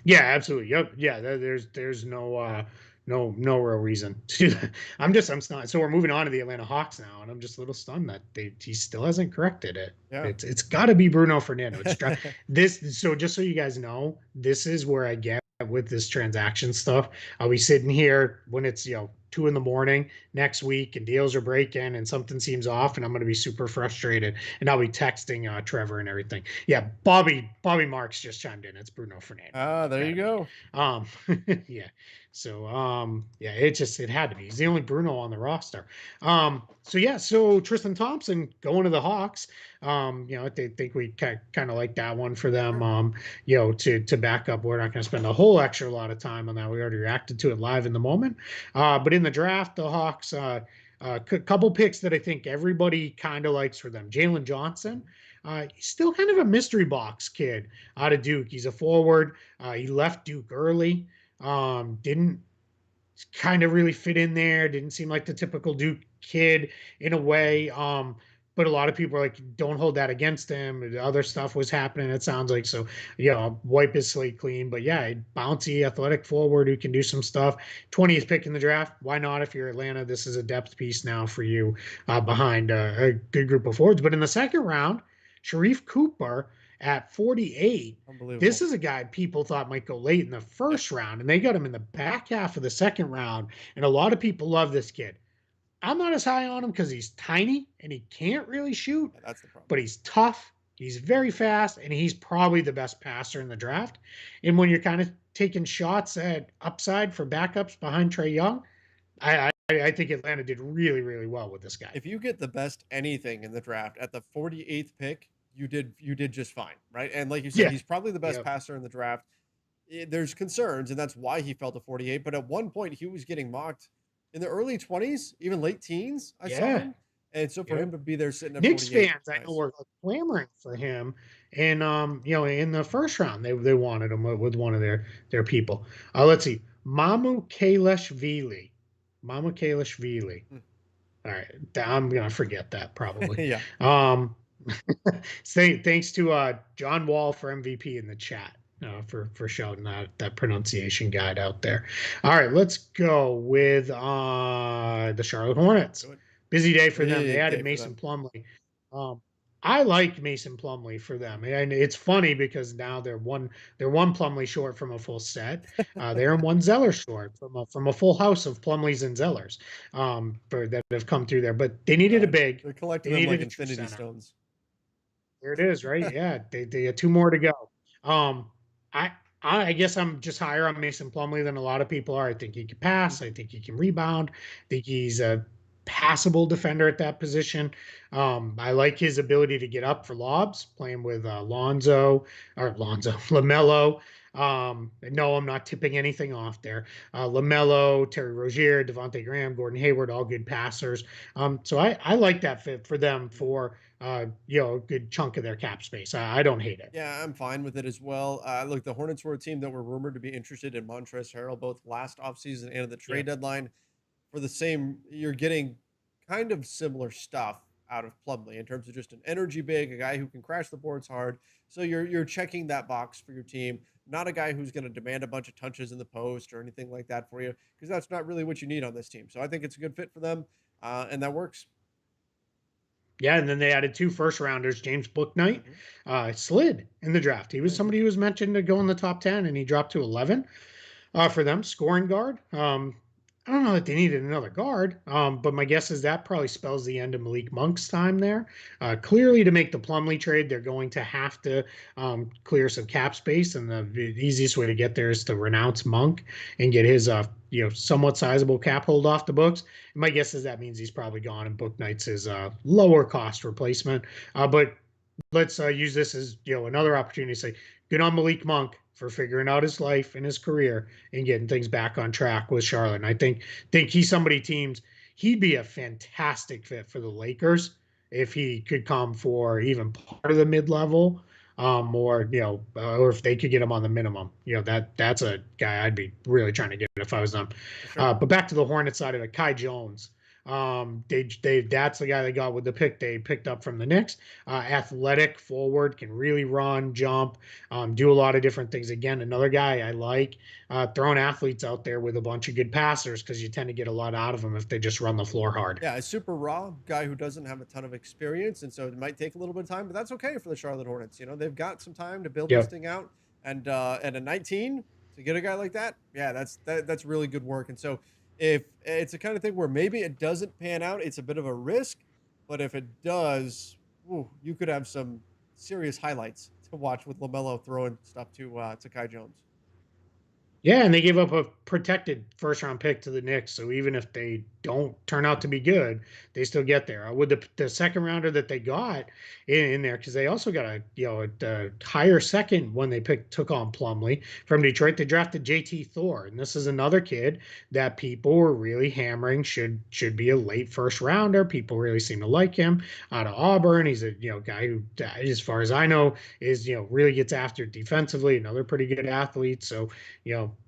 Yeah, absolutely. Yep. Yeah, there's no real reason to do that. I'm stunned. So we're moving on to the Atlanta Hawks now, and I'm just a little stunned that he still hasn't corrected it. Yeah. It's got to be Bruno Fernando. So just so you guys know, this is where I get with this transaction stuff. I'll be sitting here when it's 2 a.m. next week and deals are breaking and something seems off, and I'm going to be super frustrated, and I'll be texting Trevor and everything. Yeah, Bobby Marks just chimed in. It's Bruno Fernando. There you go. Yeah. So it had to be. He's the only Bruno on the roster. So Tristan Thompson going to the Hawks. I think we kind of like that one for them. To back up. We're not going to spend a whole extra lot of time on that. We already reacted to it live in the moment. But in the draft, the Hawks, couple picks that I think everybody kind of likes for them. Jalen Johnson. He's still kind of a mystery box kid out of Duke. He's a forward. He left Duke early. Didn't kind of really fit in there. Didn't seem like the typical Duke kid in a way. But a lot of people are like, don't hold that against him. Other stuff was happening, it sounds like. So, wipe his slate clean. But yeah, bouncy, athletic forward who can do some stuff. 20th pick in the draft. Why not? If you're Atlanta, this is a depth piece now for you behind a good group of forwards. But in the second round, Sharif Cooper at 48. This Unbelievable. is a guy people thought might go late in the Yeah, first round, and they got him in the back half of the second round. And a lot of people love this kid. I'm not as high on him because he's tiny and he can't really shoot, yeah, that's the problem. but he's tough. He's very fast, and he's probably the best passer in the draft. And when you're kind of taking shots at upside for backups behind Trae Young, I think Atlanta did really, really well with this guy. If you get the best anything in the draft at the 48th pick, you did just fine, right? And like you said, Yeah. he's probably the best Yeah. passer in the draft. There's concerns, and that's why he fell to 48. But at one point, he was getting mocked in the early 20s, even late teens. I saw Yeah. him, and so for Yeah. him to be there sitting at Knicks 48, fans, I know, nice. were clamoring for him, and in the first round, they wanted him with one of their people. Let's see, Mamu Kalishvili. Hmm. All right, I'm gonna forget that probably. Yeah, Um, thanks to John Wall for MVP in the chat. For shouting that pronunciation guide out there. All right, let's go with the Charlotte Hornets. do it. Busy day for them. They Big added day for Mason them. Plumlee. Um, I like Mason Plumlee for them, and it's funny because now they're one Plumlee short from a full set. They're one Zeller short from a full house of Plumlees and Zellers that have come through there. But they needed a big. They're collecting They them like needed a true infinity center. stones. There it is, right? Yeah, they had two more to go. Um, I I guess I'm just higher on Mason Plumlee than a lot of people are. I think he can pass. I think he can rebound. I think he's a passable defender at that position. I like his ability to get up for lobs, playing with Lamelo. No, I'm not tipping anything off there. Lamelo, Terry Rozier, Devontae Graham, Gordon Hayward, all good passers. So I like that fit for them for a good chunk of their cap space. I don't hate it. Yeah, I'm fine with it as well. Look, the Hornets were a team that were rumored to be interested in Montrezl Harrell both last offseason and at the Yeah. trade deadline. For the same, you're getting kind of similar stuff out of Plumlee in terms of just an energy big, a guy who can crash the boards hard. So you're checking that box for your team, not a guy who's going to demand a bunch of touches in the post or anything like that for you, because that's not really what you need on this team. So I think it's a good fit for them, and that works. Yeah, and then they added two first rounders. James Booknight Mhm. slid in the draft. He was Yeah, somebody who was mentioned to go in the top 10, and he dropped to 11 for them, scoring guard. I don't know that they needed another guard, but my guess is that probably spells the end of Malik Monk's time there. Clearly, to make the Plumlee trade, they're going to have to clear some cap space, and the easiest way to get there is to renounce Monk and get his somewhat sizable cap hold off the books. And my guess is that means he's probably gone, and Booknight's his lower cost replacement. But let's use this as another opportunity to say good on Malik Monk for figuring out his life and his career and getting things back on track with Charlotte. And I think he's somebody teams he'd be a fantastic fit for the Lakers if he could come for even part of the mid level. Or if they could get him on the minimum, that's a guy I'd be really trying to get if I was them. for sure. But back to the Hornets side of it, Kai Jones. That's the guy they got with the pick they picked up from the Knicks. Athletic forward, can really run, jump, do a lot of different things. Again, another guy I like throwing athletes out there with a bunch of good passers because you tend to get a lot out of them if they just run the floor hard. Yeah, a super raw guy who doesn't have a ton of experience, and so it might take a little bit of time, but that's okay for the Charlotte Hornets. They've got some time to build this Yep. thing out, and at a 19 to get a guy like that, yeah, that's really good work. And so if it's the kind of thing where maybe it doesn't pan out, it's a bit of a risk, but if it does, ooh, you could have some serious highlights to watch with Lamelo throwing stuff to Kai Jones. Yeah, and they gave up a protected first round pick to the Knicks. So even if they don't turn out to be good, they still get there. With the second rounder that they got in there, because they also got a higher second when they took on Plumlee from Detroit. They drafted JT Thor, and this is another kid that people were really hammering should be a late first rounder. People really seem to like him out of Auburn. He's a guy who, as far as I know, is really gets after defensively. Another pretty good athlete. So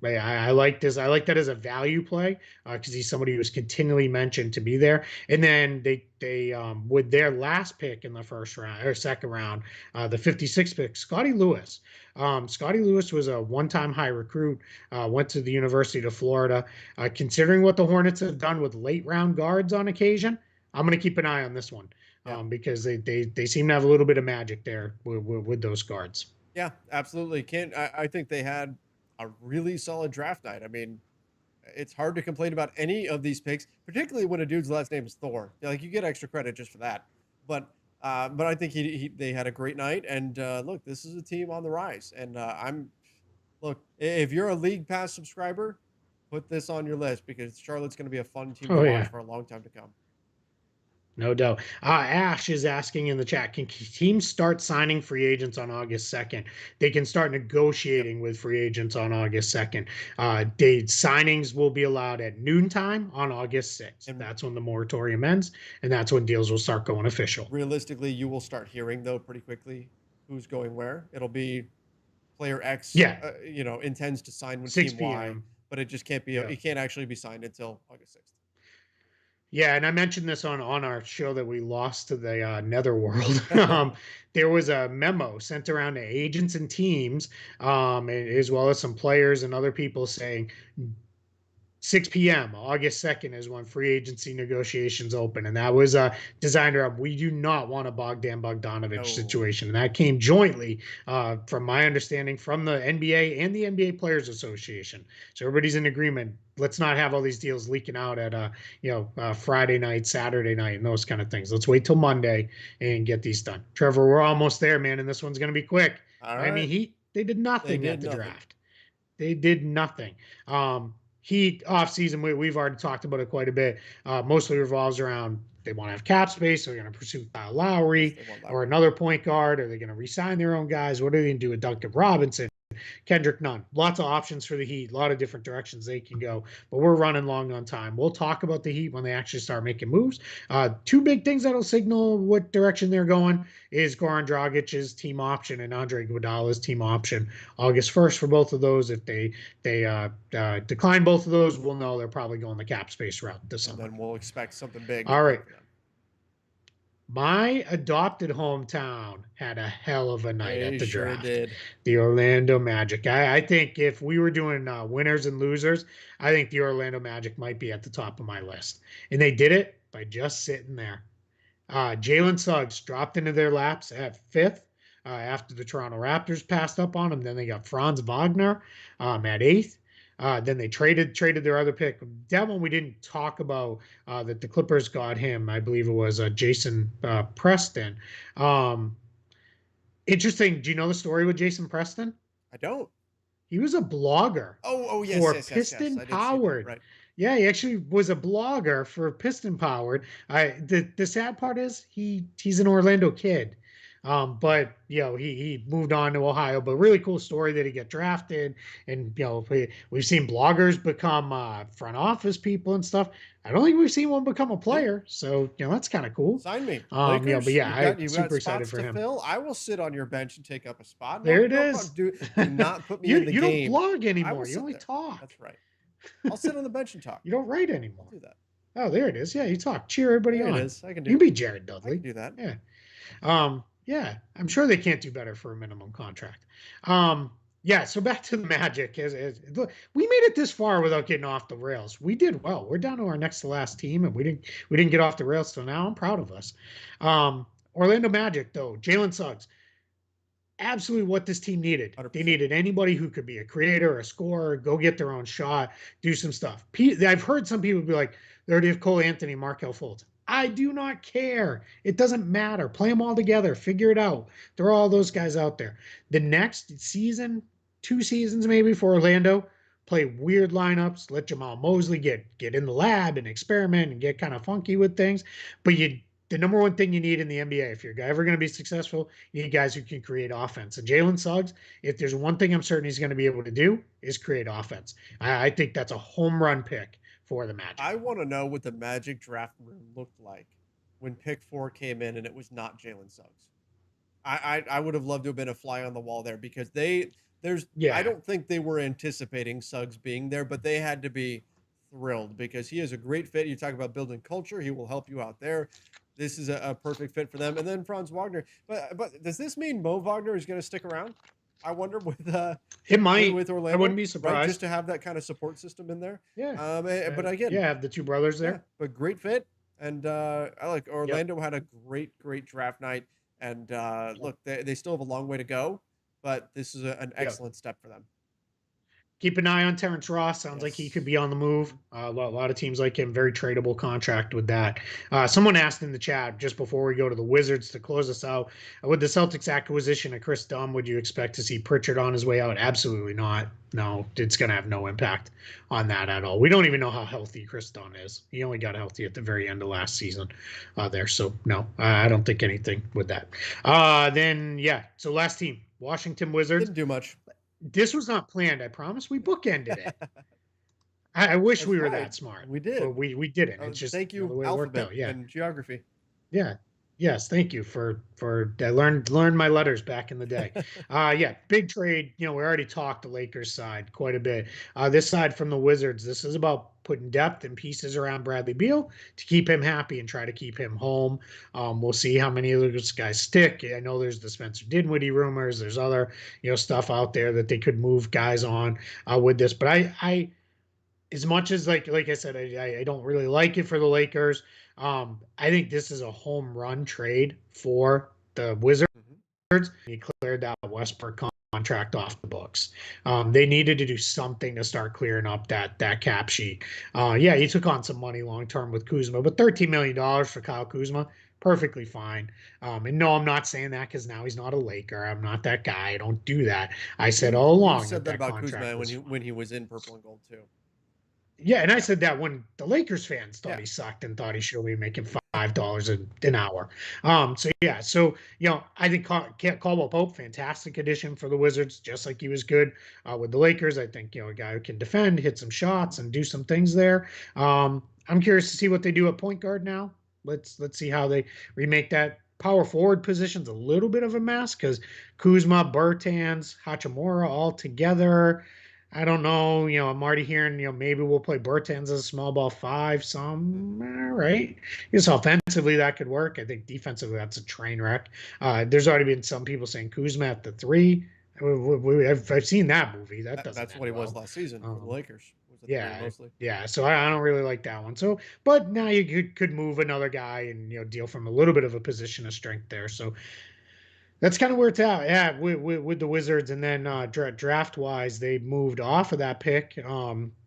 I like this. I like that as a value play because he's somebody who's continuing interestingly mentioned to be there. And then they with their last pick in the first round or second round, the 56th pick, Scotty Lewis. Scotty Lewis was a one-time high recruit, went to the University of Florida. Considering what the Hornets have done with late round guards on occasion, I'm going to keep an eye on this one, Yeah. because they seem to have a little bit of magic there with those guards. Yeah, absolutely. I think they had a really solid draft night. I mean, it's hard to complain about any of these picks, particularly when a dude's last name is Thor. Like, you get extra credit just for that. But I think they had a great night. And look, this is a team on the rise. And look, if you're a League Pass subscriber, put this on your list because Charlotte's going to be a fun team to Oh watch yeah. for a long time to come. No doubt. Ash is asking in the chat, can teams start signing free agents on August 2nd? They can start negotiating with free agents on August 2nd. Signings will be allowed at noontime on August 6th. And that's when the moratorium ends, and that's when deals will start going official. realistically, you will start hearing, though, pretty quickly who's going where. It'll be player X, Yeah. intends to sign with 6 Team Y, p.m. but it just can't be, Yeah. it can't actually be signed until August 6th. Yeah, and I mentioned this on our show that we lost to the Netherworld. There was a memo sent around to agents and teams, as well as some players and other people saying 6 p.m. August 2nd is when free agency negotiations open. And that was designed around, we do not want a Bogdan Bogdanovic No. situation. And that came jointly, from my understanding, from the NBA and the NBA Players Association. So everybody's in agreement. Let's not have all these deals leaking out at Friday night, Saturday night, and those kind of things. Let's wait till Monday and get these done. Trevor, we're almost there, man, and this one's going to be quick. All right. Miami, they did nothing at the draft. They did nothing. Heat off season, we've already talked about it quite a bit. Mostly revolves around they want to have cap space. So they're going to pursue Kyle Lowry or another point guard. Are they going to re-sign their own guys? What are they going to do with Duncan Robinson? Kendrick Nunn. Lots of options for the Heat. A lot of different directions they can go. But we're running long on time. We'll talk about the Heat when they actually start making moves. Two big things that'll signal what direction they're going is Goran Dragic's team option and Andre Iguodala's team option. August 1st for both of those. If they decline both of those, we'll know they're probably going the cap space route this summer. And then we'll expect something big. All right. My adopted hometown had a hell of a night at the draft. Did. The Orlando Magic. I think if we were doing winners and losers, I think the Orlando Magic might be at the top of my list. And they did it by just sitting there. Jalen Suggs dropped into their laps at 5th after the Toronto Raptors passed up on him. Then they got Franz Wagner at 8th. Then they traded their other pick. That one we didn't talk about, that the Clippers got him. I believe it was Jason Preston. Interesting. Do you know the story with Jason Preston? I don't. He was a blogger. Oh yes, for yes, Piston yes. Powered. Right. Yeah, he actually was a blogger for Piston Powered. The sad part is he's an Orlando kid. But he moved on to Ohio. But really cool story that he got drafted, and we've seen bloggers become front office people and stuff. I don't think we've seen one become a player, so that's kind of cool. Sign me. Lakers, but yeah, I'm super excited for him. Fill. I will sit on your bench and take up a spot. There it is. Do not put me in the game. You don't blog anymore. You only talk. That's right. I'll sit on the bench and talk. You don't write anymore. I'll do that. Oh, there it is. Yeah, you talk. Cheer everybody on. There it is. I can do. You be Jared Dudley. I can do that. Yeah. Yeah, I'm sure they can't do better for a minimum contract. Yeah, so back to the Magic. We made it this far without getting off the rails. We did well. We're down to our next to last team, and we didn't get off the rails till now. I'm proud of us. Orlando Magic, though, Jalen Suggs, absolutely what this team needed. 100%. They needed anybody who could be a creator, a scorer, go get their own shot, do some stuff. I've heard some people be like, they already have Cole Anthony, Markelle Fultz. I do not care. It doesn't matter. Play them all together. Figure it out. Throw all those guys out there. The next season, 2 seasons maybe for Orlando, play weird lineups. Let Jamal Mosley get in the lab and experiment and get kind of funky with things. But the number one thing you need in the NBA, if you're ever going to be successful, you need guys who can create offense. And Jalen Suggs, if there's one thing I'm certain he's going to be able to do, is create offense. I think that's a home run pick for the Magic. I want to know what the Magic draft room looked like when pick 4 came in and it was not Jalen Suggs. I would have loved to have been a fly on the wall there because I don't think they were anticipating Suggs being there, but they had to be thrilled because he is a great fit. You talk about building culture, he will help you out there. This is a perfect fit for them. And then Franz Wagner. But does this mean Mo Wagner is going to stick around? I wonder It might. with I wouldn't Orlando, be right? Just surprised. to have that kind of support system in there. Yeah. But again, Yeah, have the two brothers yeah, there. but great fit. And I like Yep. Orlando had a great draft night. And Yep. look, they still have a long way to go, but this is an Yep. excellent step for them. Keep an eye on Terrence Ross. Sounds like he could Yes. be on the move. A lot of teams like him. Very tradable contract with that. Someone asked in the chat just before we go to the Wizards to close us out. With the Celtics acquisition of Chris Dunn, would you expect to see Pritchard on his way out? Absolutely not. No, it's going to have no impact on that at all. We don't even know how healthy Chris Dunn is. He only got healthy at the very end of last season there. So, no, I don't think anything with that. Then, yeah. So, last team, Washington Wizards. Didn't do much. This was not planned. I promise. We bookended it. I wish That's we were right. that smart, We but did. we didn't. It's just Thank the you, way it worked alphabet out. Yeah, and geography. yeah, yes. Thank you for I learned my letters back in the day. Yeah, big trade. We already talked the Lakers side quite a bit. This side from the Wizards. This is about putting depth and pieces around Bradley Beal to keep him happy and try to keep him home. We'll see how many of those guys stick. I know there's the Spencer Dinwiddie rumors. There's other stuff out there that they could move guys on with this, but I as much as like I said, I don't really like it for the Lakers. I think this is a home run trade for the Wizards. Mhm. He cleared that Westbrook contract off the books. They needed to do something to start clearing up that cap sheet. Yeah, he took on some money long term with Kuzma, but $13 million for Kyle Kuzma, perfectly fine. And no, I'm not saying that because now he's not a Laker. I'm not that guy. I don't do that. I said all You along said that that that about contract Kuzma was when fine. he was in purple and gold too. Yeah, and I Yeah. said that when the Lakers fans thought Yeah. he sucked and thought he should be making $5 an hour. So yeah, so I think Caldwell Pope, fantastic addition for the Wizards, just like he was good with the Lakers. I think a guy who can defend, hit some shots, and do some things there. I'm curious to see what they do at point guard now. Let's see how they remake that. Power forward position's a little bit of a mess because Kuzma, Bertans, Hachimura all together. I don't know. I'm already hearing, maybe we'll play Bertans as a small ball five. Some, Mhm. right? Because offensively that could work. I think defensively that's a train wreck. There's already been some people saying Kuzma at the three. I've seen that movie. That doesn't That's what end he was well. last season for the Um, Lakers. Was at three yeah, mostly. yeah. So I don't really like that one. So, but now you could move another guy and deal from a little bit of a position of strength there. So that's kind of where it's at. Yeah, with the Wizards, and then draft wise, they moved off of that pick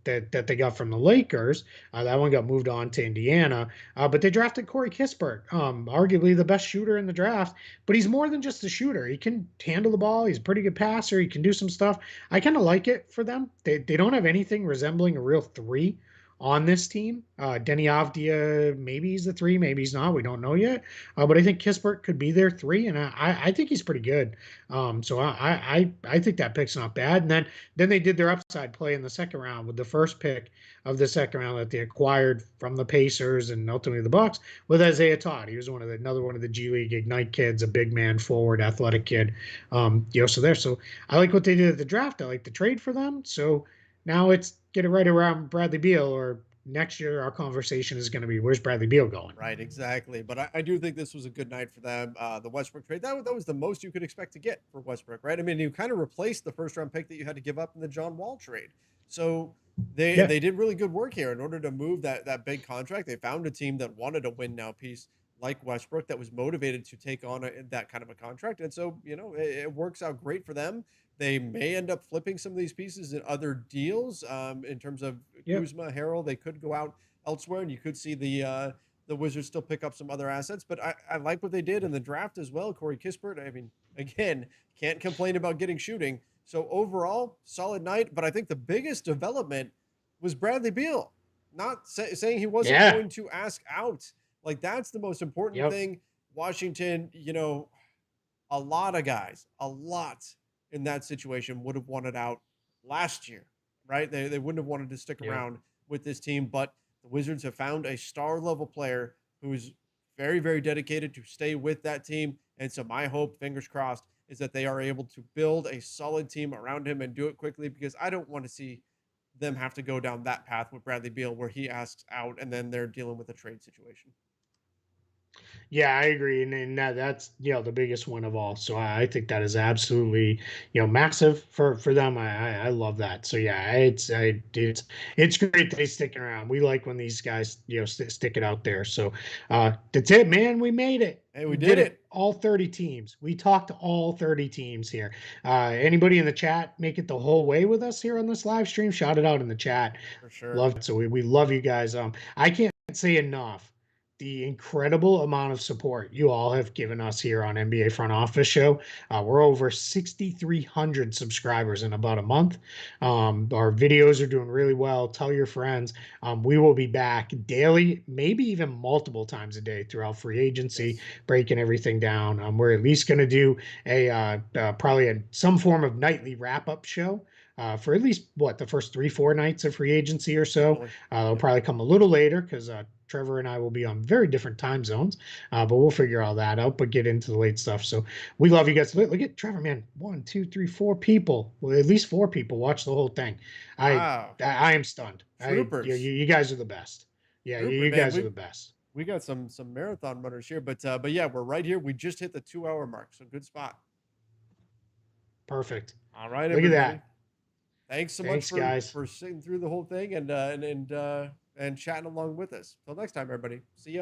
that they got from the Lakers. That one got moved on to Indiana, but they drafted Corey Kispert, arguably the best shooter in the draft. But he's more than just a shooter. He can handle the ball. He's a pretty good passer. He can do some stuff. I kind of like it for them. They don't have anything resembling a real three on this team. Denny Avdia, maybe he's the three, maybe he's not. We don't know yet. But I think Kispert could be their three, and I think he's pretty good. So I think that pick's not bad. And then they did their upside play in the second round with the first pick of the second round that they acquired from the Pacers and ultimately the Bucks with Isaiah Todd. He was another one of the G League Ignite kids, a big man, forward, athletic kid. So I like what they did at the draft. I like the trade for them. So now it's get it right around Bradley Beal, or next year our conversation is going to be where's Bradley Beal going? Right, exactly. But I do think this was a good night for them. The Westbrook trade, that was the most you could expect to get for Westbrook, right? I mean, you kind of replaced the first round pick that you had to give up in the John Wall trade. So Yeah, they did really good work here in order to move that big contract. They found a team that wanted a win now piece like Westbrook that was motivated to take on that kind of a contract. And so, it works out great for them. They may end up flipping some of these pieces in other deals. In terms of yep, Kuzma, Harrell, they could go out elsewhere, and you could see the Wizards still pick up some other assets. But I like what they did in the draft as well. Corey Kispert. I mean, again, can't complain about getting shooting. So overall, solid night. But I think the biggest development was Bradley Beal, not saying he wasn't yeah, going to ask out. Like that's the most important yep, thing. Washington, a lot of guys, a lot in that situation would have wanted out last year, right? They wouldn't have wanted to stick yep. around with this team, but the Wizards have found a star level player who's very dedicated to stay with that team. And so my hope, fingers crossed, is that they are able to build a solid team around him and do it quickly because I don't want to see them have to go down that path with Bradley Beal where he asks out and then they're dealing with a trade situation. Yeah, I agree, and that's the biggest one of all. So I think that is absolutely massive for them. I love that. So yeah, it's great that he's sticking around. We like when these guys stick it out there. So that's it, man. We made it. Hey, we We did did it it. All 30 teams. We talked to all 30 teams here. Anybody in the chat make it the whole way with us here on this live stream? Shout it out in the chat. for sure. Love it. So we love you guys. I can't say enough the incredible amount of support you all have given us here on NBA Front Office Show. We're over 6,300 subscribers in about a month. Our videos are doing really well. Tell your friends. We will be back daily, maybe even multiple times a day throughout free agency, Yes. breaking everything down. We're at least going to do probably some form of nightly wrap up show. For at least the first 3-4 nights of free agency or so. Definitely. It'll Yep. probably come a little later because Trevor and I will be on very different time zones, but we'll figure all that out. But get into the late stuff. So we love you guys. Look at Trevor, man. 1, 2, 3, 4 people. Well, at least 4 people watch the whole thing. I Wow. I am stunned. Troopers. You guys are the best. Yeah, Troopers, you man. guys are the best. We got some marathon runners here, but yeah, we're right here. We just hit the 2 hour mark, so good spot. Perfect. All right, Look at everybody. that. Thanks so much Thanks, guys. for sitting through the whole thing and chatting along with us. Till next time, everybody. See ya.